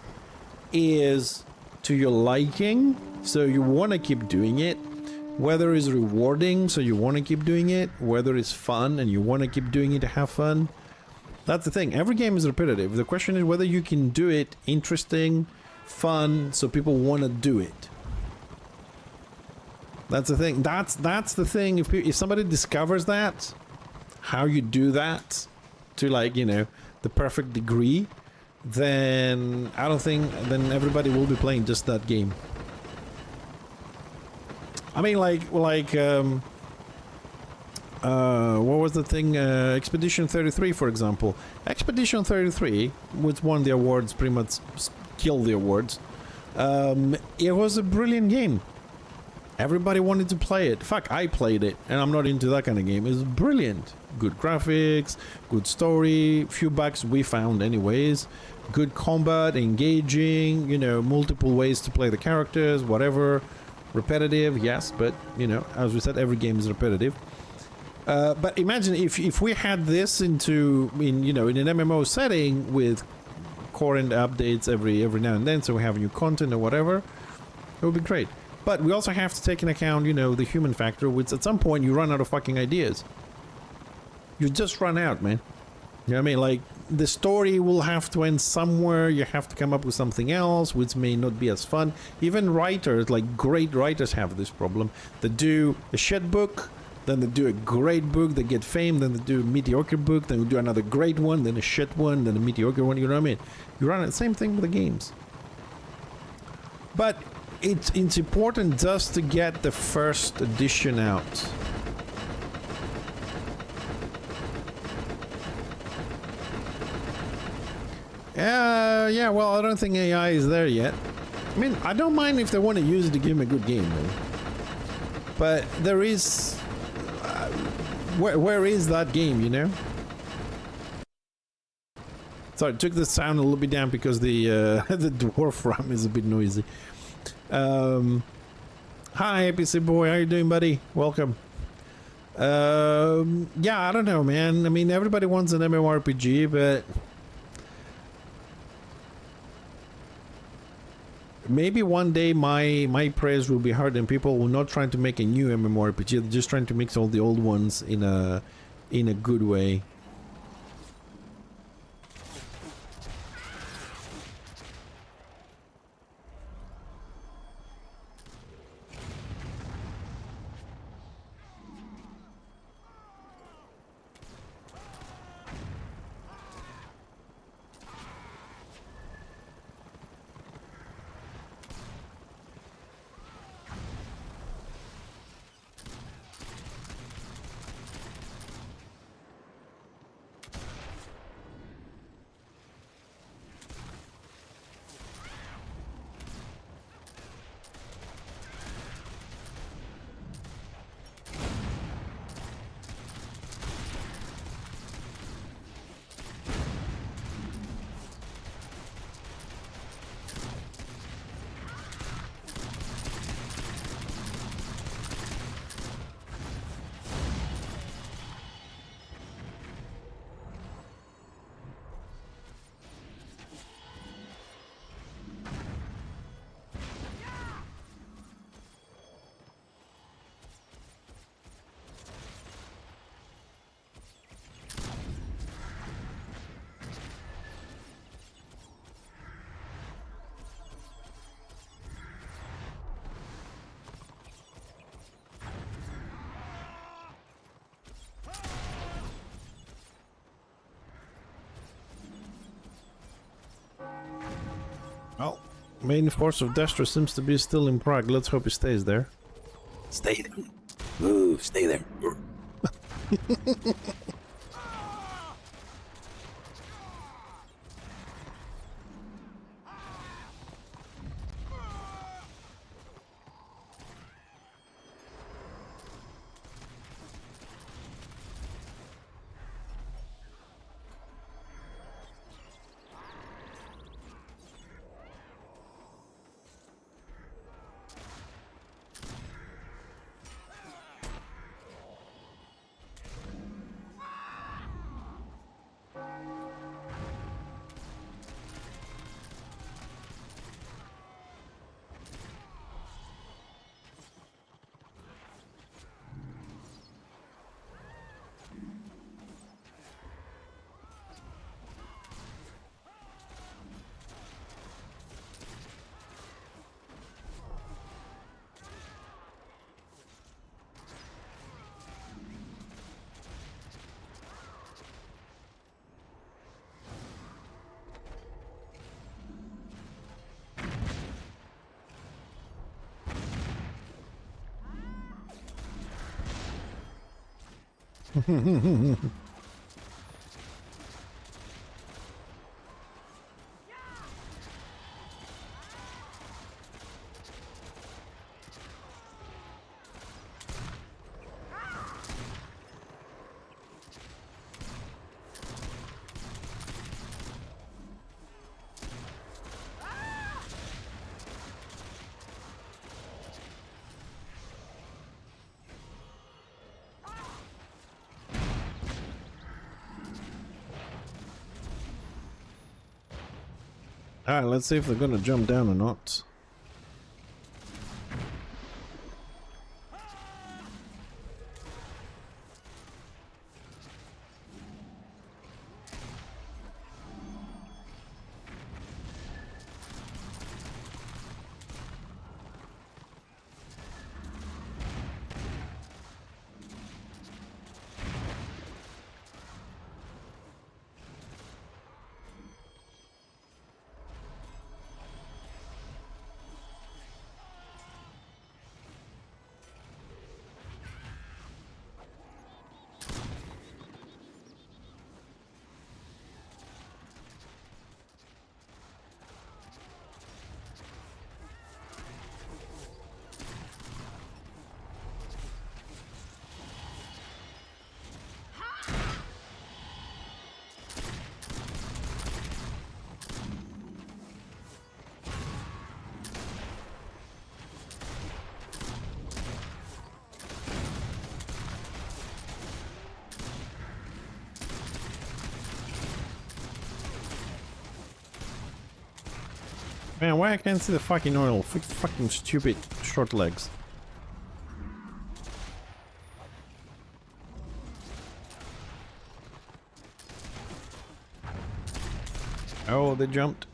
is to your liking, so you want to keep doing it, whether it's rewarding, so you want to keep doing it, whether it's fun and you want to keep doing it to have fun. That's the thing. Every game is repetitive. The question is whether you can do it interesting, fun, so people want to do it. That's the thing. That's the thing. If somebody discovers that, how you do that to, like, you know, the perfect degree, then I don't think then everybody will be playing just that game. I mean, what was the thing? Expedition 33, for example. Expedition 33, which won the awards, pretty much killed the awards. It was a brilliant game. Everybody wanted to play it. Fuck, I played it, and I'm not into that kind of game. It was brilliant. Good graphics, good story, few bugs we found anyways. Good combat, engaging, you know, multiple ways to play the characters, whatever. Repetitive, yes, but, you know, as we said, every game is repetitive. But imagine if we had this in an MMO setting with current updates every now and then, so we have new content or whatever, it would be great. But we also have to take into account, you know, the human factor, which at some point you run out of fucking ideas. You just run out, man. You know what I mean? Like, the story will have to end somewhere, you have to come up with something else, which may not be as fun. Even writers, like great writers, have this problem. They do a shit book, then they do a great book, they get fame, then they do a mediocre book, then they do another great one, then a shit one, then a mediocre one, you know what I mean? You run the same thing with the games. But it's important just to get the first edition out. Yeah, well, I don't think AI is there yet. I mean, I don't mind if they want to use it to give me a good game, man. But there is... where is that game, you know? Sorry, I took the sound a little bit down because the the dwarf ram is a bit noisy. Hi, APC boy, how you doing, buddy? Welcome. Yeah, I don't know, man. I mean, everybody wants an MMORPG, but... maybe one day my prayers will be heard and people will not trying to make a new MMORPG, they're just trying to mix all the old ones in a good way. Well, main force of Destra seems to be still in Prague. Let's hope he stays there. Stay there. Ooh, stay there. Alright, let's see if they're gonna jump down or not. Man, why I can't see the fucking oil? Fucking stupid short legs. Oh, they jumped.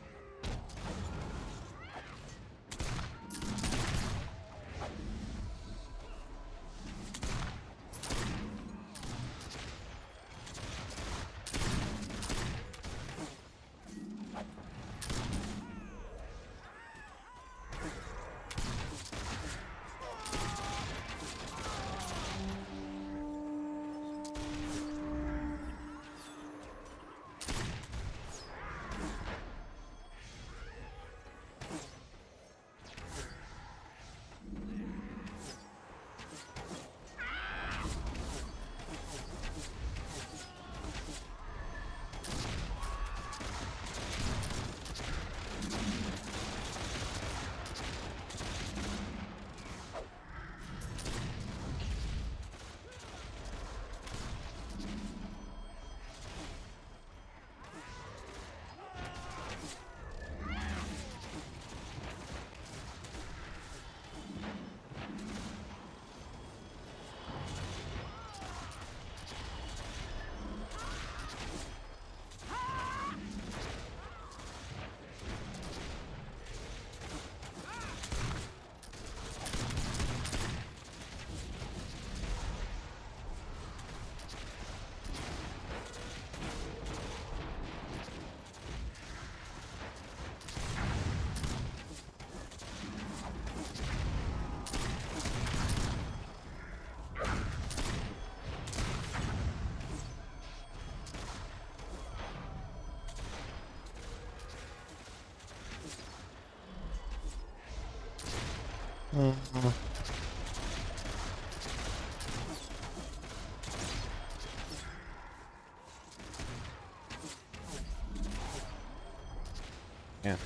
Yeah.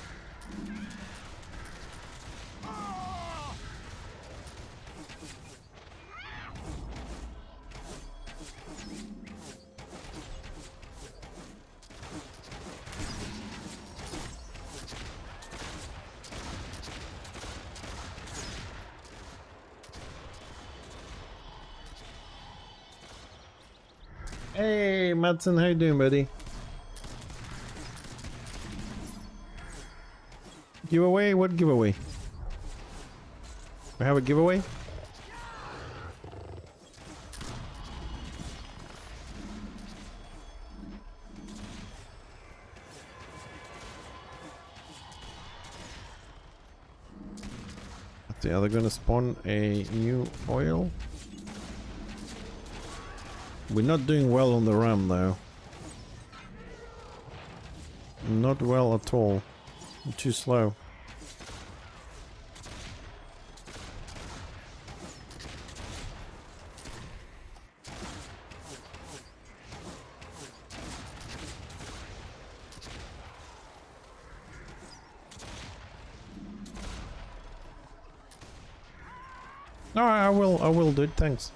Hey, Madsen, how you doing, buddy? Giveaway? What giveaway? We have a giveaway? Let's see, are they gonna spawn a new oil? We're not doing well on the ram though. Not well at all. I'm too slow. No, I will, dude, thanks.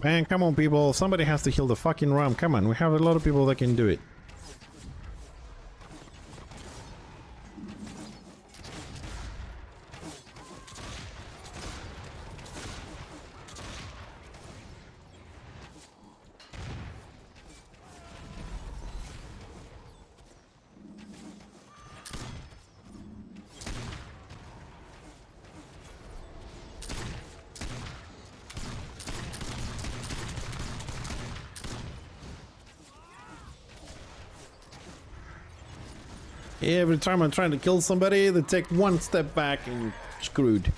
Man, come on, people. Somebody has to heal the fucking ram. Come on, we have a lot of people that can do it. Every time I'm trying to kill somebody, they take one step back and you're screwed.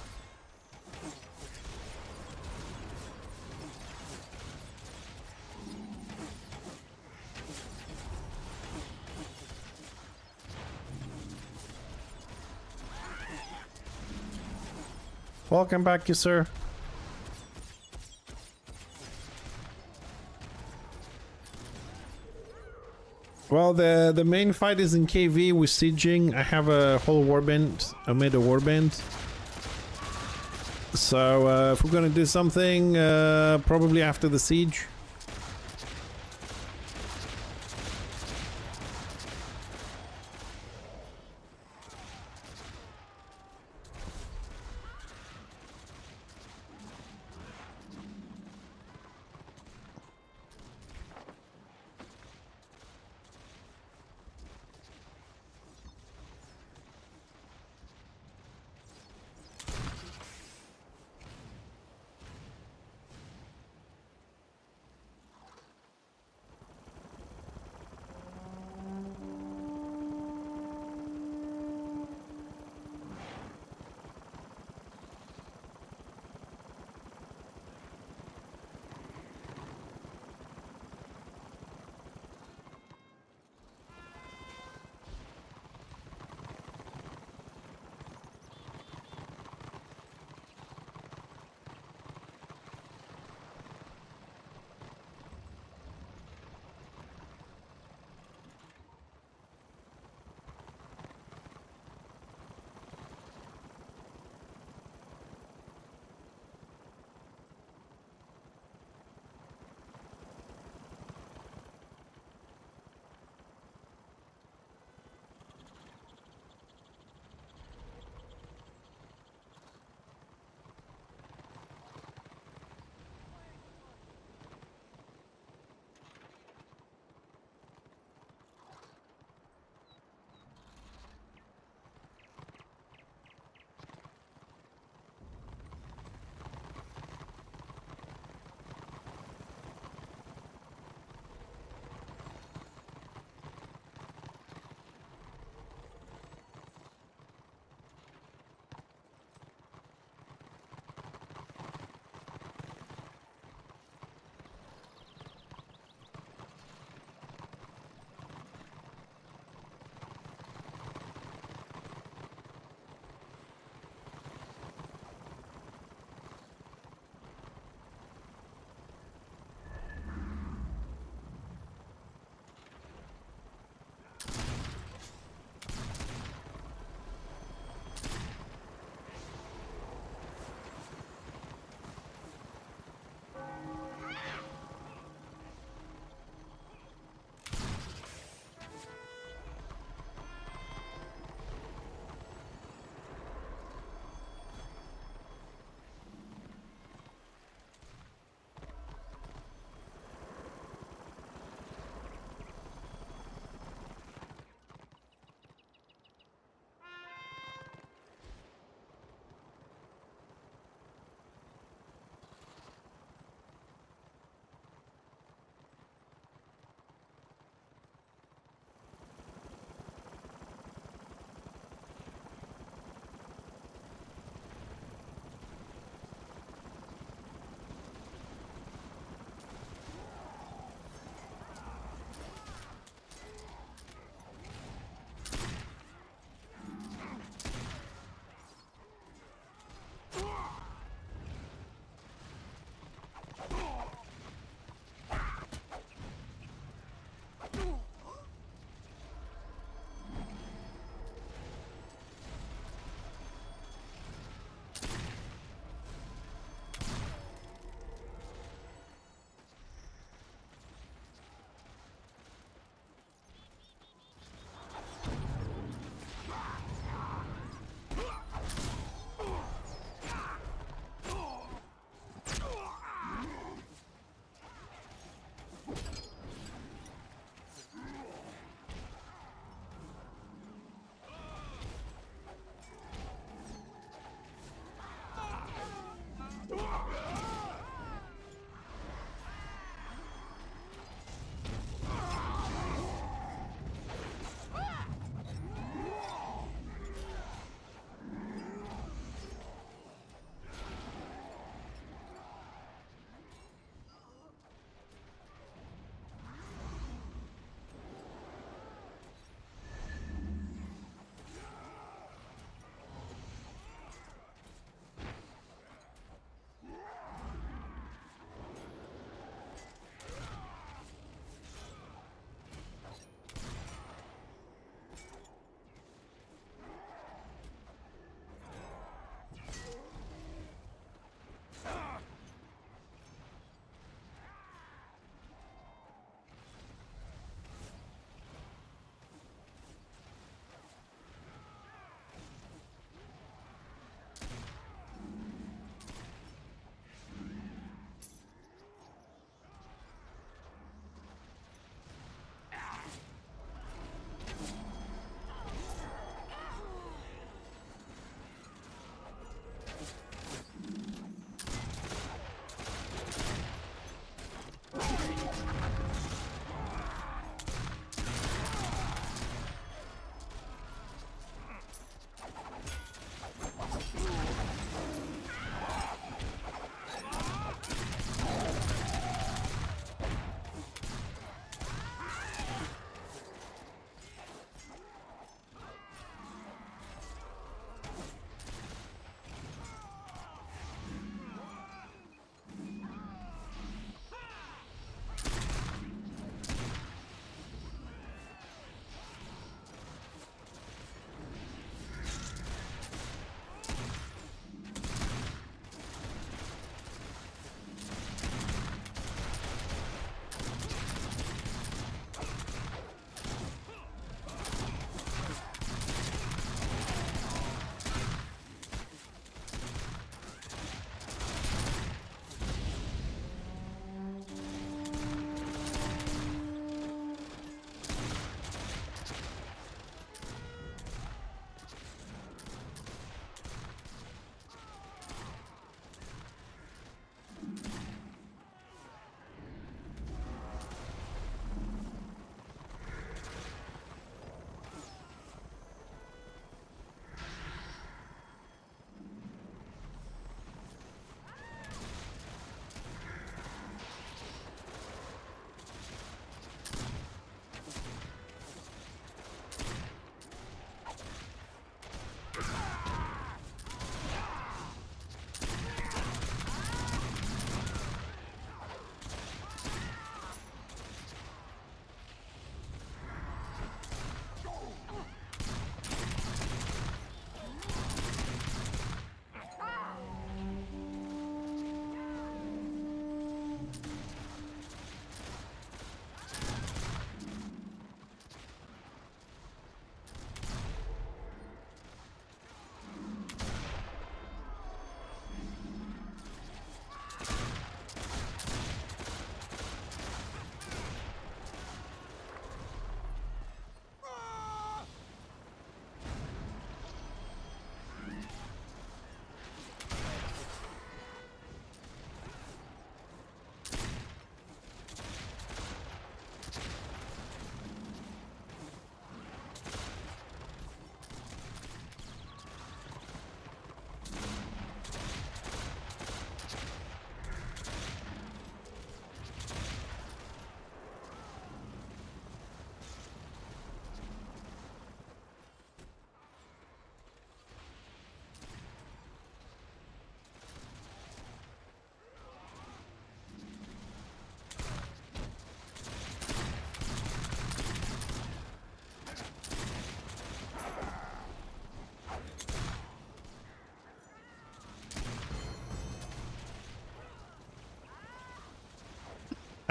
Welcome back, you sir. Well, the main fight is in KV with sieging. I have a whole warband. I made a warband. So if we're gonna do something, probably after the siege.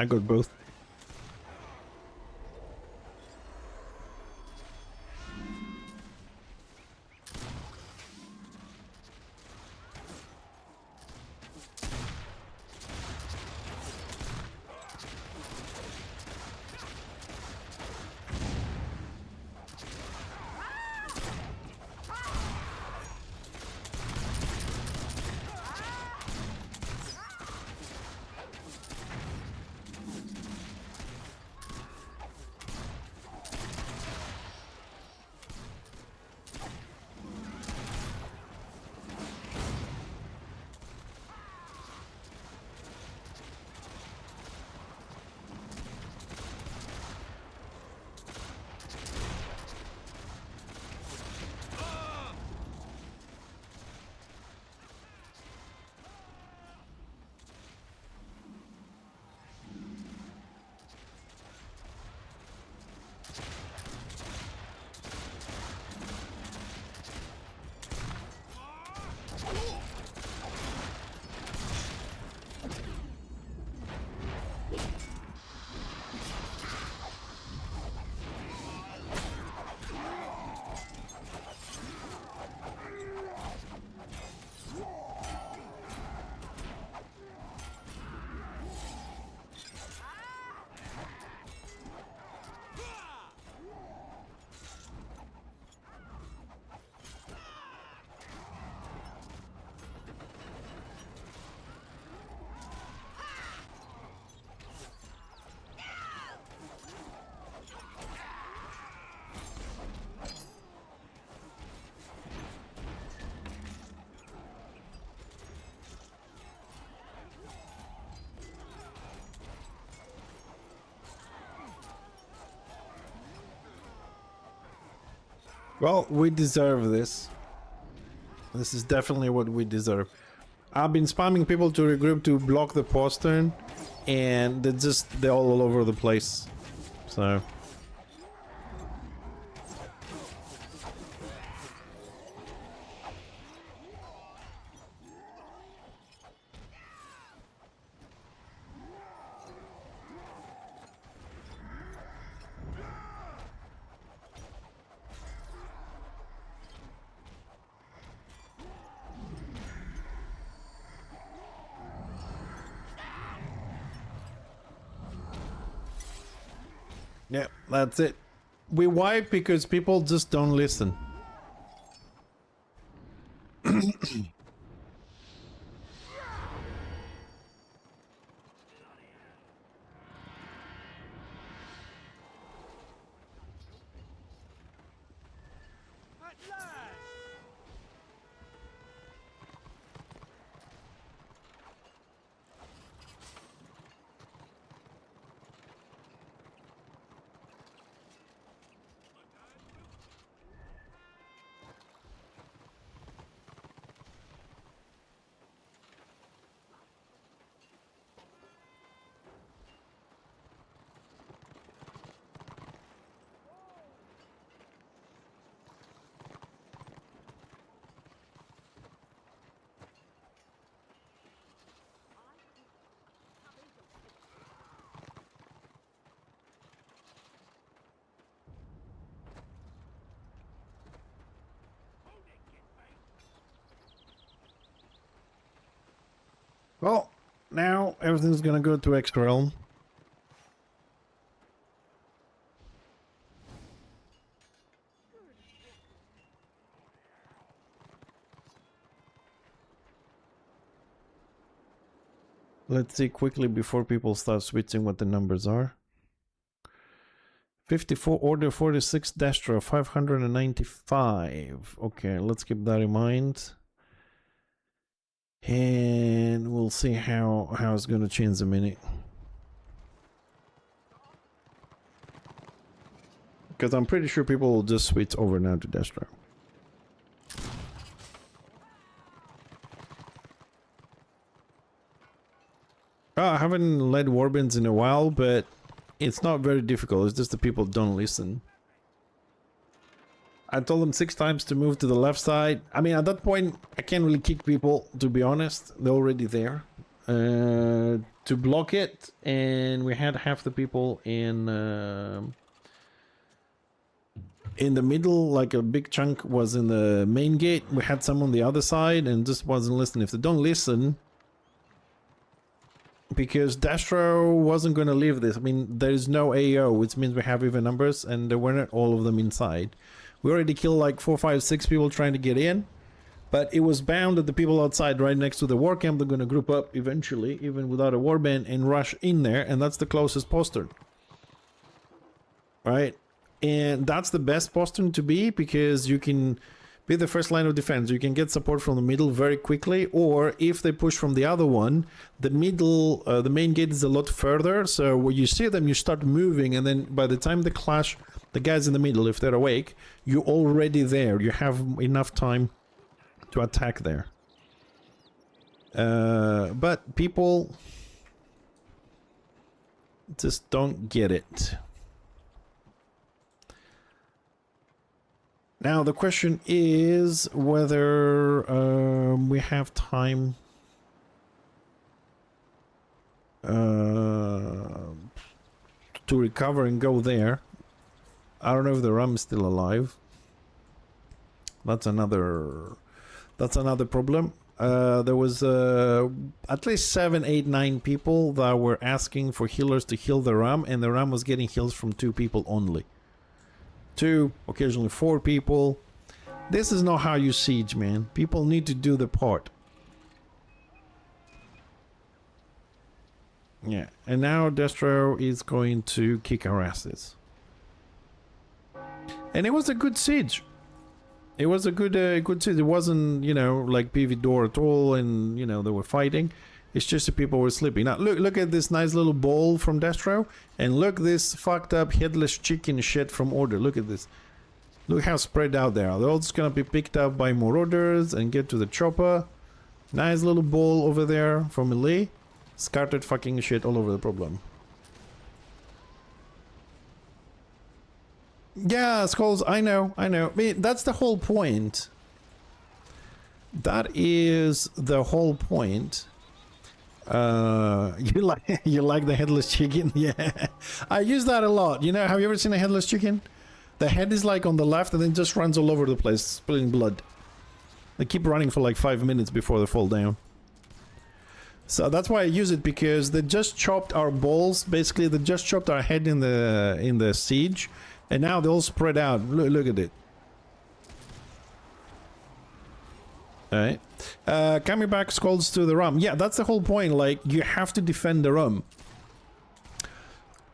I got both. Well, we deserve this. This is definitely what we deserve. I've been spamming people to regroup to block the postern, and they're all over the place. So yeah, that's it. We wipe because people just don't listen. Well, now everything's gonna go to X Realm. Let's see quickly before people start switching what the numbers are. 54 order 46 Destra 595. Okay, let's keep that in mind. And we'll see how it's gonna change in a minute. Because I'm pretty sure people will just switch over now to Destra. I haven't led warbands in a while, but it's not very difficult. It's just the people don't listen. I told them 6 times to move to the left side. I mean, at that point, I can't really kick people, to be honest. They're already there. to block it, and we had half the people in the middle, like a big chunk was in the main gate. We had some on the other side and just wasn't listening. If they don't listen, because Destro wasn't going to leave this. I mean, there is no AO, which means we have even numbers, and there weren't all of them inside. We already killed like 4, 5, 6 people trying to get in, but it was bound that the people outside right next to the war camp, they're going to group up eventually, even without a warband, and rush in there, and that's the closest postern. Right? And that's the best postern to be, because you can be the first line of defense. You can get support from the middle very quickly, or if they push from the other one, the middle, the main gate is a lot further, so when you see them, you start moving, and then by the time they clash, the guys in the middle, if they're awake, you're already there. You have enough time to attack there. But people just don't get it. Now the question is whether we have time to recover and go there. I don't know if the ram is still alive. That's another problem. There was at least 7, 8, 9 people that were asking for healers to heal the ram, and the ram was getting heals from 2 people only. 2, occasionally 4 people. This is not how you siege, man. People need to do the part. Yeah, and now Destro is going to kick our asses. And it was a good siege. It was a good siege. It wasn't, you know, like PV door at all, and, you know, they were fighting. It's just that people were sleeping. Now, look at this nice little ball from Destro, and look this fucked up headless chicken shit from Order. Look at this. Look how spread out they are. They're all just gonna be picked up by more orders and get to the chopper. Nice little ball over there from melee. Scattered fucking shit all over the problem. Yeah, Skulls, I know. I mean, that's the whole point. That is the whole point. You like the headless chicken? Yeah, I use that a lot. You know, have you ever seen a headless chicken? The head is like on the left and then just runs all over the place, spilling blood. They keep running for like 5 minutes before they fall down. So that's why I use it, because they just chopped our balls. Basically, they just chopped our head in the siege, and now they're all spread out. Look at it. Alright. Coming back, Skulls, to the rum. Yeah, that's the whole point. Like, you have to defend the rum.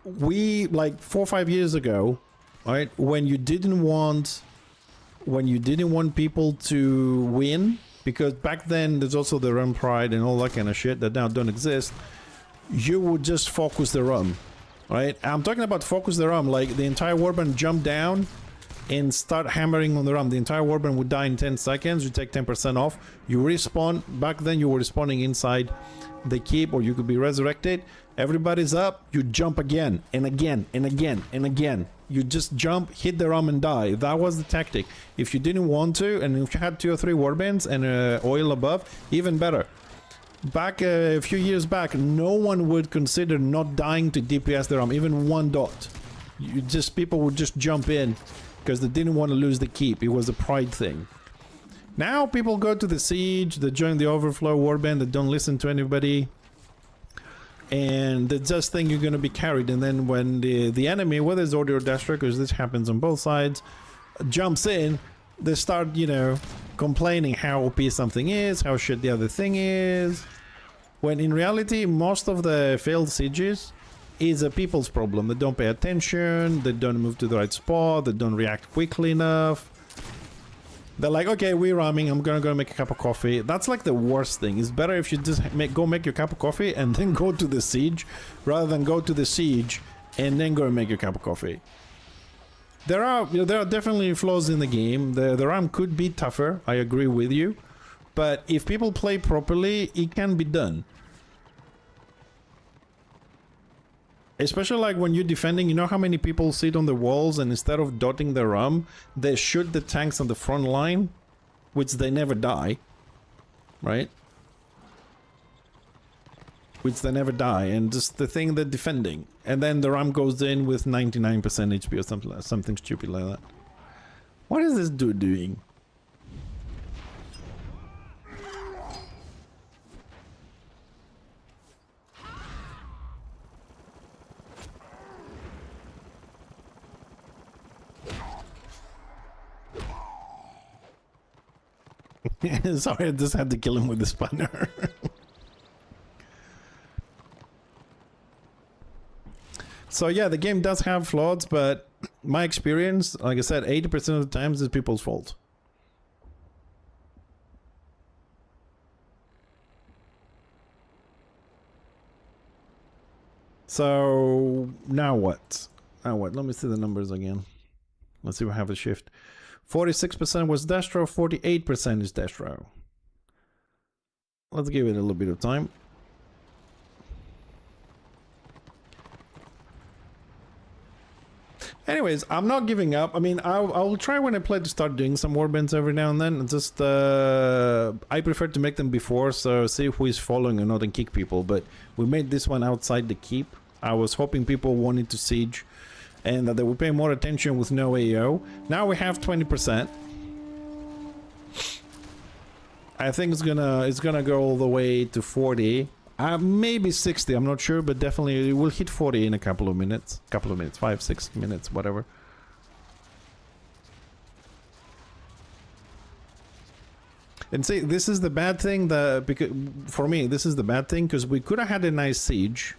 We, like, 4 or 5 years ago, right, when you didn't want people to win, because back then there's also the rum pride and all that kind of shit that now don't exist, you would just focus the rum, right? I'm talking about focus the rum, like the entire warband jump down and start hammering on the rum. The entire warband would die in 10 seconds. You take 10% off. You respawn. Back then you were respawning inside the keep, or you could be resurrected. Everybody's up. You jump again and again and again and again. You just jump, hit the rum and die. That was the tactic. If you didn't want to, and if you had 2 or 3 warbands and oil above, even better. Back a few years back, no one would consider not dying to DPS the rum, even 1 dot. People would just jump in because they didn't want to lose the keep. It was a pride thing. Now people go to the siege, they join the overflow warband, they don't listen to anybody, and they just think you're going to be carried. And then when the enemy, whether it's Order or Destro, because this happens on both sides, jumps in, they start, you know, complaining how OP something is, how shit the other thing is, when in reality most of the failed sieges is a people's problem. They don't pay attention, they don't move to the right spot, they don't react quickly enough. They're like, okay, we're ramming, I'm gonna go make a cup of coffee. That's like the worst thing. It's better if you just go make your cup of coffee and then go to the siege, rather than go to the siege and then go and make your cup of coffee. There are definitely flaws in the game. The RAM could be tougher, I agree with you. But if people play properly, it can be done. Especially like when you're defending, you know how many people sit on the walls and instead of dotting the rum, they shoot the tanks on the front line, which they never die, right? which they never die, and just the thing they're defending. And then the ram goes in with 99% HP or something stupid like that. What is this dude doing? Sorry, I just had to kill him with the spanner. So yeah, the game does have flaws, but my experience, like I said, 80% of the times is people's fault. So now what? Now what? Let me see the numbers again. Let's see if I have a shift. 46% was Destro, 48% is Destro. Let's give it a little bit of time. Anyways, I'm not giving up. I mean, I'll try when I play to start doing some warbands every now and then. Just, I prefer to make them before, so see who is following or not and kick people. But we made this one outside the keep. I was hoping people wanted to siege and that they would pay more attention with no AO. Now we have 20%. I think it's gonna go all the way to 40. Maybe 60, I'm not sure, but definitely it will hit 40 in a couple of minutes. 5, 6 minutes, whatever. And see, this is the bad thing, because for me, this is the bad thing, because we could have had a nice siege,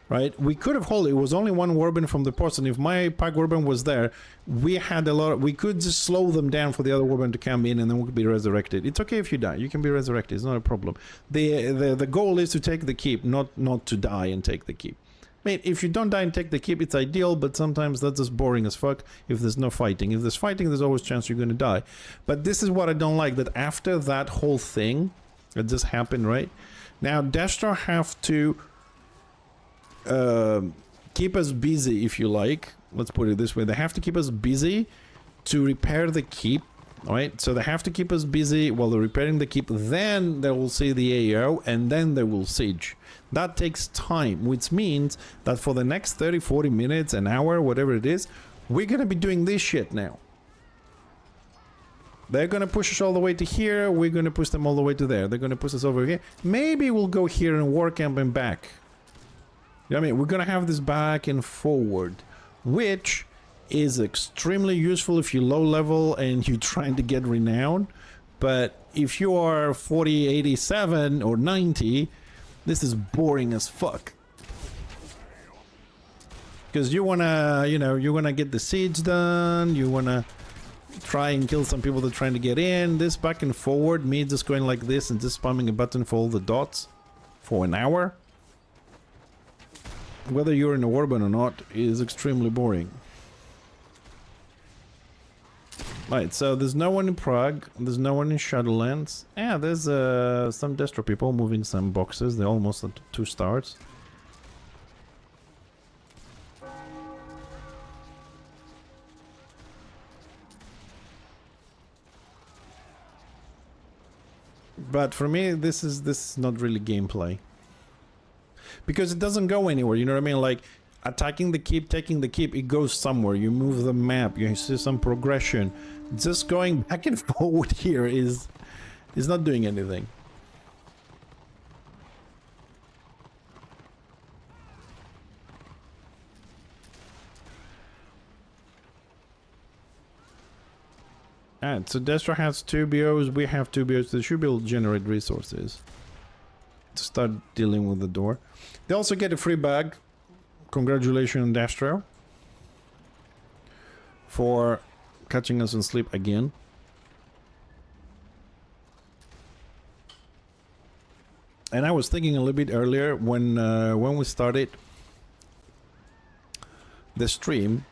right? We could have held it. It was only one warband from the ports, and if my pack warband was there, we had a lot. We could just slow them down for the other warband to come in, and then we could be resurrected. It's okay if you die. You can be resurrected. It's not a problem. The goal is to take the keep, not to die and take the keep. I mean, if you don't die and take the keep, it's ideal, but sometimes that's just boring as fuck if there's no fighting. If there's fighting, there's always a chance you're going to die. But this is what I don't like, that after that whole thing that just happened, right? Now, Destro have to keep us busy, if you like. Let's put it this way. They have to keep us busy to repair the keep, right? So they have to keep us busy while they're repairing the keep. Then they will see the AO, and then they will siege. That takes time, which means that for the next 30, 40 minutes, an hour, whatever it is, we're going to be doing this shit now. They're going to push us all the way to here. We're going to push them all the way to there. They're going to push us over here. Maybe we'll go here and war camp and back. You know what I mean? We're going to have this back and forward, which is extremely useful if you're low level and you're trying to get renown. But if you are 40, 87 or 90, this is boring as fuck. Because you want to, you know, you want to get the siege done. You want to try and kill some people that are trying to get in. This back and forward, me just going like this and just spamming a button for all the dots for an hour, whether you're in a warband or not, is extremely boring. Right, so there's no one in Prague, there's no one in Shadowlands. Yeah, there's some Destro people moving some boxes. They're almost at 2 stars. But for me, this is not really gameplay. Because it doesn't go anywhere, you know what I mean? Like, attacking the keep, taking the keep, it goes somewhere. You move the map, you see some progression. Just going back and forward here is not doing anything. And so Destro has 2 BOs, we have 2 BOs. They should be able to generate resources to start dealing with the door. They also get a free bag. Congratulations, Destro, for catching us in sleep again. And I was thinking a little bit earlier when we started the stream,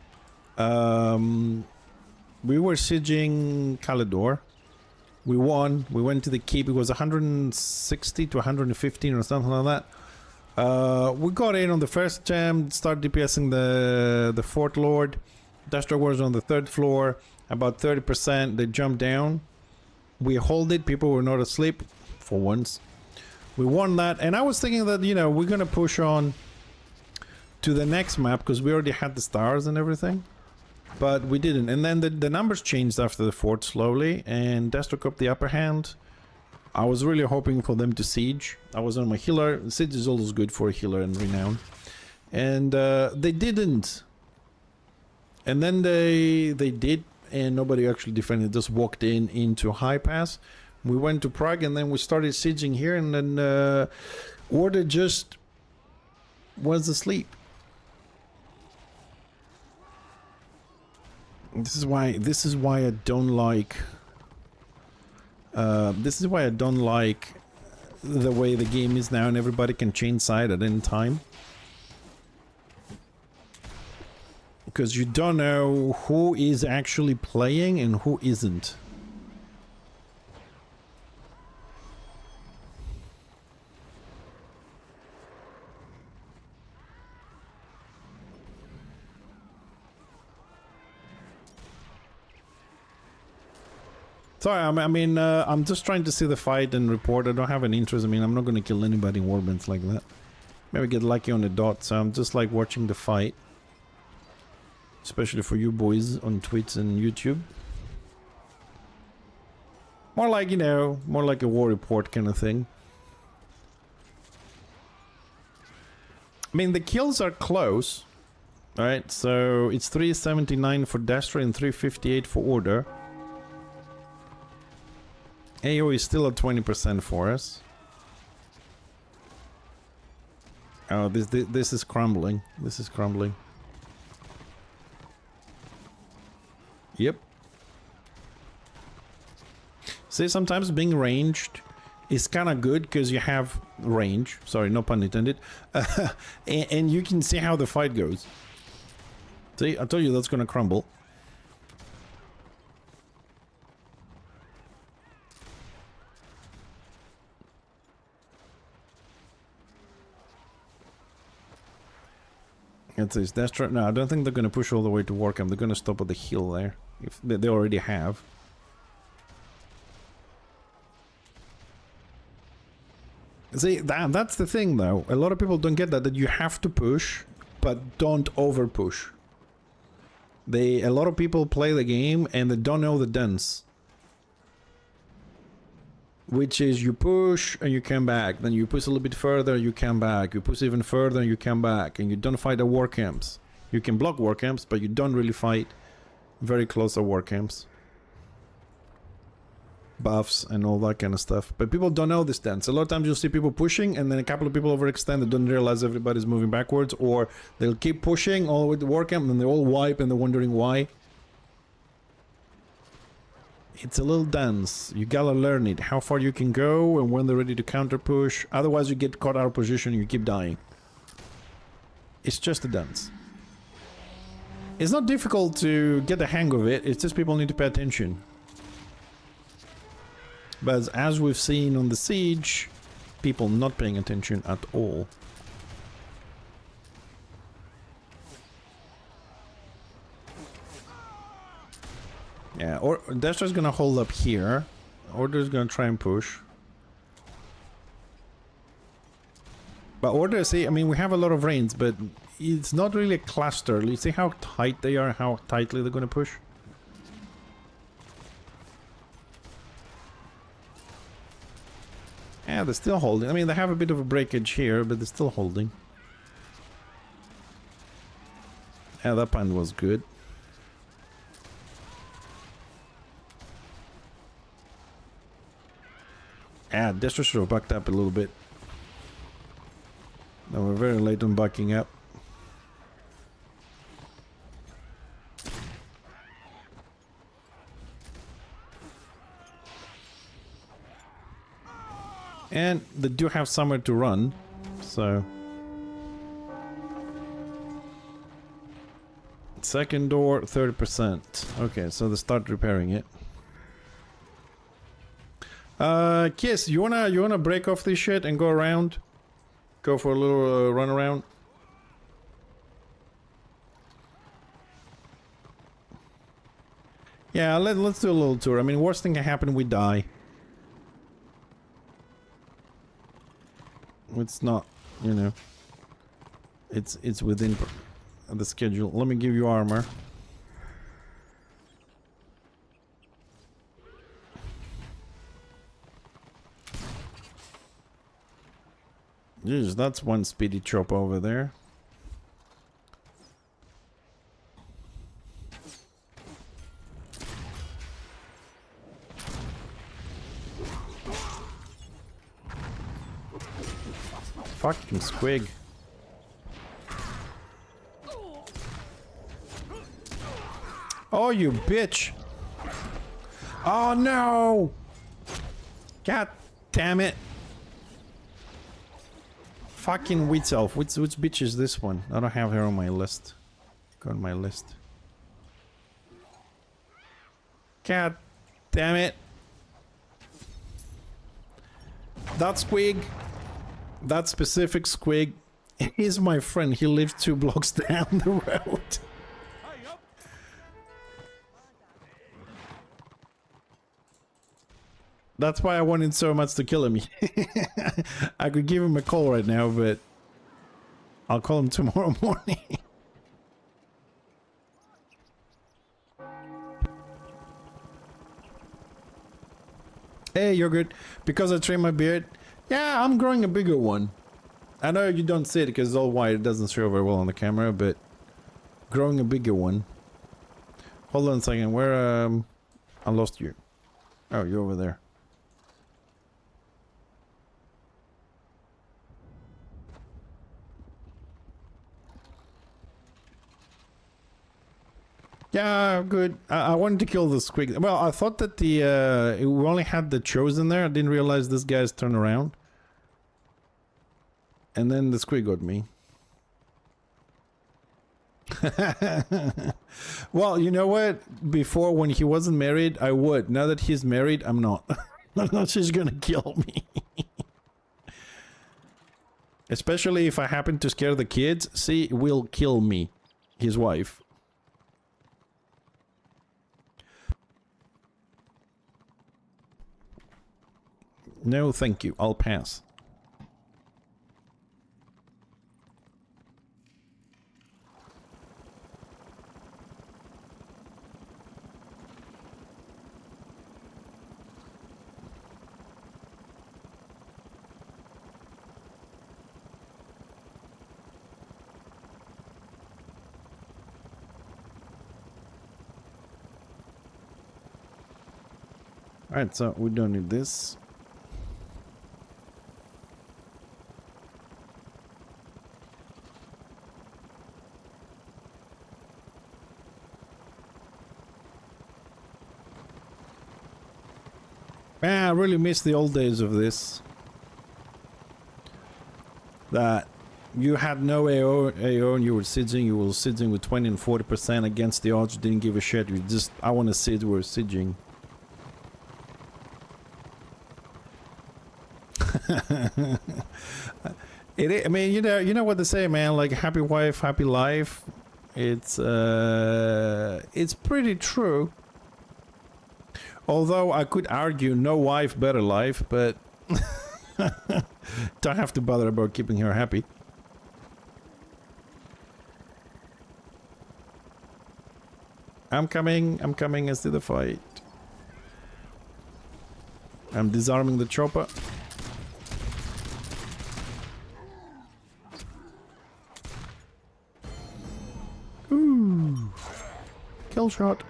we were sieging Kalidor. We won. We went to the keep. It was 160 to 115 or something like that. We got in on the first gem, started DPSing the Fort Lord. Destro was on the 3rd floor, about 30%. They jumped down. We hold it. People were not asleep for once. We won that, and I was thinking that, you know, we're gonna push on to the next map because we already had the stars and everything, but we didn't. And then the numbers changed after the fort slowly, and Destro got the upper hand. I was really hoping for them to siege. I was on my healer. Siege is always good for a healer and renown, and they didn't. And then they did, and nobody actually defended. Just walked into high pass. We went to Prague, and then we started sieging here, and then Order just was asleep. This is why I don't like. This is why I don't like the way the game is now, and everybody can change side at any time. Because you don't know who is actually playing and who isn't. Sorry, I mean, I'm just trying to see the fight and report. I don't have an interest. I mean, I'm not going to kill anybody in warbands like that. Maybe get lucky on the dot, so I'm just like watching the fight. Especially for you boys on Twitch and YouTube. More like, you know, more like a war report kind of thing. I mean, the kills are close. Alright, so it's 379 for Destro and 358 for Order. AO is still at 20% for us. Oh, this is crumbling. This is crumbling. Yep. See, sometimes being ranged is kind of good because you have range. Sorry, no pun intended. And you can see how the fight goes. See, I told you that's gonna crumble. It says Destro. No, I don't think they're going to push all the way to Warcamp. They're going to stop at the hill there. If they already have. See, that's the thing though. A lot of people don't get that you have to push, but don't over push. A lot of people play the game and they don't know the dance. Which is you push and you come back, then you push a little bit further, you come back, you push even further and you come back, and you don't fight the war camps. You can block war camps, but you don't really fight very close to war camps. Buffs and all that kind of stuff. But people don't know this dance. A lot of times you'll see people pushing and then a couple of people overextend and don't realize everybody's moving backwards, or they'll keep pushing all the way to war camp and then they all wipe and they're wondering why. It's a little dance. You gotta learn it. How far you can go and when they're ready to counter push. Otherwise you get caught out of position and you keep dying. It's just a dance. It's not difficult to get the hang of it. It's just people need to pay attention. But as we've seen on the siege, people not paying attention at all. Yeah, or Destro's gonna hold up here. Order's gonna try and push. But Order, see, I mean, we have a lot of range, but it's not really a cluster. You see how tight they are, how tightly they're gonna push? Yeah, they're still holding. I mean, they have a bit of a breakage here, but they're still holding. Yeah, that pun was good. Ah, Destro should have backed up a little bit. No, we're very late on backing up. And they do have somewhere to run, so... Second door, 30%. Okay, so they start repairing it. Kiss, you wanna break off this shit and go around? Go for a little run around? Yeah, let's do a little tour. I mean, worst thing can happen, we die. it's not, you know, it's within the schedule. Let me give you armor. Jeez, that's one speedy chop over there. Fucking squig. Oh, you bitch. Oh, no. God damn it. Fucking witch elf. Which bitch is this one? I don't have her on my list. Go on my list. God damn it. That squig. That specific squig is my friend. He lives 2 blocks down the road. That's why I wanted so much to kill him. I could give him a call right now, but I'll call him tomorrow morning. Hey, you're good. Because I trimmed my beard. Yeah, I'm growing a bigger one. I know you don't see it because it's all white. It doesn't show very well on the camera, but growing a bigger one. Hold on a second. Where, I lost you. Oh, you're over there. Yeah, good. I wanted to kill the squig. Well, I thought that the we only had the chosen there. I didn't realize this guy's turned around. And then the squig got me. Well, you know what? Before, when he wasn't married, I would. Now that he's married, I'm not. She's gonna kill me. Especially if I happen to scare the kids. She will kill me. His wife. No, thank you. I'll pass. Alright, so we don't need this. Man, I really miss the old days of this. That you had no AO and you were sieging with 20 and 40% against the odds. You didn't give a shit. You just, I want to siege, we're sieging. I mean, you know what they say, man. Like, happy wife, happy life. It's pretty true. Although I could argue no wife, better life, but don't have to bother about keeping her happy. I'm coming into the fight. I'm disarming the chopper. Ooh. Kill shot.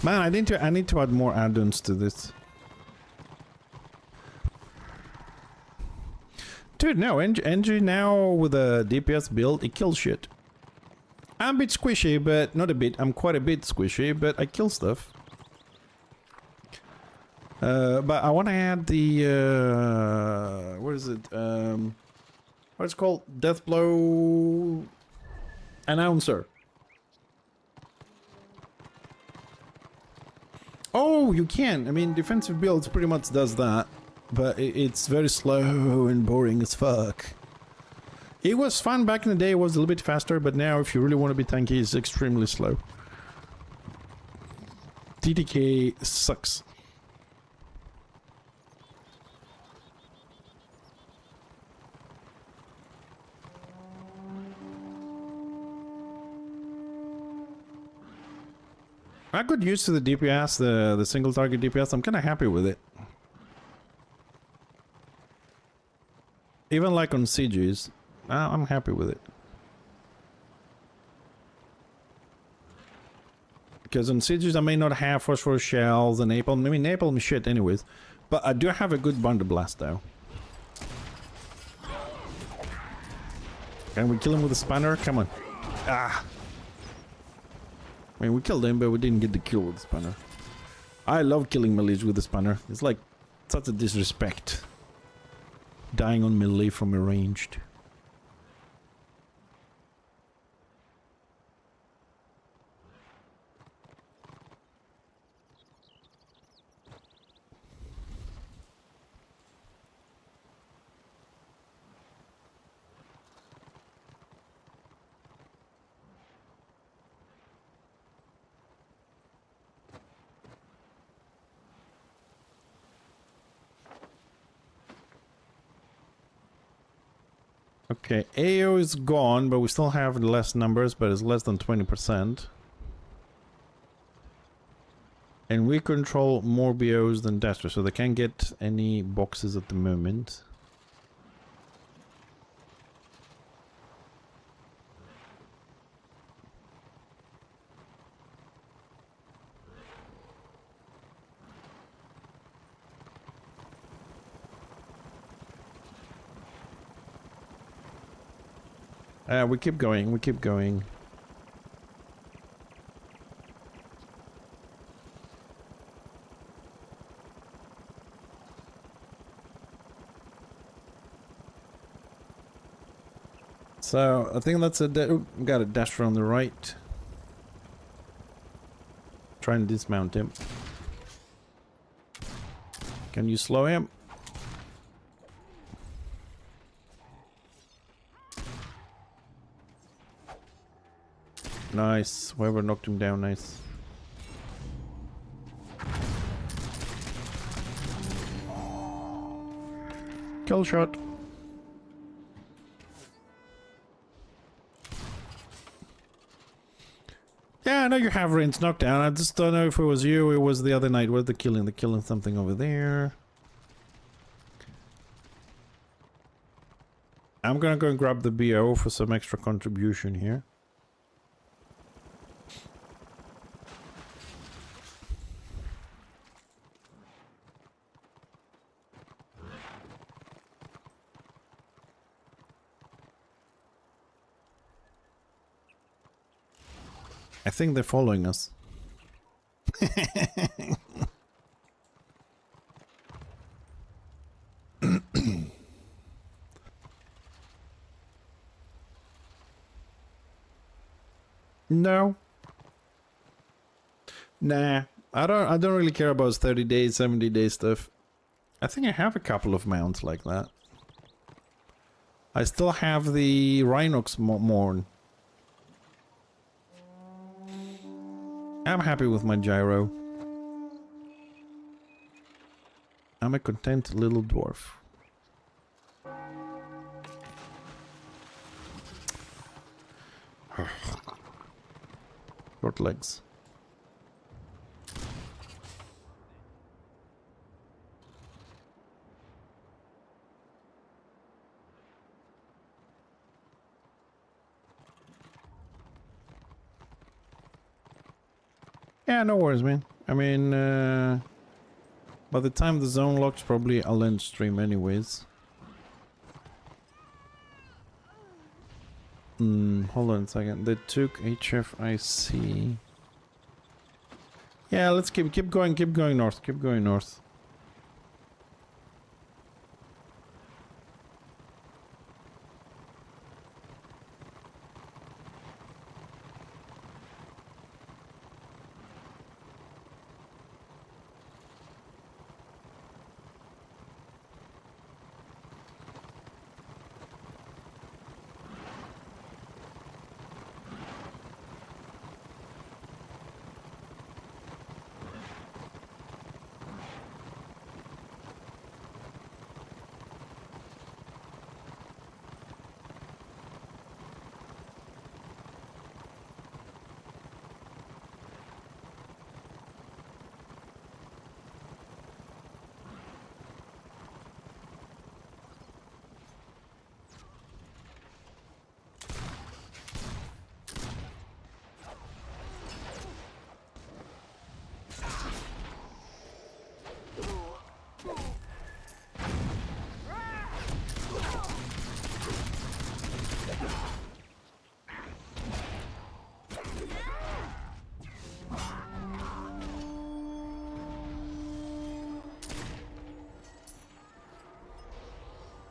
Man, I need to add more add-ons to this. Dude, no, NG now with a DPS build, it kills shit. I'm a bit squishy, but not a bit. I'm quite a bit squishy, but I kill stuff. But I want to add the what is it? What's it called? Deathblow announcer. Oh, you can. I mean, defensive builds pretty much does that, but it's very slow and boring as fuck. It was fun back in the day. It was a little bit faster, but now if you really want to be tanky, it's extremely slow. TTK sucks. I got used to the DPS, the single target DPS. I'm kind of happy with it. Even like on sieges, I'm happy with it. Because on sieges I may not have phosphorus shells and napalm. I mean, napalm is shit anyways. But I do have a good Bunder Blast though. Can we kill him with a spanner? Come on. Ah! I mean, we killed him, but we didn't get the kill with the spanner. I love killing melees with the spanner. It's like such a disrespect. Dying on melee from a ranged. Okay, AO is gone, but we still have less numbers, but it's less than 20%. And we control more BOs than Destro, so they can't get any boxes at the moment. We keep going, we keep going. So, I think that's a... we got a Dasher on the right. Try and dismount him. Can you slow him? Nice. Whoever knocked him down, nice. Kill shot. Yeah, I know you have range knockdown. I just don't know if it was you or it was the other night. Where's the killing? They're killing something over there. I'm gonna go and grab the BO for some extra contribution here. I think they're following us. No. Nah. I don't really care about 30 days, 70 day stuff. I think I have a couple of mounts like that. I still have the Rhinox Morn. I'm happy with my gyro. I'm a content little dwarf. Short legs. Yeah, no worries, man. I mean, by the time the zone locks, probably I'll end stream anyways. Hold on a second. They took HFIC. Yeah, let's keep going north, keep going north.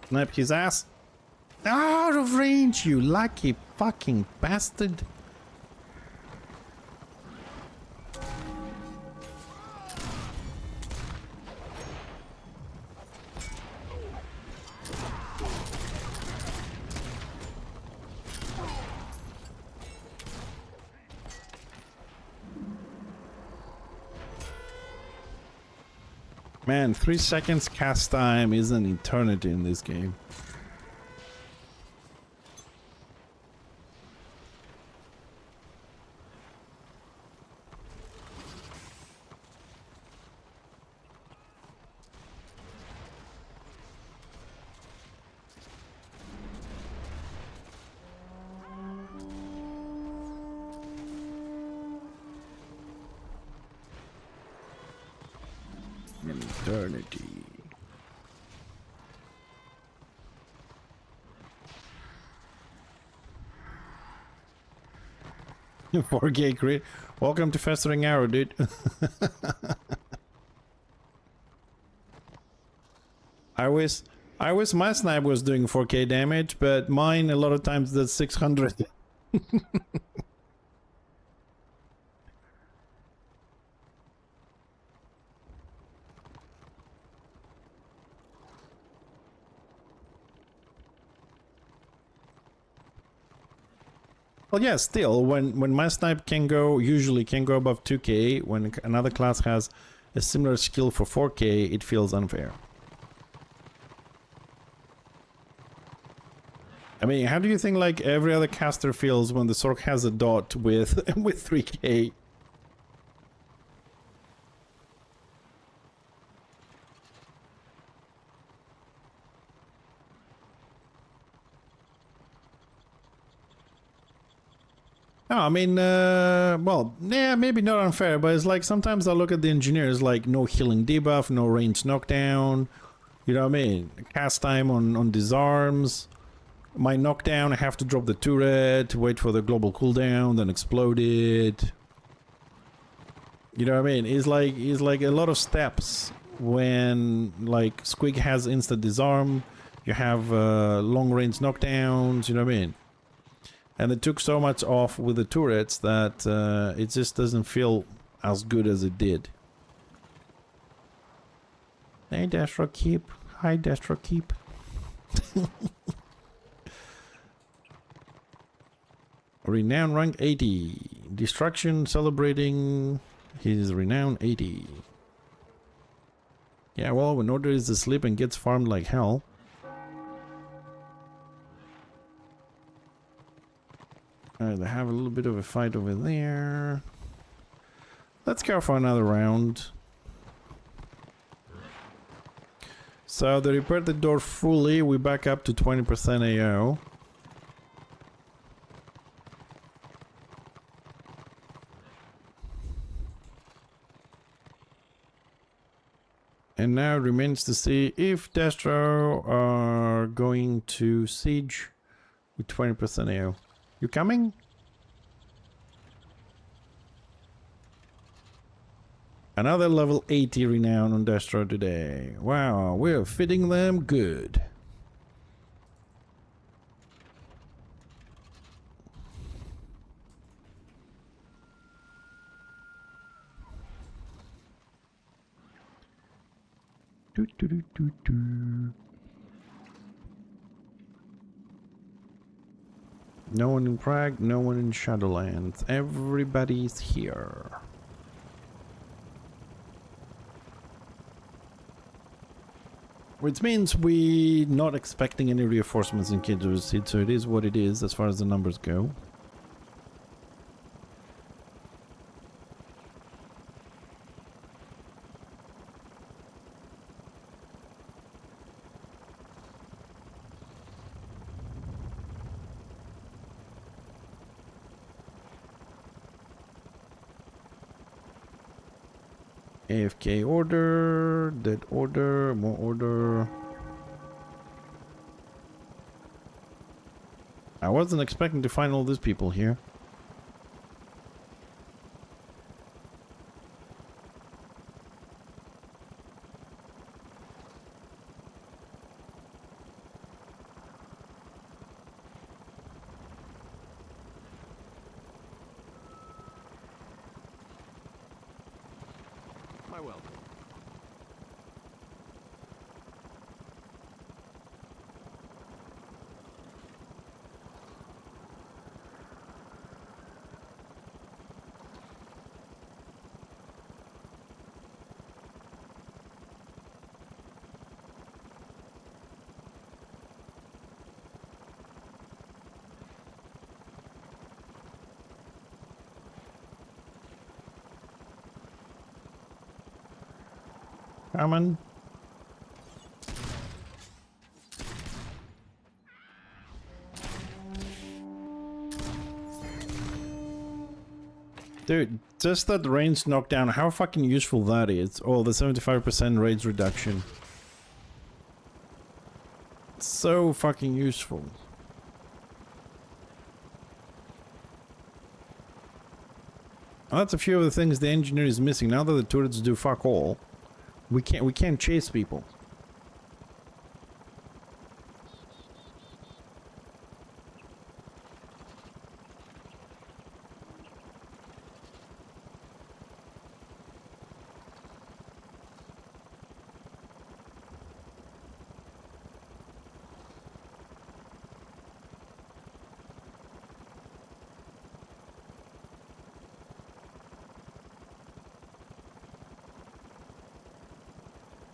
Snap his ass. Out of range, you lucky fucking bastard. Man, 3 seconds cast time is an eternity in this game. An eternity. $4K crit. Welcome to Festering Arrow, dude. I wish my snipe was doing 4K damage, but mine a lot of times does 600. Well, yeah, still, when my snipe usually can go above 2K, when another class has a similar skill for 4K, it feels unfair. I mean, how do you think like every other caster feels when the Sork has a dot with 3K? No, I mean, well, yeah, maybe not unfair, but it's like sometimes I look at the engineers like no healing debuff, no range knockdown, you know what I mean? Cast time on disarms. My knockdown, I have to drop the turret, wait for the global cooldown, then explode it. You know what I mean? It's like a lot of steps when like Squig has instant disarm, you have long range knockdowns, you know what I mean? And it took so much off with the turrets that it just doesn't feel as good as it did. Hey, Destro Keep. Hi, Destro Keep. Renown rank 80. Destruction celebrating his renown 80. Yeah, well, when Order is asleep and gets farmed like hell. Alright, they have a little bit of a fight over there. Let's go for another round. So they repaired the door fully. We back up to 20% AO. And now it remains to see if Destro are going to siege with 20% AO. You coming? Another level 80 renown on Destro today. Wow, we're fitting them good. Do, do, do, do, do. No one in Prague, no one in Shadowlands. Everybody's here. Which means we're not expecting any reinforcements in Kidder's, so it is what it is as far as the numbers go. AFK order, dead order, more order. I wasn't expecting to find all these people here. I will. Coming. Dude, just that range knockdown, how fucking useful that is. Oh, the 75% range reduction. So fucking useful. Well, that's a few of the things the engineer is missing. Now that the turrets do fuck all, we can't chase people.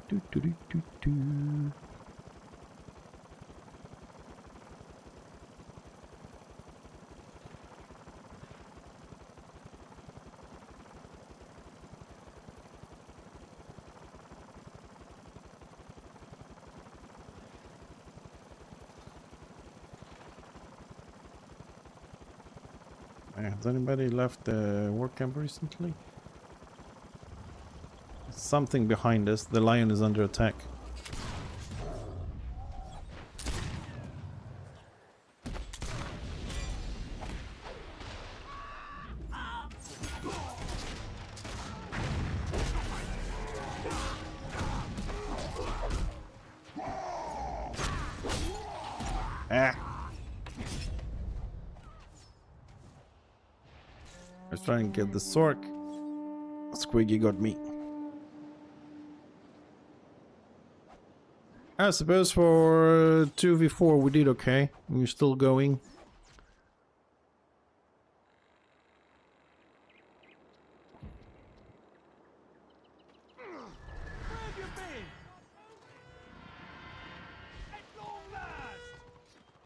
Do, do, do, do, do. Has anybody left the work camp recently? Something behind us. The lion is under attack. Ah! I was trying to get the Sork. Squiggy got me. I suppose for 2v4 we did okay. We're still going.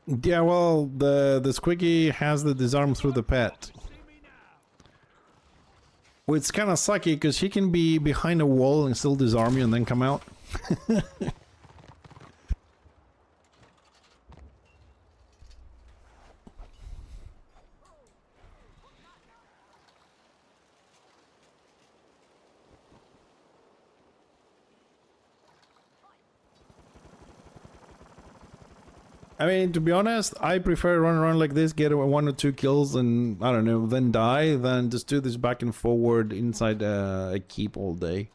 Yeah, well, the Squiggy has the disarm through the pet. Well, it's kind of sucky because he can be behind a wall and still disarm you and then come out. I mean, to be honest, I prefer run around like this, get 1 or 2 kills and, I don't know, then die, than just do this back and forward inside a keep all day.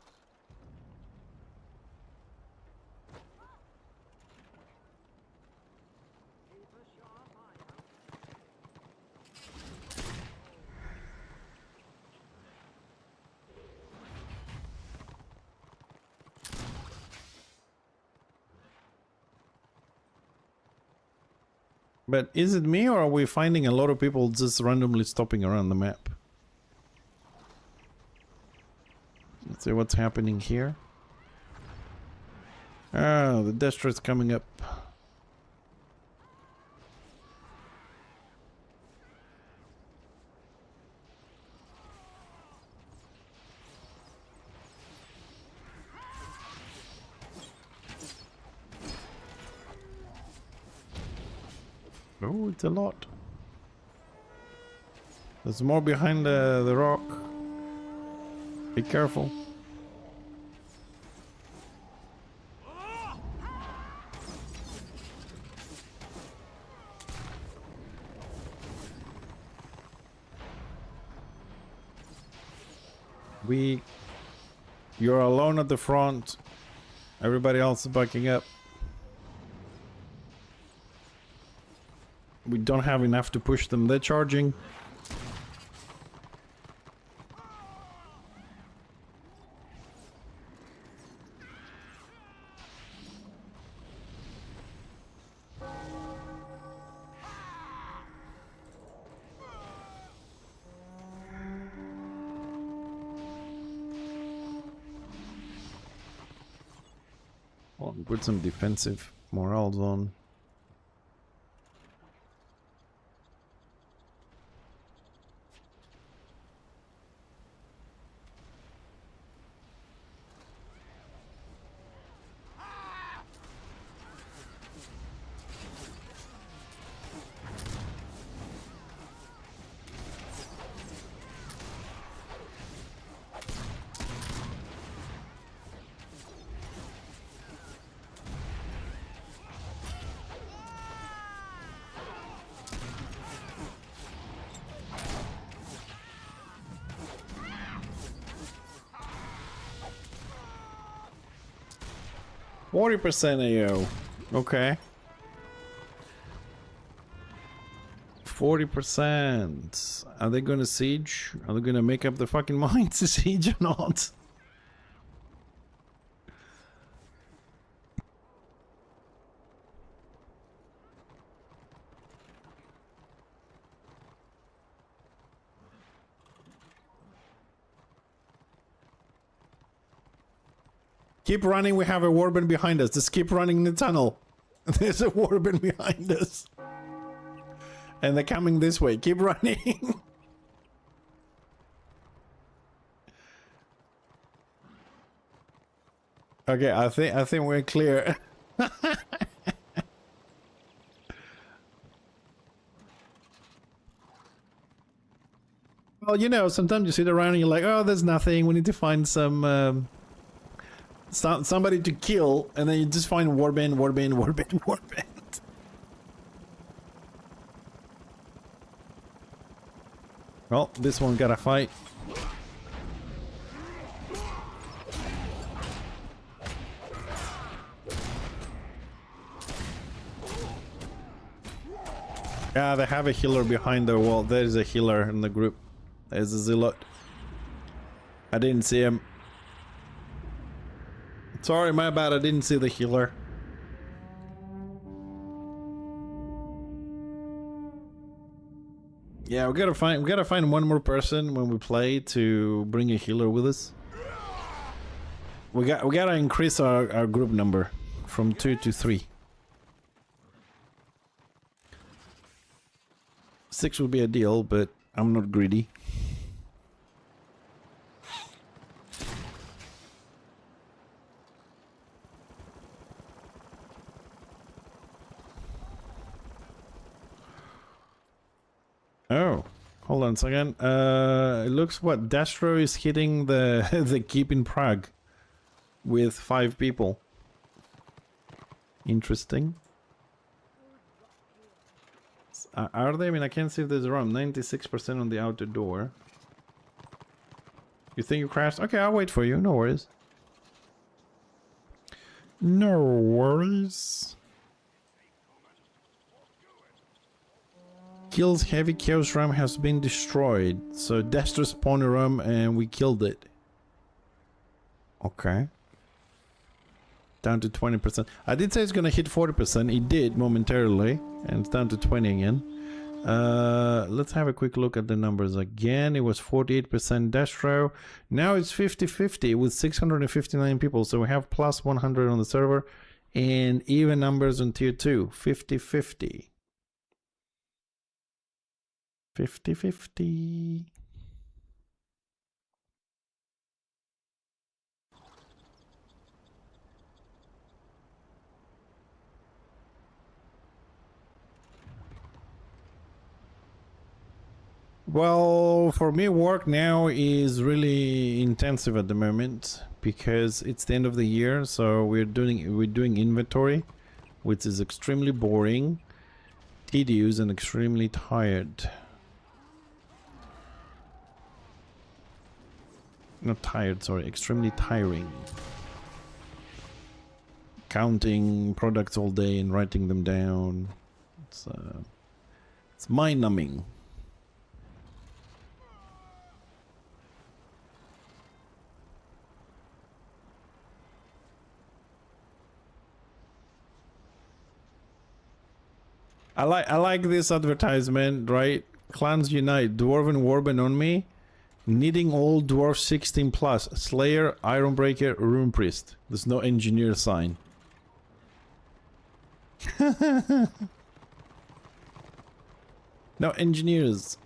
But is it me, or are we finding a lot of people just randomly stopping around the map? Let's see what's happening here. Ah, the Destra's coming up. Oh, it's a lot. There's more behind the rock. Be careful. You're alone at the front. Everybody else is backing up. We don't have enough to push them. They're charging. Well, put some defensive morals on. %, AO. Okay. 40%. Are they gonna siege? Are they gonna make up the fucking mind to siege or not? Keep running, we have a warband behind us. Just keep running in the tunnel. There's a warband behind us. And they're coming this way. Keep running. Okay, I think we're clear. Well, you know, sometimes you sit around and you're like, oh, there's nothing. We need to find some somebody to kill, and then you just find warband. Well, this one got a fight. Yeah, they have a healer behind the wall. There's a healer in the group. There's a zealot. I didn't see him. Sorry, my bad. I didn't see the healer. Yeah, we gotta find one more person when we play to bring a healer with us. We gotta increase our group number from 2 to 3. 6 would be ideal, but I'm not greedy. Oh, hold on a second. It looks what Dastro is hitting the the keep in Prague with 5 people. Interesting. Are they? I mean, I can't see if there's a room. 96% on the outer door. You think you crashed? Okay, I'll wait for you. No worries. No worries. Kills heavy chaos ram has been destroyed. So Destro spawned a ram and we killed it. Okay. Down to 20%. I did say it's gonna hit 40%. It did momentarily. And it's down to 20 again. Let's have a quick look at the numbers again. It was 48% Destro. Now it's 50-50 with 659 people. So we have plus 100 on the server. And even numbers on tier 2. 50-50. 50-50. Well, for me, work now is really intensive at the moment because it's the end of the year, so we're doing inventory, which is extremely boring, tedious, and extremely tired. Not tired, sorry, extremely tiring. Counting products all day and writing them down. It's mind-numbing. I like this advertisement, right? Clans unite, Dwarven Warband on me. Needing all dwarf 16 plus. Slayer, Ironbreaker, Rune Priest. There's no engineer sign. No engineers.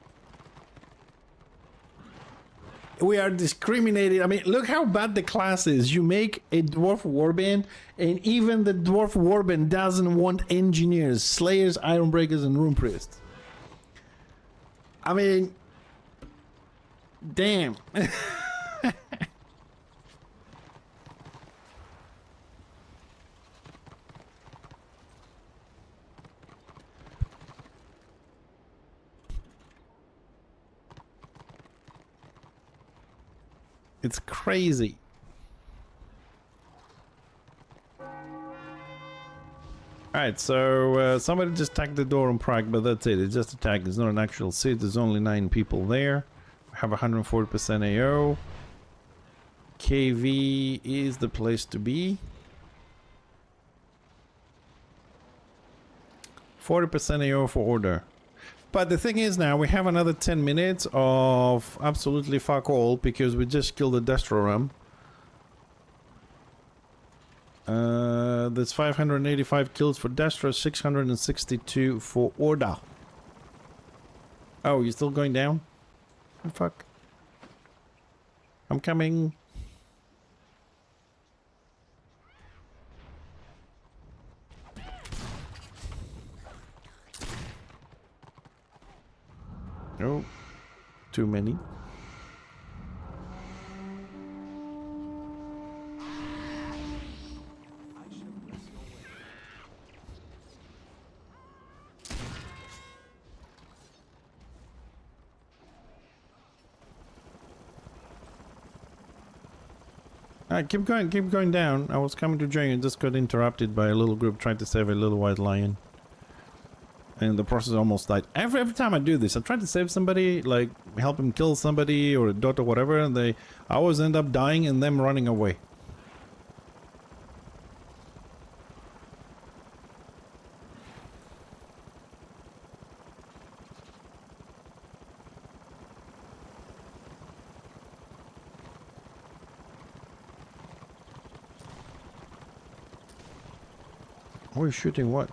We are discriminated. I mean, look how bad the class is. You make a dwarf warband, and even the dwarf warband doesn't want engineers, slayers, ironbreakers, and rune priests. I mean, damn. It's crazy. Alright, so somebody just attacked the door on Prague, but that's it. It's just a tag. It's not an actual seat. There's only 9 people there. We have 140% AO. KV is the place to be. 40% AO for order. But the thing is now, we have another 10 minutes of absolutely fuck all because we just killed the Destroram. There's 585 kills for Destro, 662 for Order. Oh, you're still going down? Oh, fuck. I'm coming. Oh, too many. Keep going down. I was coming to join you and just got interrupted by a little group trying to save a little white lion. And the process almost died. Every time I do this, I try to save somebody, like help him kill somebody or a dot or whatever, and I always end up dying and them running away. Who is shooting what?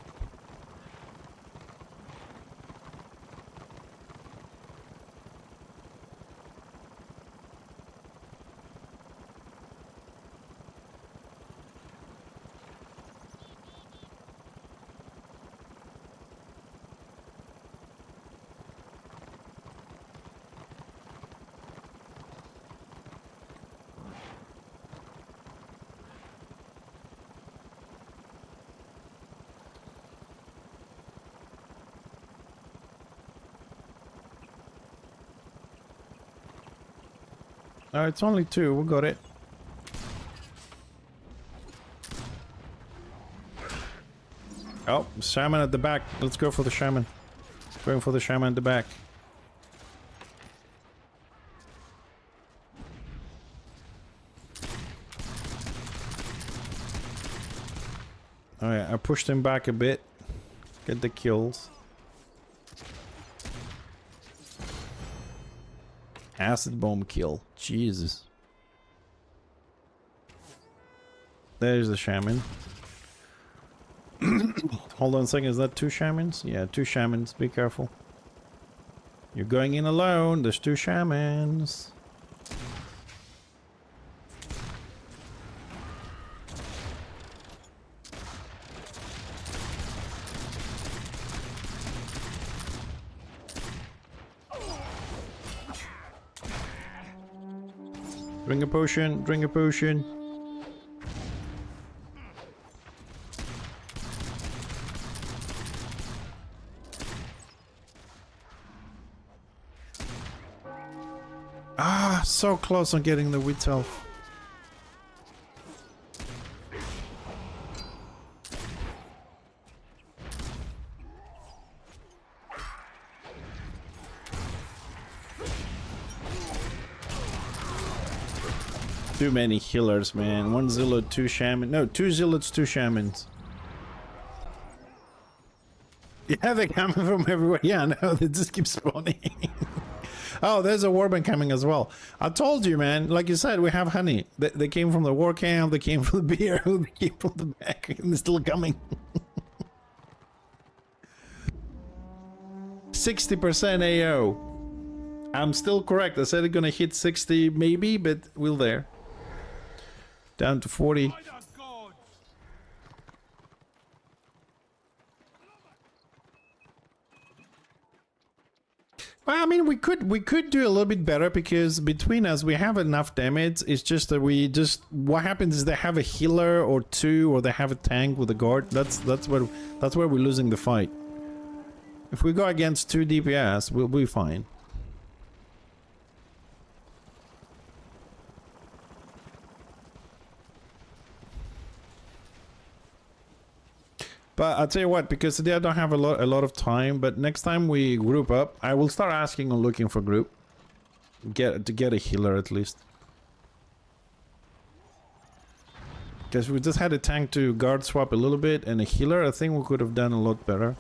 It's only 2. We got it. Oh, shaman at the back. Let's go for the shaman. Going for the shaman at the back. Oh yeah, I pushed him back a bit. Get the kills. Acid bomb kill. Jesus. There's the shaman. Hold on a second, is that 2 shamans? Yeah, 2 shamans. Be careful. You're going in alone. There's 2 shamans. Drink a potion, drink a potion. Ah, so close on getting the wheat elf. Too many healers, man. 1 zealot, 2 shaman. No, 2 zealots, 2 shamans. Yeah, they're coming from everywhere. Yeah, no, they just keep spawning. Oh, there's a warband coming as well. I told you, man. Like you said, we have honey. They came from the war camp. They came from the beer. They came from the back. And they're still coming. 60% AO. I'm still correct. I said it's gonna hit 60 maybe, but we're there. Down to 40. Well, I mean, we could do a little bit better because between us we have enough damage. It's just that what happens is they have a healer or two, or they have a tank with a guard. That's where we're losing the fight. If we go against 2 DPS, we'll be fine. But I'll tell you what, because today I don't have a lot of time, but next time we group up, I will start asking or looking for group. To get a healer at least. Because we just had a tank to guard swap a little bit, and a healer, I think we could have done a lot better.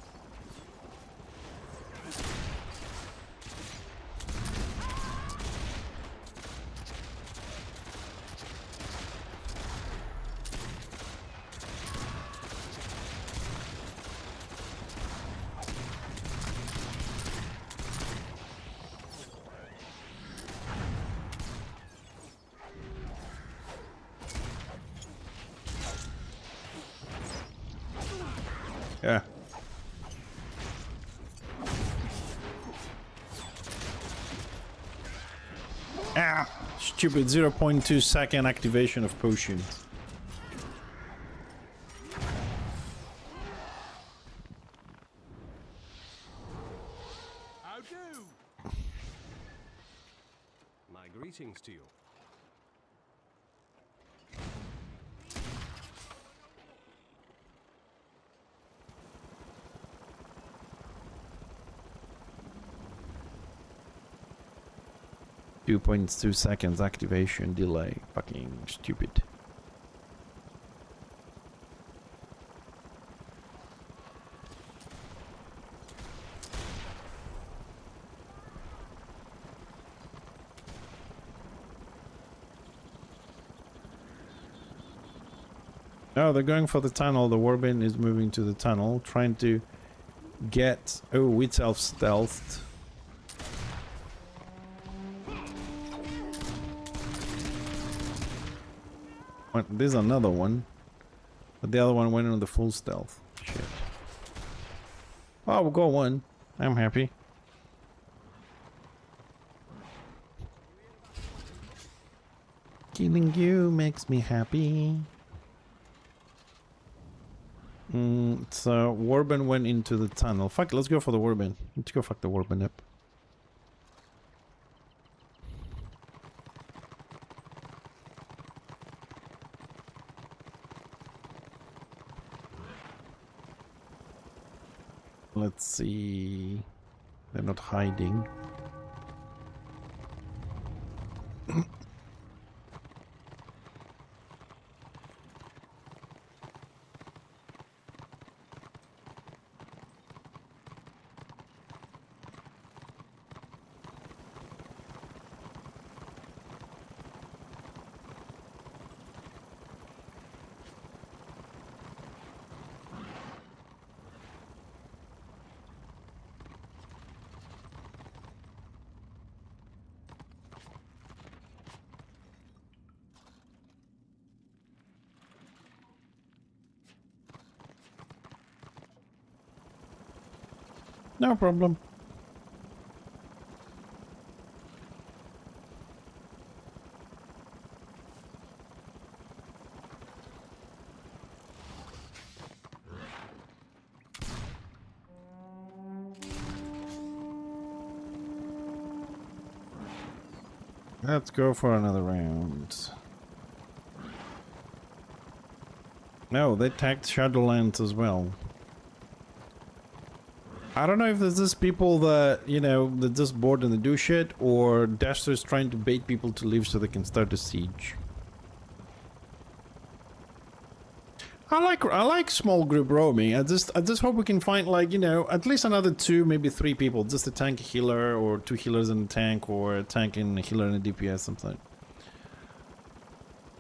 Yeah. Ah! Stupid 0.2 second activation of potion. How do? My greetings to you. 2.2 seconds activation delay. Fucking stupid. Oh, they're going for the tunnel. The warbin is moving to the tunnel, trying to get... Oh, we self-stealthed. There's another one, but the other one went on the full stealth. Shit. Oh, we'll go one. I'm happy. Killing you makes me happy. So Warbin went into the tunnel. Fuck, let's go for the Warbin. Let's go fuck the Warbin up. Let's see. They're not hiding. No problem. Let's go for another round. No, they tagged Shadowlands as well. I don't know if there's just people that, you know, they're just bored and they do shit, or Dashter's trying to bait people to leave so they can start a siege. I like small group roaming. I just hope we can find, like, you know, at least another 2, maybe 3 people. Just a tank healer, or 2 healers and a tank, or a tank and a healer and a DPS, something.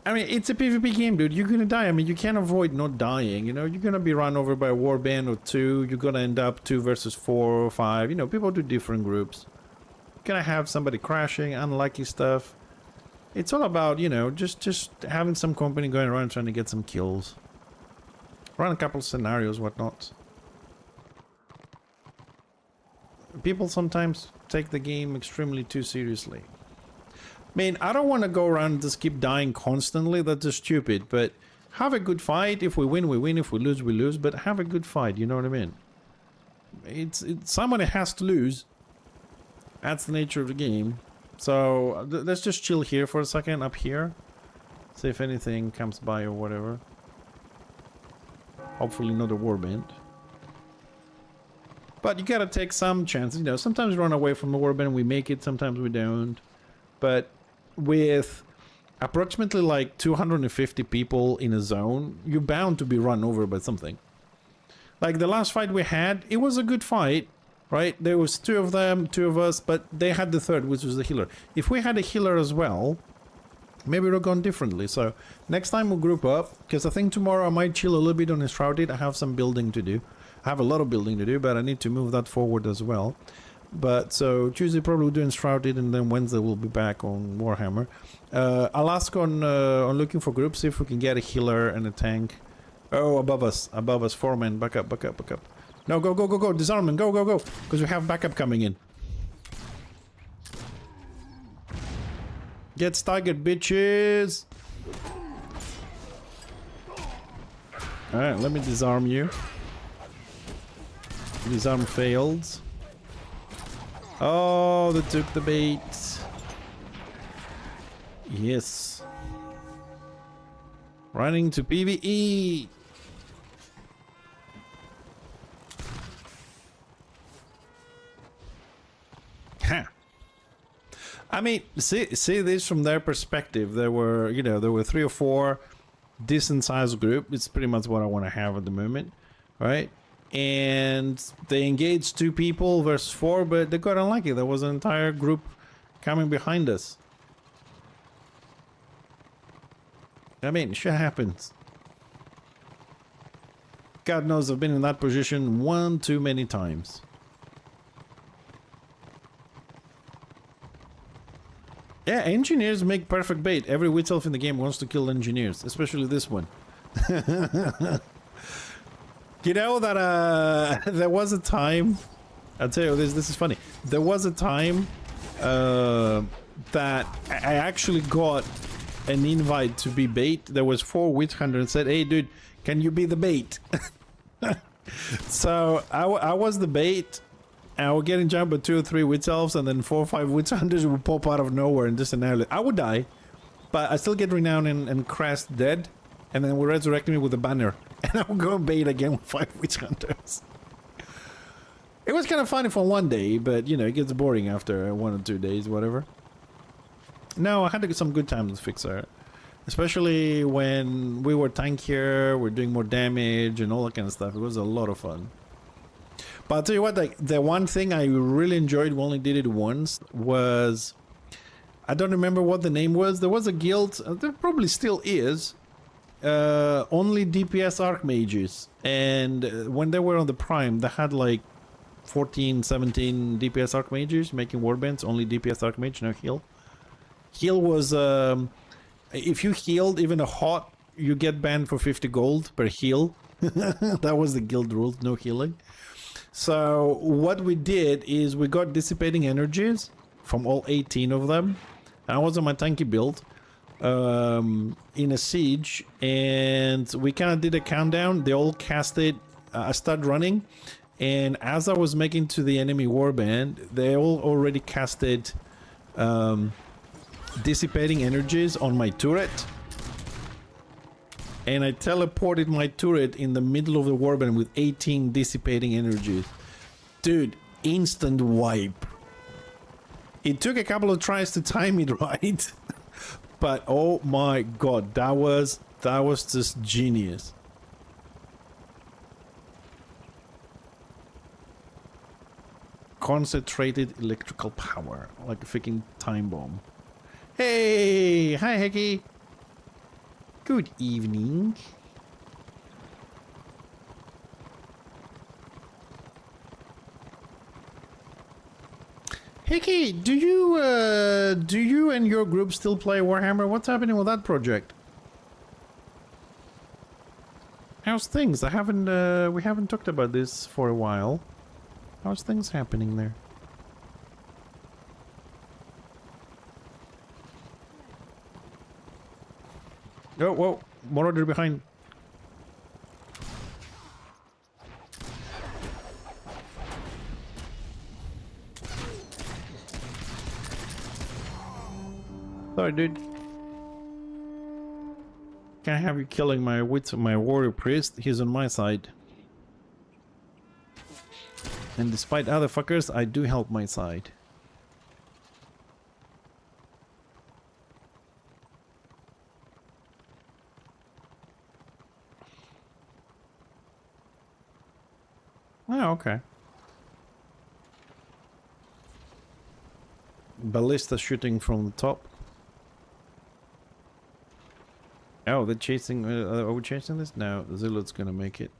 I mean, it's a PvP game, dude. You're gonna die. I mean, you can't avoid not dying, you know? You're gonna be run over by a warband or two. You're gonna end up 2 versus 4 or 5. You know, people do different groups. You're gonna have somebody crashing, unlucky stuff. It's all about, you know, just having some company going around trying to get some kills. Run a couple scenarios, whatnot. People sometimes take the game extremely too seriously. Man, I don't want to go around and just keep dying constantly. That's just stupid. But have a good fight. If we win, we win. If we lose, we lose. But have a good fight. You know what I mean? It's somebody has to lose. That's the nature of the game. So let's just chill here for a second up here. See if anything comes by or whatever. Hopefully not a warband. But you gotta take some chances. You know, sometimes we run away from the warband, we make it. Sometimes we don't. But with approximately like 250 people in a zone, you're bound to be run over by something. Like the last fight we had, it was a good fight, right? There was 2 of them, 2 of us, but they had the 3rd, which was the healer. If we had a healer as well, maybe it would have gone differently. So next time we'll group up, because I think tomorrow I might chill a little bit on Enshrouded. I have some building to do. I have a lot of building to do, but I need to move that forward as well. But so Tuesday probably we'll do Enshrouded, and then Wednesday we'll be back on Warhammer. I'll ask on looking for groups, see if we can get a healer and a tank. Oh, above us, 4 men. Back up, back up, back up. No, go, go, go, go. Disarmament, go, go, go. Because we have backup coming in. Get staggered, bitches. Alright, let me disarm you. Disarm failed. Oh, they took the bait. Yes. Running to PvE. Ha. I mean, see this from their perspective. There were, you know, there were 3 or 4 decent sized group. It's pretty much what I want to have at the moment, right? And they engaged 2 people versus 4, but they got unlucky. There was an entire group coming behind us. I mean, shit happens. God knows I've been in that position one too many times. Yeah, engineers make perfect bait. Every witch elf in the game wants to kill engineers, especially this one. You know that there was a time, I'll tell you this is funny. There was a time that I actually got an invite to be bait. There was 4 witch hunters and said, hey dude, can you be the bait? So I was the bait. And I would get in jump with 2 or 3 witch elves, and then 4 or 5 witch hunters would pop out of nowhere and just annihilate. I would die, but I still get renowned and crest dead, and then would resurrect me with a banner. And I would go and bait again with 5 witch hunters. It was kind of funny for one day, but you know, it gets boring after 1 or 2 days, whatever. No, I had to get some good times with Fixer. Especially when we were tankier, we're doing more damage and all that kind of stuff. It was a lot of fun. But I'll tell you what, like, the one thing I really enjoyed, we only did it once, was... I don't remember what the name was. There was a guild, there probably still is, only DPS Archmages. And when they were on the Prime, they had like 14, 17 DPS Archmages making warbands, only DPS Archmage, no heal. Heal was... if you healed even a hot, you get banned for 50 gold per heal. That was the guild rule, no healing. So what we did is we got dissipating energies from all 18 of them. I was on my tanky build in a siege, and we kind of did a countdown. They all casted. I started running, and as I was making to the enemy warband, they all already casted dissipating energies on my turret. And I teleported my turret in the middle of the warband with 18 dissipating energies. Dude, instant wipe. It took a couple of tries to time it right. But oh my god, that was just genius. Concentrated electrical power, like a freaking time bomb. Hey, hi Hecky. Good evening. Hickey, do you and your group still play Warhammer? What's happening with that project? How's things? I haven't we haven't talked about this for a while. How's things happening there? Oh, whoa, Marauder behind. Sorry, dude. Can't have you killing my warrior priest. He's on my side. And despite other fuckers, I do help my side. Oh, okay. Ballista shooting from the top. Oh, they're chasing. Are we chasing this? No, Zealot's gonna make it.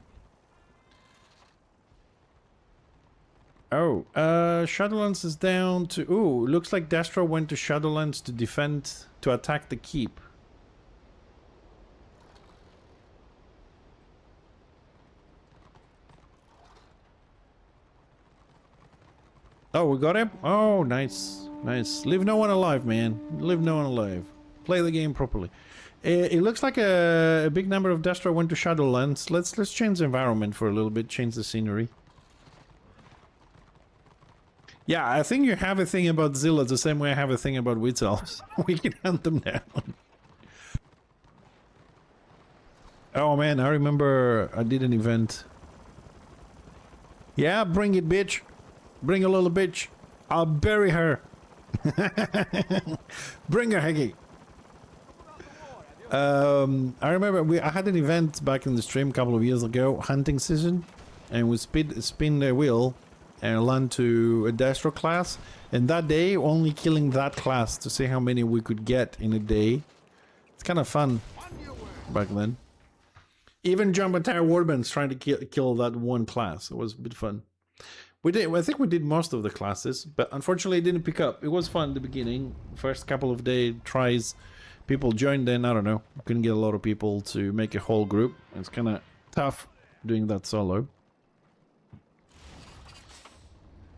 Oh, Shadowlands is down to. Ooh, looks like Destro went to Shadowlands to defend, to attack the keep. Oh, we got him? Oh, nice. Nice. Leave no one alive, man. Leave no one alive. Play the game properly. It looks like a big number of Destro went to Shadowlands. Let's change the environment for a little bit, change the scenery. Yeah, I think you have a thing about Zealots the same way I have a thing about Witch Elves. We can hunt them down. Oh man, I remember I did an event. Yeah, bring it, bitch. Bring a little bitch. I'll bury her. Bring her, Heggy. I remember I had an event back in the stream a couple of years ago, hunting season, and we spin the wheel and land to a Destro class, and that day only killing that class to see how many we could get in a day. It's kind of fun back then. Even jump entire warbands trying to kill that one class. It was a bit fun. I think we did most of the classes, but unfortunately it didn't pick up. It was fun at the beginning. First couple of day tries, people joined, then I don't know, couldn't get a lot of people to make a whole group. It's kind of tough doing that solo.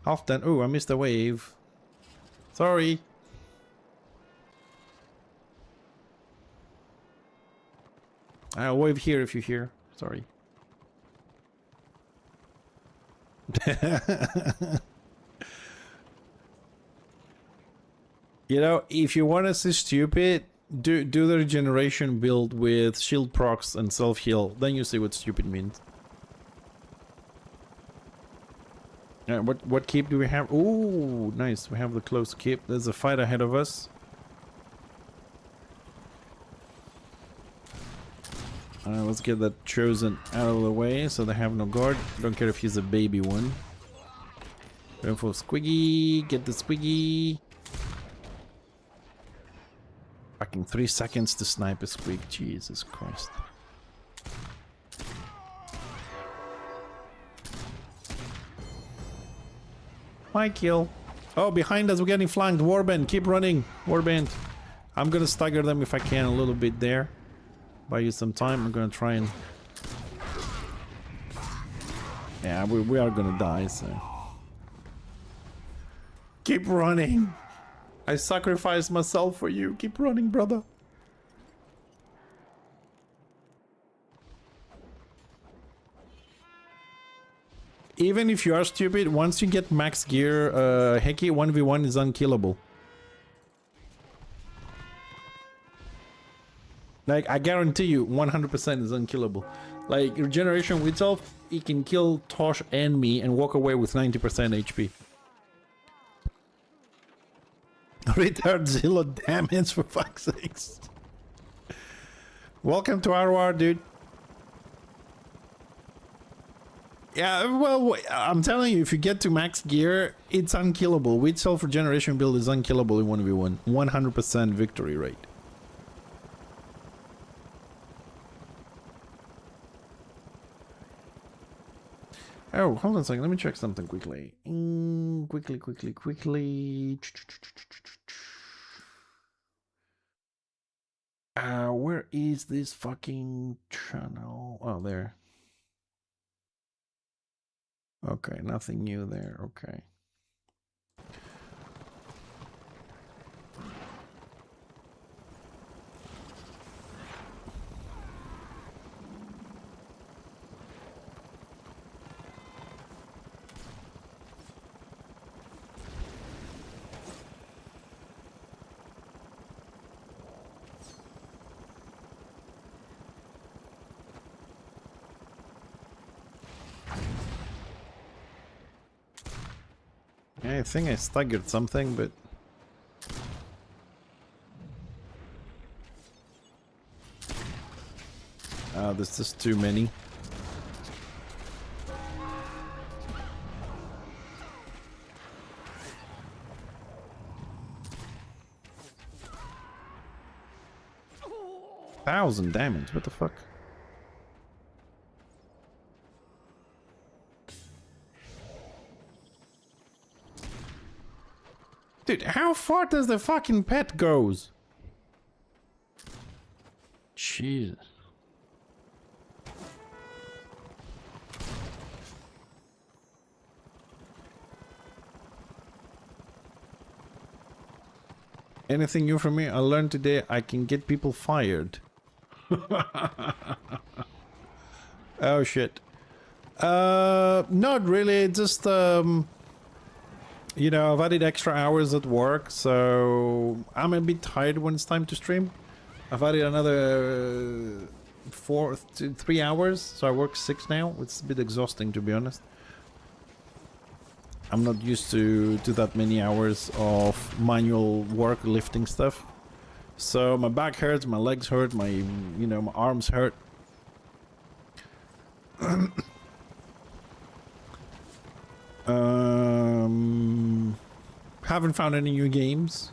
Half done. Oh, I missed a wave. Sorry. I'll wave here if you hear. Sorry. You know, if you want to see stupid, do the regeneration build with shield procs and self-heal. Then you see what stupid means. What keep do we have? Ooh, nice. We have the close keep. There's a fight ahead of us. Let's get that chosen out of the way so they have no guard. Don't care if he's a baby one. Going for Squiggy. Get the Squiggy. Fucking 3 seconds to snipe a Squig. Jesus Christ. My kill. Oh, behind us, we're getting flanked. Warband, keep running. Warband. I'm gonna stagger them if I can a little bit there. Buy you some time. I'm gonna try and... Yeah, we are gonna die, so... Keep running. I sacrificed myself for you. Keep running, brother. Even if you are stupid, once you get max gear, Heki 1v1 is unkillable. Like, I guarantee you, 100% is unkillable. Like, regeneration with itself, it can kill Tosh and me and walk away with 90% HP. Retard Zillow damage, for fuck's sakes. Welcome to ROR, dude. Yeah, well, I'm telling you, if you get to max gear, it's unkillable. With self-regeneration build is unkillable in 1v1. 100% victory rate. Oh, hold on a second. Let me check something quickly. Quickly. Where is this fucking channel? Oh, there. Okay, nothing new there. Okay. Yeah, I think I staggered something, but... there's just too many. Thousand damage, what the fuck? Dude, how far does the fucking pet goes? Jesus. Anything new from me? I learned today I can get people fired. Oh shit. Not really, just you know, I've added extra hours at work, so I'm a bit tired when it's time to stream. I've added another 3 hours, so I work 6 now. It's a bit exhausting, to be honest. I'm not used to that many hours of manual work lifting stuff. So my back hurts, my legs hurt, my, you know, my arms hurt. Haven't found any new games.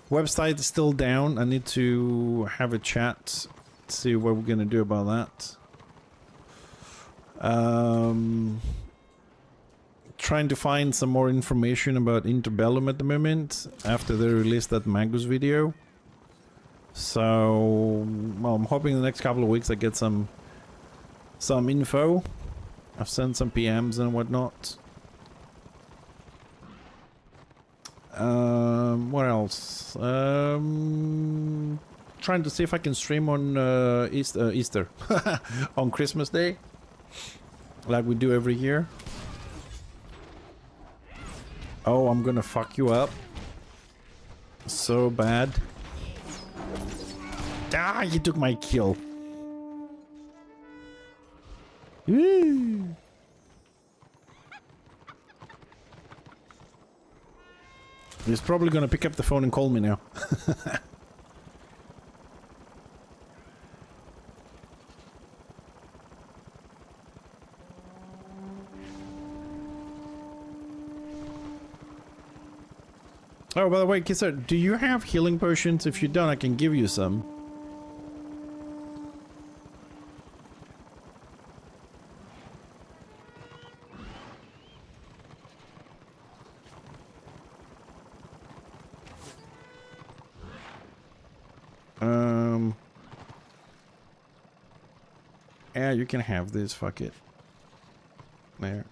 Website is still down. I need to have a chat, see what we're gonna do about that. Trying to find some more information about Interbellum at the moment after they released that Magus video. So, well, I'm hoping the next couple of weeks I get some info. I've sent some PMs and whatnot. What else? Trying to see if I can stream on Easter on Christmas Day, like we do every year. Oh, I'm gonna fuck you up so bad. Ah, you took my kill. Woo. He's probably gonna pick up the phone and call me now. Oh, by the way, Kisser, do you have healing potions? If you don't, I can give you some. Yeah, you can have this, fuck it. There.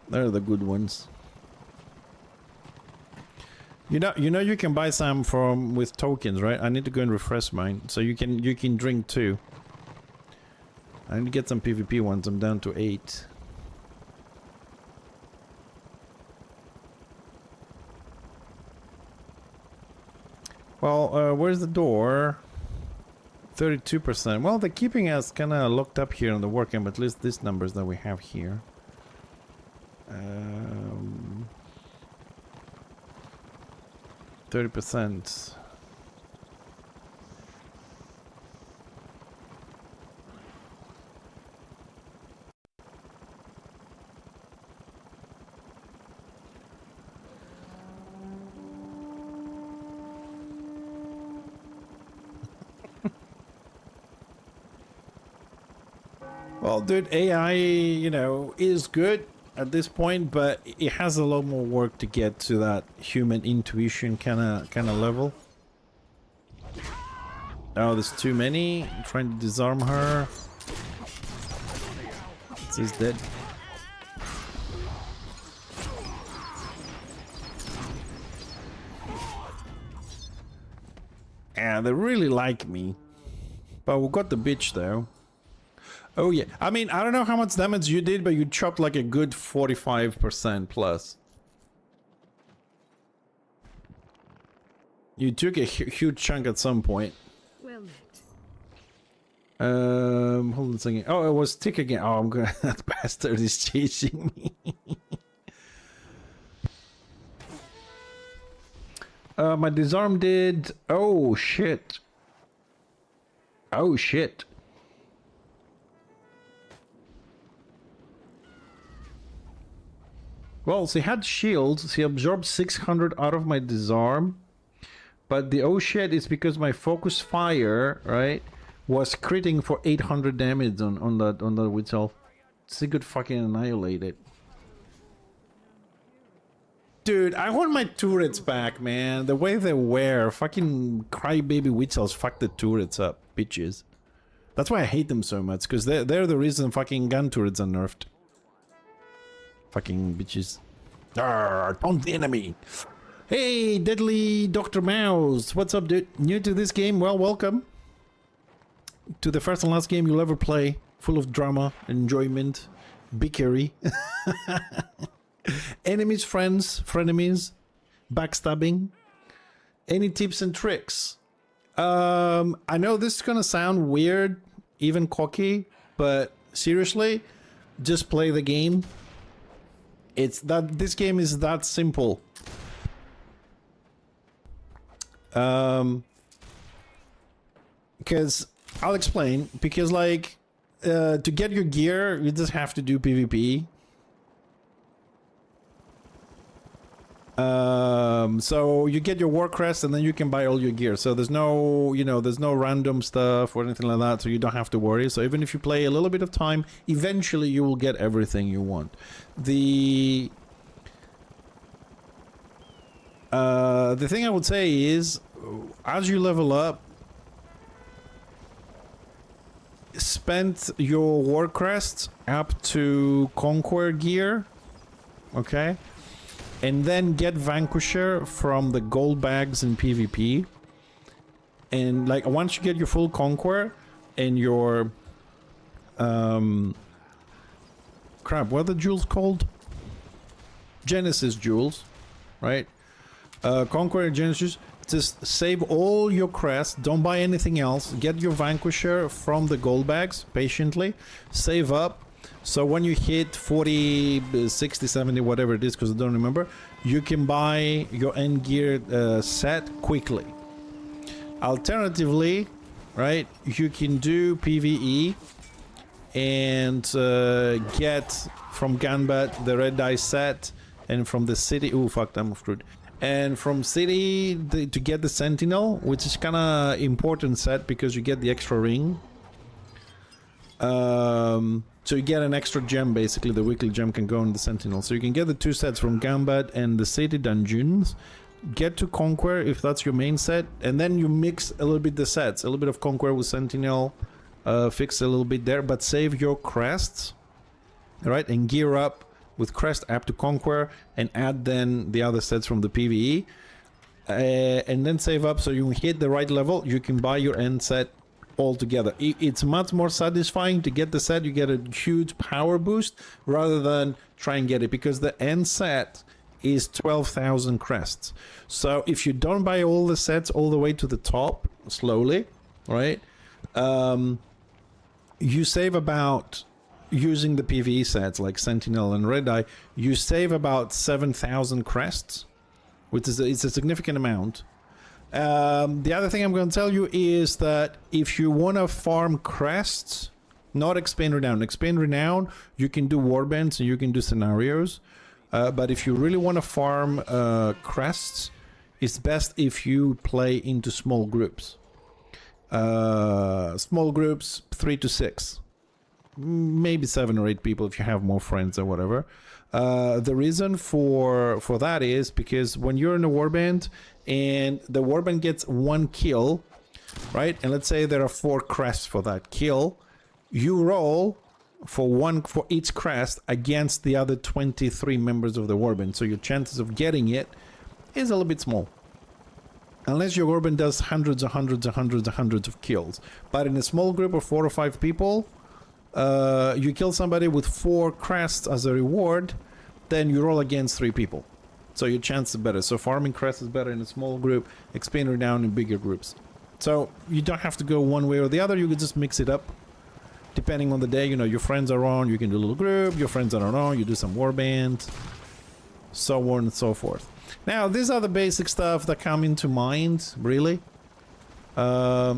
They're the good ones. You know you can buy some from with tokens, right? I need to go and refresh mine. So you can drink too. I need to get some PvP ones. I'm down to 8. Well, where's the door? 32%. Well, they're keeping us kind of locked up here on the working, but at least these numbers that we have here. 30%. Well, dude, AI, you know, is good at this point, but it has a lot more work to get to that human intuition kind of level. Oh, there's too many. I'm trying to disarm her. She's dead. Yeah, they really like me. But we got the bitch though. Oh yeah, I mean, I don't know how much damage you did, but you chopped like a good 45% plus. You took a huge chunk at some point. Well met. Hold on a second. Oh, it was tick again. Oh, I'm gonna. That bastard is chasing me. My disarm did. Oh shit. Oh shit. Well, she had shields. She absorbed 600 out of my disarm. But the oh shit is because my focus fire, right, was critting for 800 damage on that witch elf. She could fucking annihilate it. Dude, I want my turrets back, man. The way they wear, fucking crybaby witch elves fuck the turrets up, bitches. That's why I hate them so much, because they're the reason fucking gun turrets are nerfed. Fucking bitches. Arrgh, taunt the enemy. Hey, Deadly Dr. Mouse. What's up, dude? New to this game? Well, welcome to the first and last game you'll ever play. Full of drama, enjoyment, bickery. Enemies, friends, frenemies, backstabbing. Any tips and tricks? I know this is gonna sound weird, even cocky, but seriously, just play the game. It's that this game is that simple. Because I'll explain. Because like, to get your gear, you just have to do PvP. So you get your war crest and then you can buy all your gear. So there's no, you know, there's no random stuff or anything like that. So you don't have to worry. So even if you play a little bit of time, eventually you will get everything you want. The thing I would say is, as you level up, spend your war crest up to conquer gear, okay? And then get Vanquisher from the gold bags in PvP. And like once you get your full conquer and your crap, what are the jewels called? Genesis jewels, right? Conquer and Genesis. Just save all your crests, don't buy anything else, get your Vanquisher from the gold bags patiently, save up, so when you hit 40, 60, 70, whatever it is, because I don't remember, you can buy your end gear set quickly. Alternatively, right, you can do PvE and get from Gunbat the red dye set, and from the city, oh fuck, I'm screwed. And from city to get the sentinel, which is kind of important set because you get the extra ring. So you get an extra gem, basically. The weekly gem can go on the sentinel. So you can get the two sets from Gambat and the city dungeons. Get to Conquer if that's your main set, and then you mix a little bit the sets. A little bit of Conquer with sentinel, fix a little bit there, but save your crests, right? And gear up with crest up to Conquer, and add then the other sets from the PvE, and then save up so you hit the right level. You can buy your end set all together. It's much more satisfying to get the set. You get a huge power boost rather than try and get it, because the end set is 12,000 crests. So if you don't buy all the sets all the way to the top slowly, right, you save about, using the PvE sets like Sentinel and Red Eye, you save about 7,000 crests, which is it's a significant amount. The other thing I'm going to tell you is that if you want to farm crests, not expand renown, you can do warbands and you can do scenarios. But if you really want to farm crests, it's best if you play into small groups. Small groups, 3 to 6. maybe 7 or 8 people if you have more friends or whatever. The reason for that is because when you're in a warband and the warband gets 1 kill, right? And let's say there are 4 crests for that kill, you roll for each crest against the other 23 members of the warband. So your chances of getting it is a little bit small. Unless your warband does hundreds of kills. But in a small group of 4 or 5 people, you kill somebody with 4 crests as a reward, then you roll against 3 people. So your chance is better. So farming crests is better in a small group, expanding down in bigger groups. So you don't have to go one way or the other, you can just mix it up. Depending on the day, you know, your friends are on, you can do a little group, your friends are on, you do some warband, so on and so forth. Now, these are the basic stuff that come into mind, really. I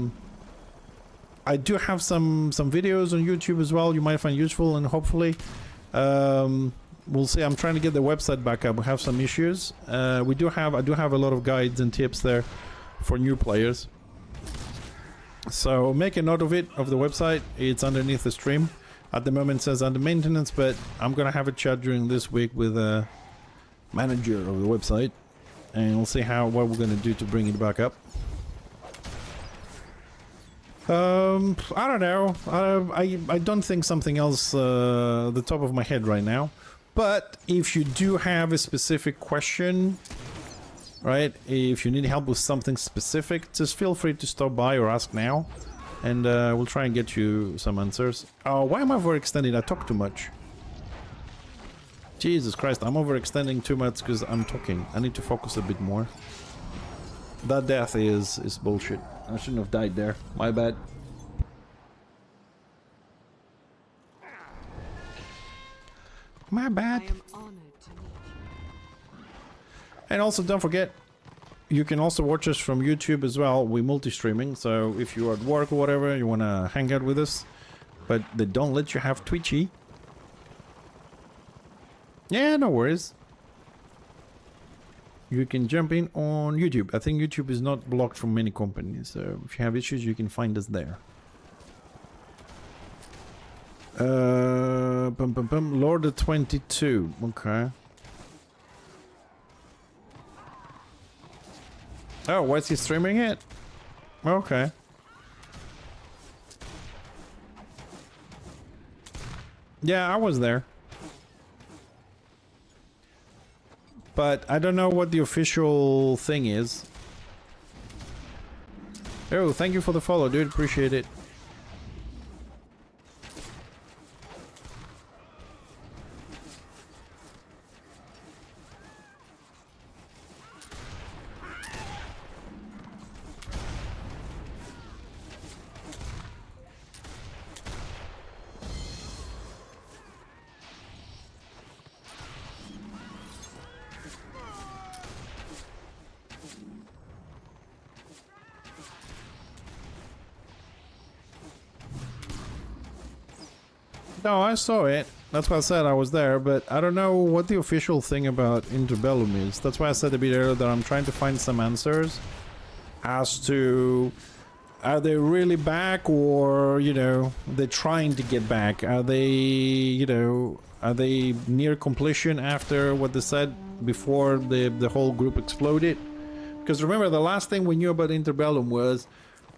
do have some videos on YouTube as well you might find useful, and hopefully we'll see. I'm trying to get the website back up. We have some issues. I do have a lot of guides and tips there for new players. So make a note of it, of the website. It's underneath the stream. At the moment it says under maintenance, but I'm gonna have a chat during this week with a manager of the website, and we'll see what we're gonna do to bring it back up. I don't know. I don't think something else the top of my head right now. But if you do have a specific question, right? If you need help with something specific, just feel free to stop by or ask now, and we'll try and get you some answers. Why am I overextending? I talk too much. Jesus Christ, I'm overextending too much because I'm talking. I need to focus a bit more. That death is bullshit. I shouldn't have died there. My bad. My bad. I am honored to meet you. And also, don't forget, you can also watch us from YouTube as well. We're multi-streaming, so if you're at work or whatever, you want to hang out with us, but they don't let you have Twitchy. Yeah, no worries. You can jump in on YouTube. I think YouTube is not blocked from many companies, so if you have issues, you can find us there. Lord of 22. Okay. Oh, why is he streaming it? Okay. Yeah, I was there. But I don't know what the official thing is. Oh, thank you for the follow, dude. Appreciate it. No, I saw it. That's why I said I was there, but I don't know what the official thing about Interbellum is. That's why I said a bit earlier that I'm trying to find some answers as to, are they really back, or, you know, they're trying to get back? Are they, you know, are they near completion after what they said before the whole group exploded? Because remember, the last thing we knew about Interbellum was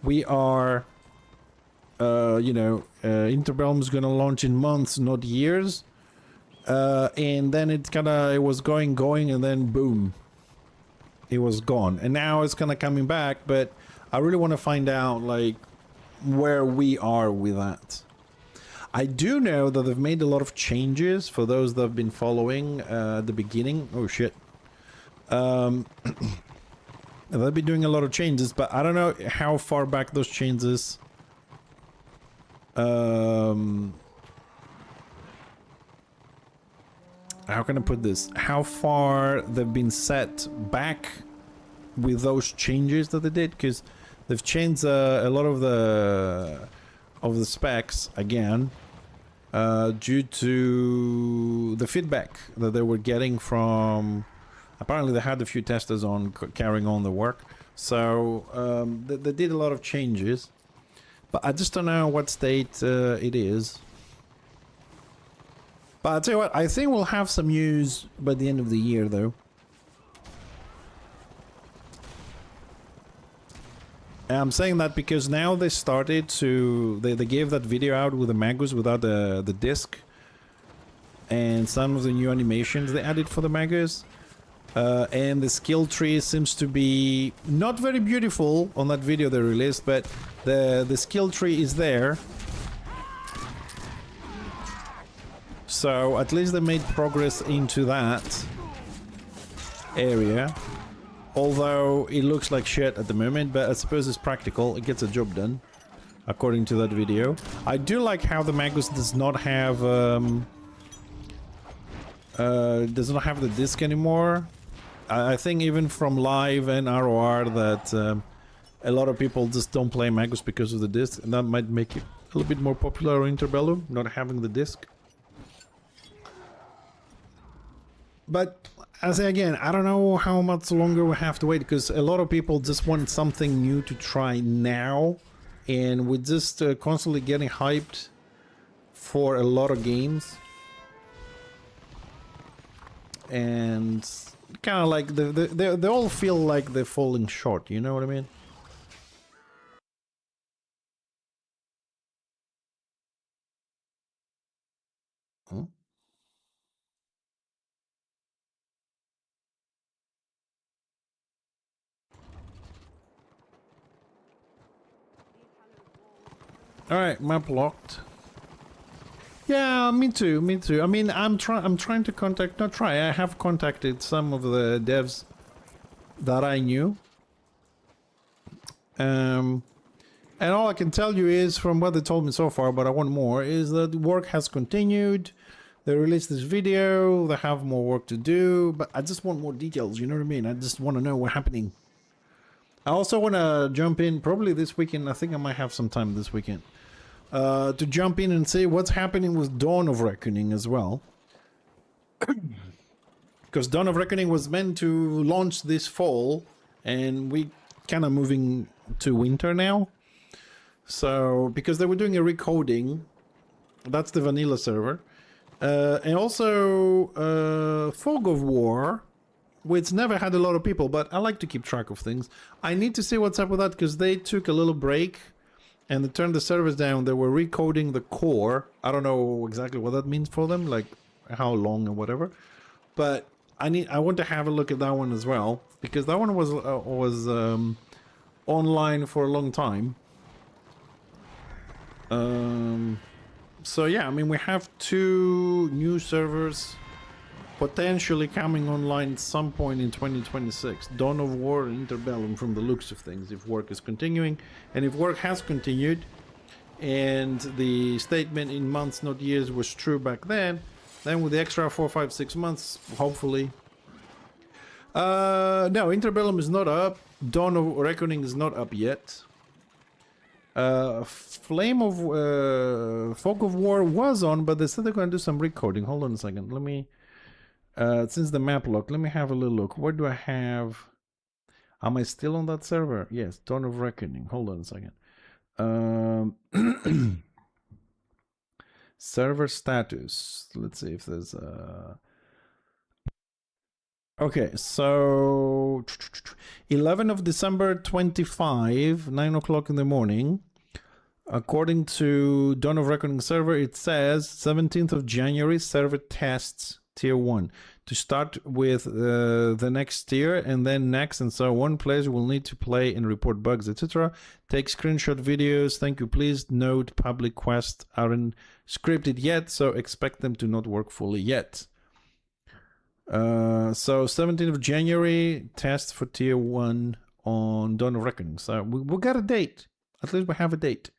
we are... you know, Interbellum is gonna launch in months, not years, and then it was going, and then boom, it was gone, and now it's kind of coming back. But I really want to find out, like, where we are with that. I do know that they've made a lot of changes for those that have been following at the beginning. Oh shit. They'll be doing a lot of changes, but I don't know how far back those changes. How can I put this? How far they've been set back with those changes that they did? Because they've changed a lot of the specs again, due to the feedback that they were getting from. Apparently, they had a few testers on carrying on the work, so they did a lot of changes. But I just don't know what state it is. But I'll tell you what, I think we'll have some news by the end of the year, though. And I'm saying that because now they started to... They gave that video out with the Magus without the disc. And some of the new animations they added for the Magus. And the skill tree seems to be not very beautiful on that video they released, but the skill tree is there. So at least they made progress into that area. Although it looks like shit at the moment, but I suppose it's practical. It gets a job done, according to that video. I do like how the Magus does not have the disc anymore. I think even from live and ROR that a lot of people just don't play Magus because of the disc, and that might make it a little bit more popular in Interbellum, not having the disc. But I say again, I don't know how much longer we have to wait, because a lot of people just want something new to try now, and we're just constantly getting hyped for a lot of games, and kind of like they all feel like they're falling short. You know what I mean? Huh? Alright, map locked. Yeah, me too, me too. I mean, I'm trying to contact, not try, I have contacted some of the devs that I knew. And all I can tell you is, from what they told me so far, but I want more, is that work has continued. They released this video, they have more work to do, but I just want more details, you know what I mean? I just want to know what's happening. I also want to jump in, probably this weekend, I think I might have some time this weekend, to jump in and see what's happening with Dawn of Reckoning as well. Because Dawn of Reckoning was meant to launch this fall, and we kind of moving to winter now. So, because they were doing a recoding, that's the vanilla server. And also, Fog of War, which never had a lot of people, but I like to keep track of things. I need to see what's up with that, because they took a little break and they turned the servers down. They were recoding the core. I don't know exactly what that means for them, like how long and whatever. But I want to have a look at that one as well, because that one was online for a long time. So yeah, I mean, we have 2 new servers potentially coming online at some point in 2026. Dawn of War and Interbellum, from the looks of things, if work is continuing. And if work has continued, and the statement in months, not years, was true back then with the extra 4, 5, 6 months, hopefully. No, Interbellum is not up. Dawn of Reckoning is not up yet. Flame of Fog of War was on, but they said they're going to do some recoding. Hold on a second. Let me, since the map locked, let me have a little look. What do I have? Am I still on that server? Yes, Dawn of Reckoning. Hold on a second. Server status. Let's see if there's okay, so 11 of December 25, 9 o'clock in the morning. According to Dawn of Reckoning server, it says 17th of January, server tests tier 1. To start with the next tier and then next and so on, players will need to play and report bugs, etc. Take screenshot videos. Thank you. Please note public quests aren't scripted yet, so expect them to not work fully yet. So 17th of January, test for tier 1 on Dawn of Reckoning. So we got a date. At least we have a date.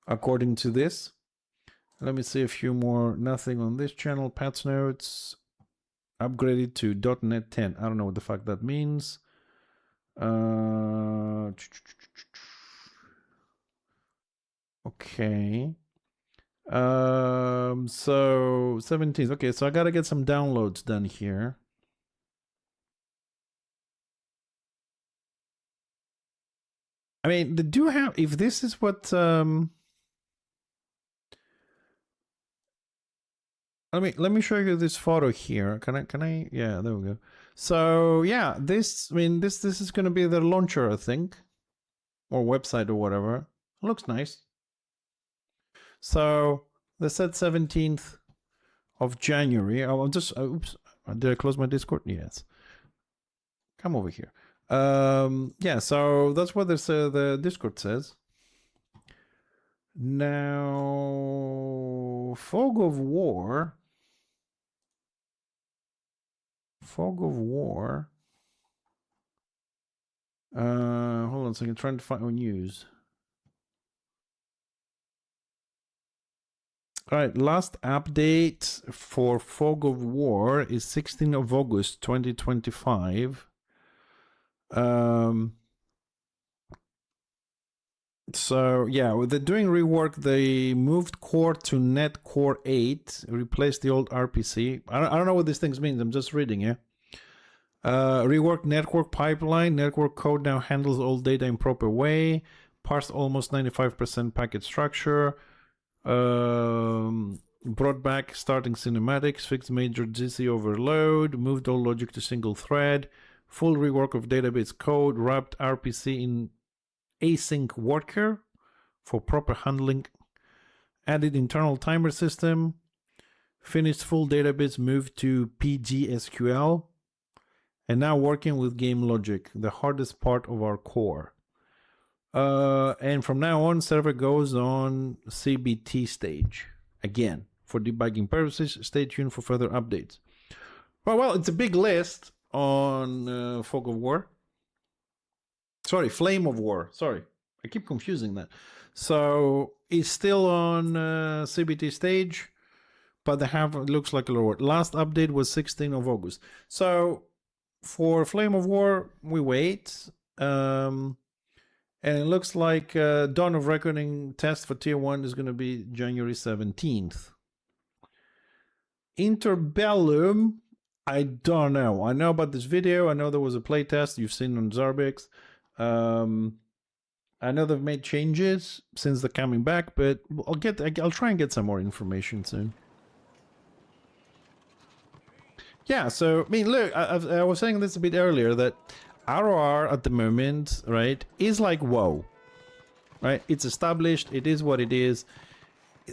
According to this. Let me see a few more. Nothing on this channel. Patch notes. Upgraded to .NET 10. I don't know what the fuck that means. Okay. So 17th. Okay, so I gotta get some downloads done here. I mean, they do have, if this is what let me show you this photo here. Can I yeah, there we go. So yeah, this this is gonna be the launcher, I think. Or website or whatever. It looks nice. So they said 17th of January. I'll just oops. Did I close my Discord? Yes. Come over here. Yeah, so that's what the Discord says. Now, Fog of War. Hold on a second, trying to find on news. All right, last update for Fog of War is 16th of August 2025. So yeah, they're doing rework. They moved core to net core 8, replaced the old RPC. I don't know what these things mean. I'm just reading, yeah. Rework network pipeline. Network code now handles all data in proper way. Parsed almost 95% packet structure. Brought back starting cinematics. Fixed major GC overload. Moved all logic to single thread. Full rework of database code. Wrapped RPC in async worker for proper handling. Added internal timer system. Finished full database move to PGSQL. And now working with game logic, the hardest part of our core. And from now on, server goes on CBT stage. Again, for debugging purposes, stay tuned for further updates. Well, it's a big list on Fog of War. Sorry, Flame of War. Sorry, I keep confusing that. So it's still on CBT stage, but they have, it looks like a lower. Last update was 16th of August. So for Flame of War, we wait. And it looks like Dawn of Reckoning test for Tier 1 is going to be January 17th. Interbellum, I don't know. I know about this video. I know there was a playtest you've seen on Zarbix. I know they've made changes since they're coming back, but I'll try and get some more information soon. Yeah, so, I mean, look, I was saying this a bit earlier, that ROR at the moment, right, is like WoW, right? It's established, it is what it is.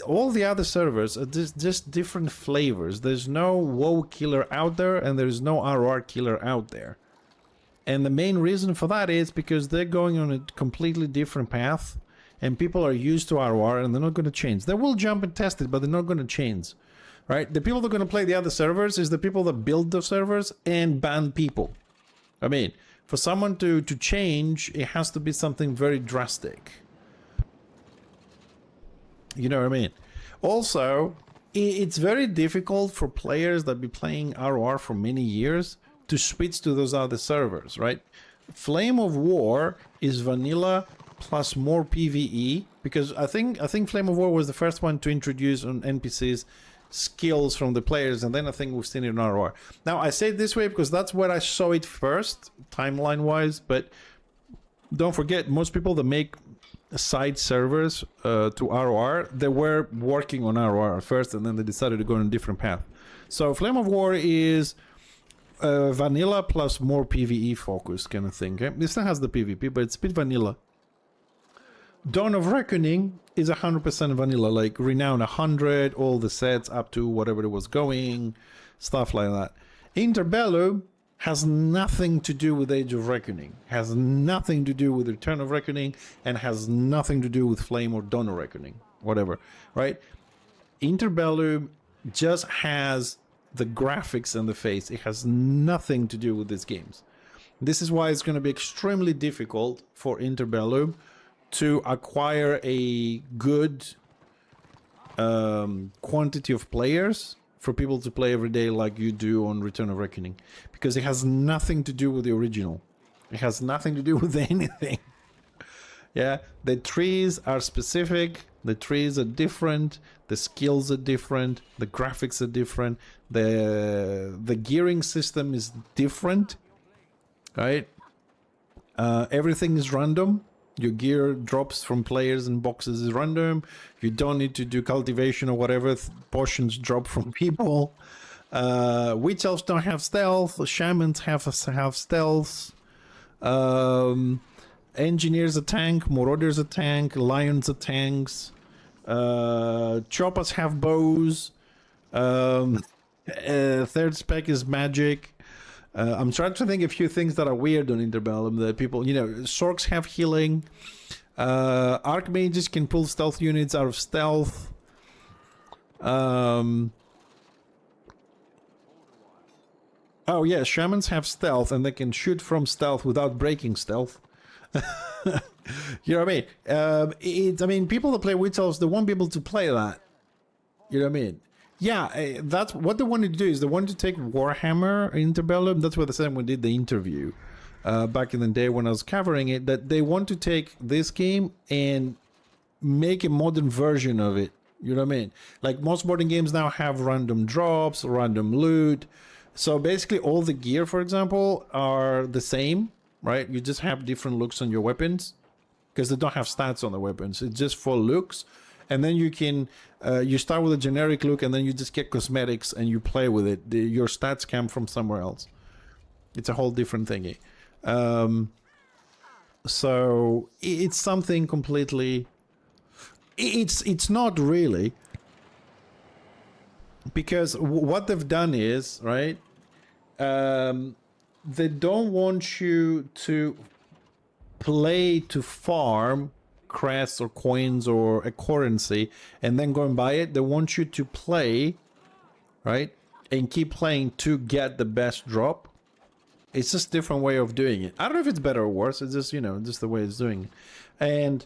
All the other servers are just different flavors. There's no WoW killer out there, and there's no ROR killer out there. And the main reason for that is because they're going on a completely different path, and people are used to ROR, and they're not going to change. They will jump and test it, but they're not going to change. Right? The people that are going to play the other servers is the people that build the servers and ban people. I mean, for someone to change, it has to be something very drastic. You know what I mean? Also, it's very difficult for players that be playing ROR for many years to switch to those other servers, right? Flame of War is vanilla plus more PvE, because I think Flame of War was the first one to introduce on NPCs skills from the players, and then I think we've seen it in ROR. Now, I say it this way because that's where I saw it first, timeline-wise, but don't forget, most people that make side servers to ROR, they were working on ROR at first, and then they decided to go on a different path. So Flame of War is vanilla plus more PvE focus kind of thing. Okay? This still has the PvP, but it's a bit vanilla. Dawn of Reckoning is 100% vanilla, like Renown 100, all the sets up to whatever it was going, stuff like that. Interbellum has nothing to do with Age of Reckoning, has nothing to do with Return of Reckoning, and has nothing to do with Flame or Dawn of Reckoning, whatever, right? Interbellum just has the graphics and the face. It has nothing to do with these games. This is why it's going to be extremely difficult for Interbellum to acquire a good quantity of players for people to play every day like you do on Return of Reckoning, because it has nothing to do with the original. It has nothing to do with anything. Yeah, the trees are specific, the trees are different, the skills are different, the graphics are different, the gearing system is different, right? Everything is random. Your gear drops from players and boxes is random. You don't need to do cultivation or whatever. Potions drop from people. Witch elves don't have stealth. Shamans have stealth. Engineers a tank. Marauders a tank. Lions are tanks. Choppers have bows. Third spec is magic. I'm trying to think of a few things that are weird on Interbellum that people, Sorks have healing. Archmages can pull stealth units out of stealth. Oh yeah, Shamans have stealth and they can shoot from stealth without breaking stealth. You know what I mean? People that play Witch Elves, they won't be able to play that. You know what I mean? Yeah, that's what they wanted to do. Is they wanted to take Warhammer Interbellum. That's what they said when we did the interview back in the day when I was covering it. That they want to take this game and make a modern version of it. You know what I mean? Like most modern games now have random drops, random loot. So basically, all the gear, for example, are the same, right? You just have different looks on your weapons because they don't have stats on the weapons. It's just for looks. And then you can, you start with a generic look and then you just get cosmetics and you play with it. Your stats come from somewhere else. It's a whole different thingy. So it's something completely, it's not really, because what they've done is, right, they don't want you to play to farm crests or coins or a currency and then go and buy it. They want you to play, right, and keep playing to get the best drop. It's just a different way of doing it. I don't know if it's better or worse. It's just, just the way it's doing it. And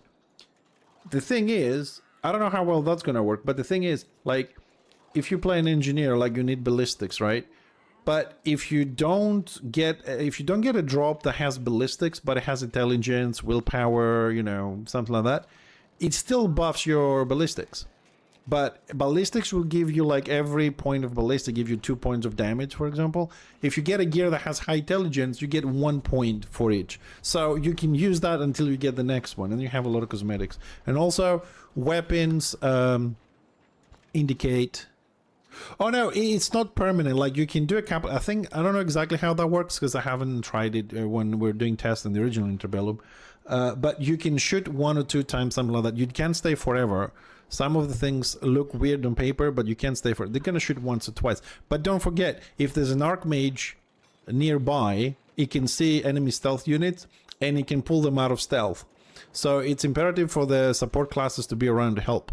the thing is, I don't know how well that's gonna work, but the thing is, like, if you play an engineer, like, you need ballistics, right? But if you don't get a drop that has ballistics, but it has intelligence, willpower, something like that, it still buffs your ballistics. But ballistics will give you, like, every point of ballistic give you 2 points of damage, for example. If you get a gear that has high intelligence, you get 1 point for each. So you can use that until you get the next one, and you have a lot of cosmetics. And also, weapons indicate... Oh no, it's not permanent. Like, you can do a couple. I don't know exactly how that works because I haven't tried it when we're doing tests in the original Interbellum. But you can shoot 1 or 2 times, something like that. You can't stay forever. Some of the things look weird on paper, but you can't stay for it. They're gonna shoot once or twice. But don't forget, if there's an Archmage nearby, it can see enemy stealth units and it can pull them out of stealth. So it's imperative for the support classes to be around to help.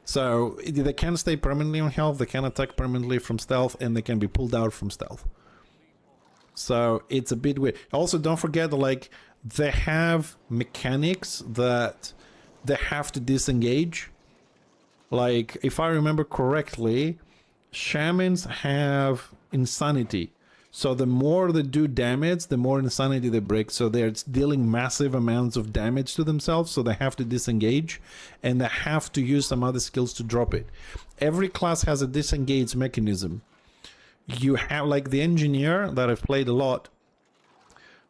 So they can stay permanently on health, they can attack permanently from stealth, and they can be pulled out from stealth. So it's a bit weird. Also, don't forget, like, they have mechanics that they have to disengage. Like, if I remember correctly, shamans have insanity. So the more they do damage, the more insanity they break. So they're dealing massive amounts of damage to themselves. So they have to disengage and they have to use some other skills to drop it. Every class has a disengage mechanism. You have, like, the engineer that I've played a lot.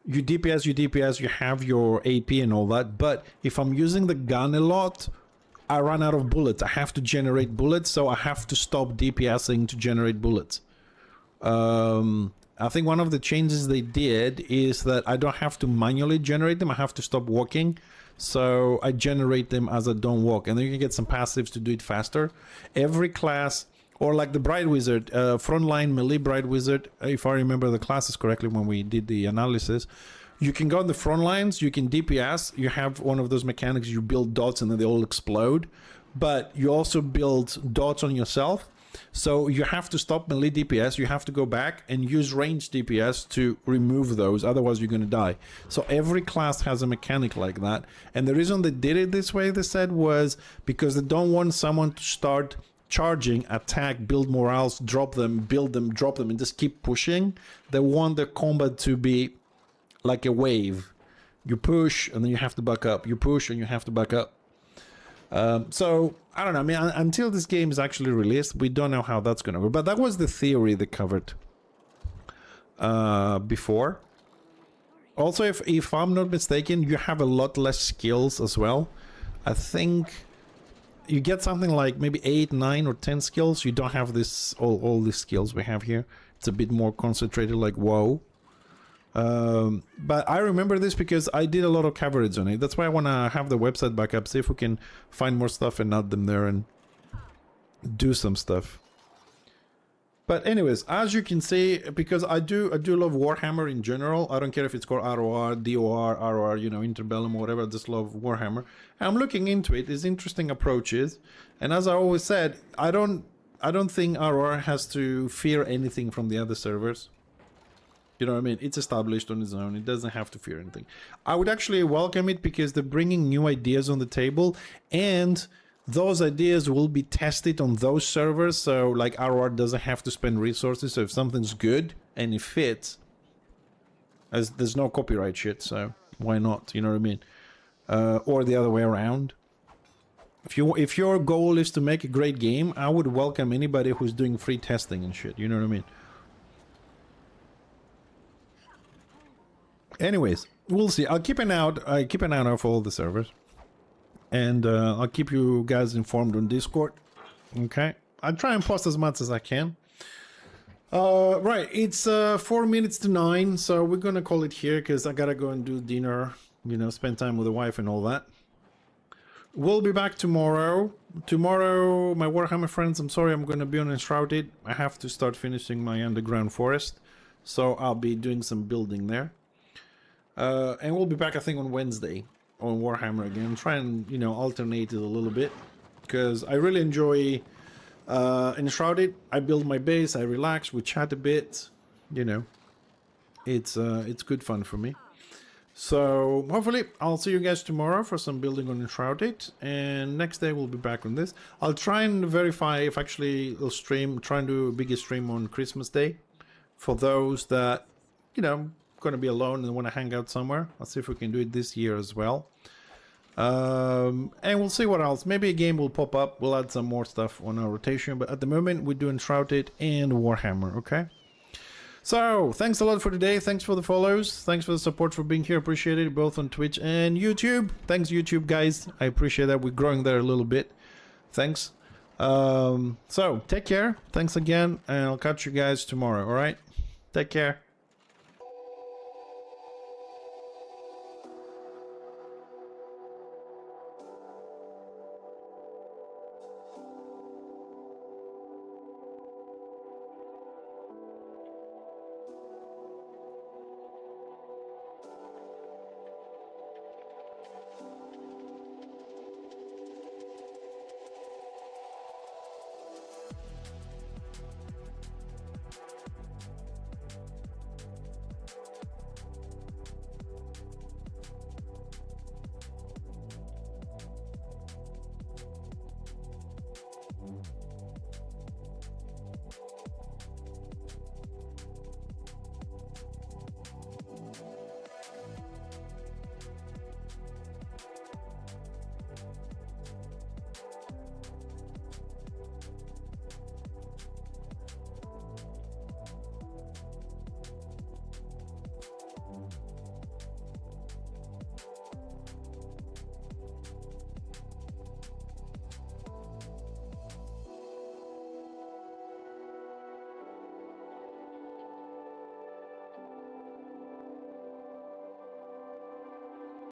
You DPS, you have your AP and all that. But if I'm using the gun a lot, I run out of bullets. I have to generate bullets. So I have to stop DPSing to generate bullets. I think one of the changes they did is that I don't have to manually generate them. I have to stop walking. So I generate them as I don't walk. And then you can get some passives to do it faster. Every class, or like the Bright Wizard, frontline melee Bright Wizard, if I remember the classes correctly when we did the analysis, you can go on the front lines, you can DPS, you have one of those mechanics, you build dots and then they all explode. But you also build dots on yourself. So you have to stop melee DPS, you have to go back and use ranged DPS to remove those, otherwise you're going to die. So every class has a mechanic like that. And the reason they did it this way, they said, was because they don't want someone to start charging, attack, build morales, drop them, build them, drop them, and just keep pushing. They want the combat to be like a wave. You push and then you have to back up. You push and you have to back up. So I don't know. I mean, until this game is actually released, we don't know how that's gonna work. But that was the theory they covered before. Also, if I'm not mistaken, you have a lot less skills as well. I think you get something like maybe 8, 9, or 10 skills. You don't have this all these skills we have here. It's a bit more concentrated, like WoW. But I remember this because I did a lot of coverage on it. That's why I want to have the website back up, see if we can find more stuff and add them there and do some stuff. But anyways, as you can see, because I do love Warhammer in general. I don't care if it's called ROR, DOR, ROR, you know, Interbellum, whatever. I just love Warhammer. And I'm looking into it. There's interesting approaches. And as I always said, I don't think ROR has to fear anything from the other servers. You know what I mean? It's established on its own. It doesn't have to fear anything. I would actually welcome it because they're bringing new ideas on the table, and those ideas will be tested on those servers. So like ROR doesn't have to spend resources. So if something's good and it fits, as there's no copyright shit, so why not? You know what I mean? Or the other way around. If your goal is to make a great game, I would welcome anybody who's doing free testing and shit. You know what I mean? Anyways, we'll see. I'll keep an eye out for all the servers, and I'll keep you guys informed on Discord. Okay, I'll try and post as much as I can. Right, it's 4 minutes to 9, so we're gonna call it here because I gotta go and do dinner. You know, spend time with the wife and all that. We'll be back tomorrow. Tomorrow, my Warhammer friends, I'm sorry, I'm gonna be on Enshrouded. I have to start finishing my underground forest, so I'll be doing some building there. And we'll be back, I think, on Wednesday on Warhammer again. Try and, you know, alternate it a little bit, because I really enjoy Enshrouded. I build my base, I relax, we chat a bit, you know. It's good fun for me. So hopefully I'll see you guys tomorrow for some building on Enshrouded, and next day we'll be back on this. I'll try and verify if actually it'll stream, try and do a bigger stream on Christmas Day for those that, you know, going to be alone and want to hang out somewhere. I'll see if we can do it this year as well. And we'll see what else. Maybe a game will pop up. We'll add some more stuff on our rotation, but at the moment we're doing Shrouded and Warhammer. Okay, so thanks a lot for today. Thanks for the follows, thanks for the support, for being here. Appreciate it, both on Twitch and YouTube. Thanks, YouTube guys, I appreciate that. We're growing there a little bit. Thanks. So take care, thanks again, and I'll catch you guys tomorrow. All right, take care.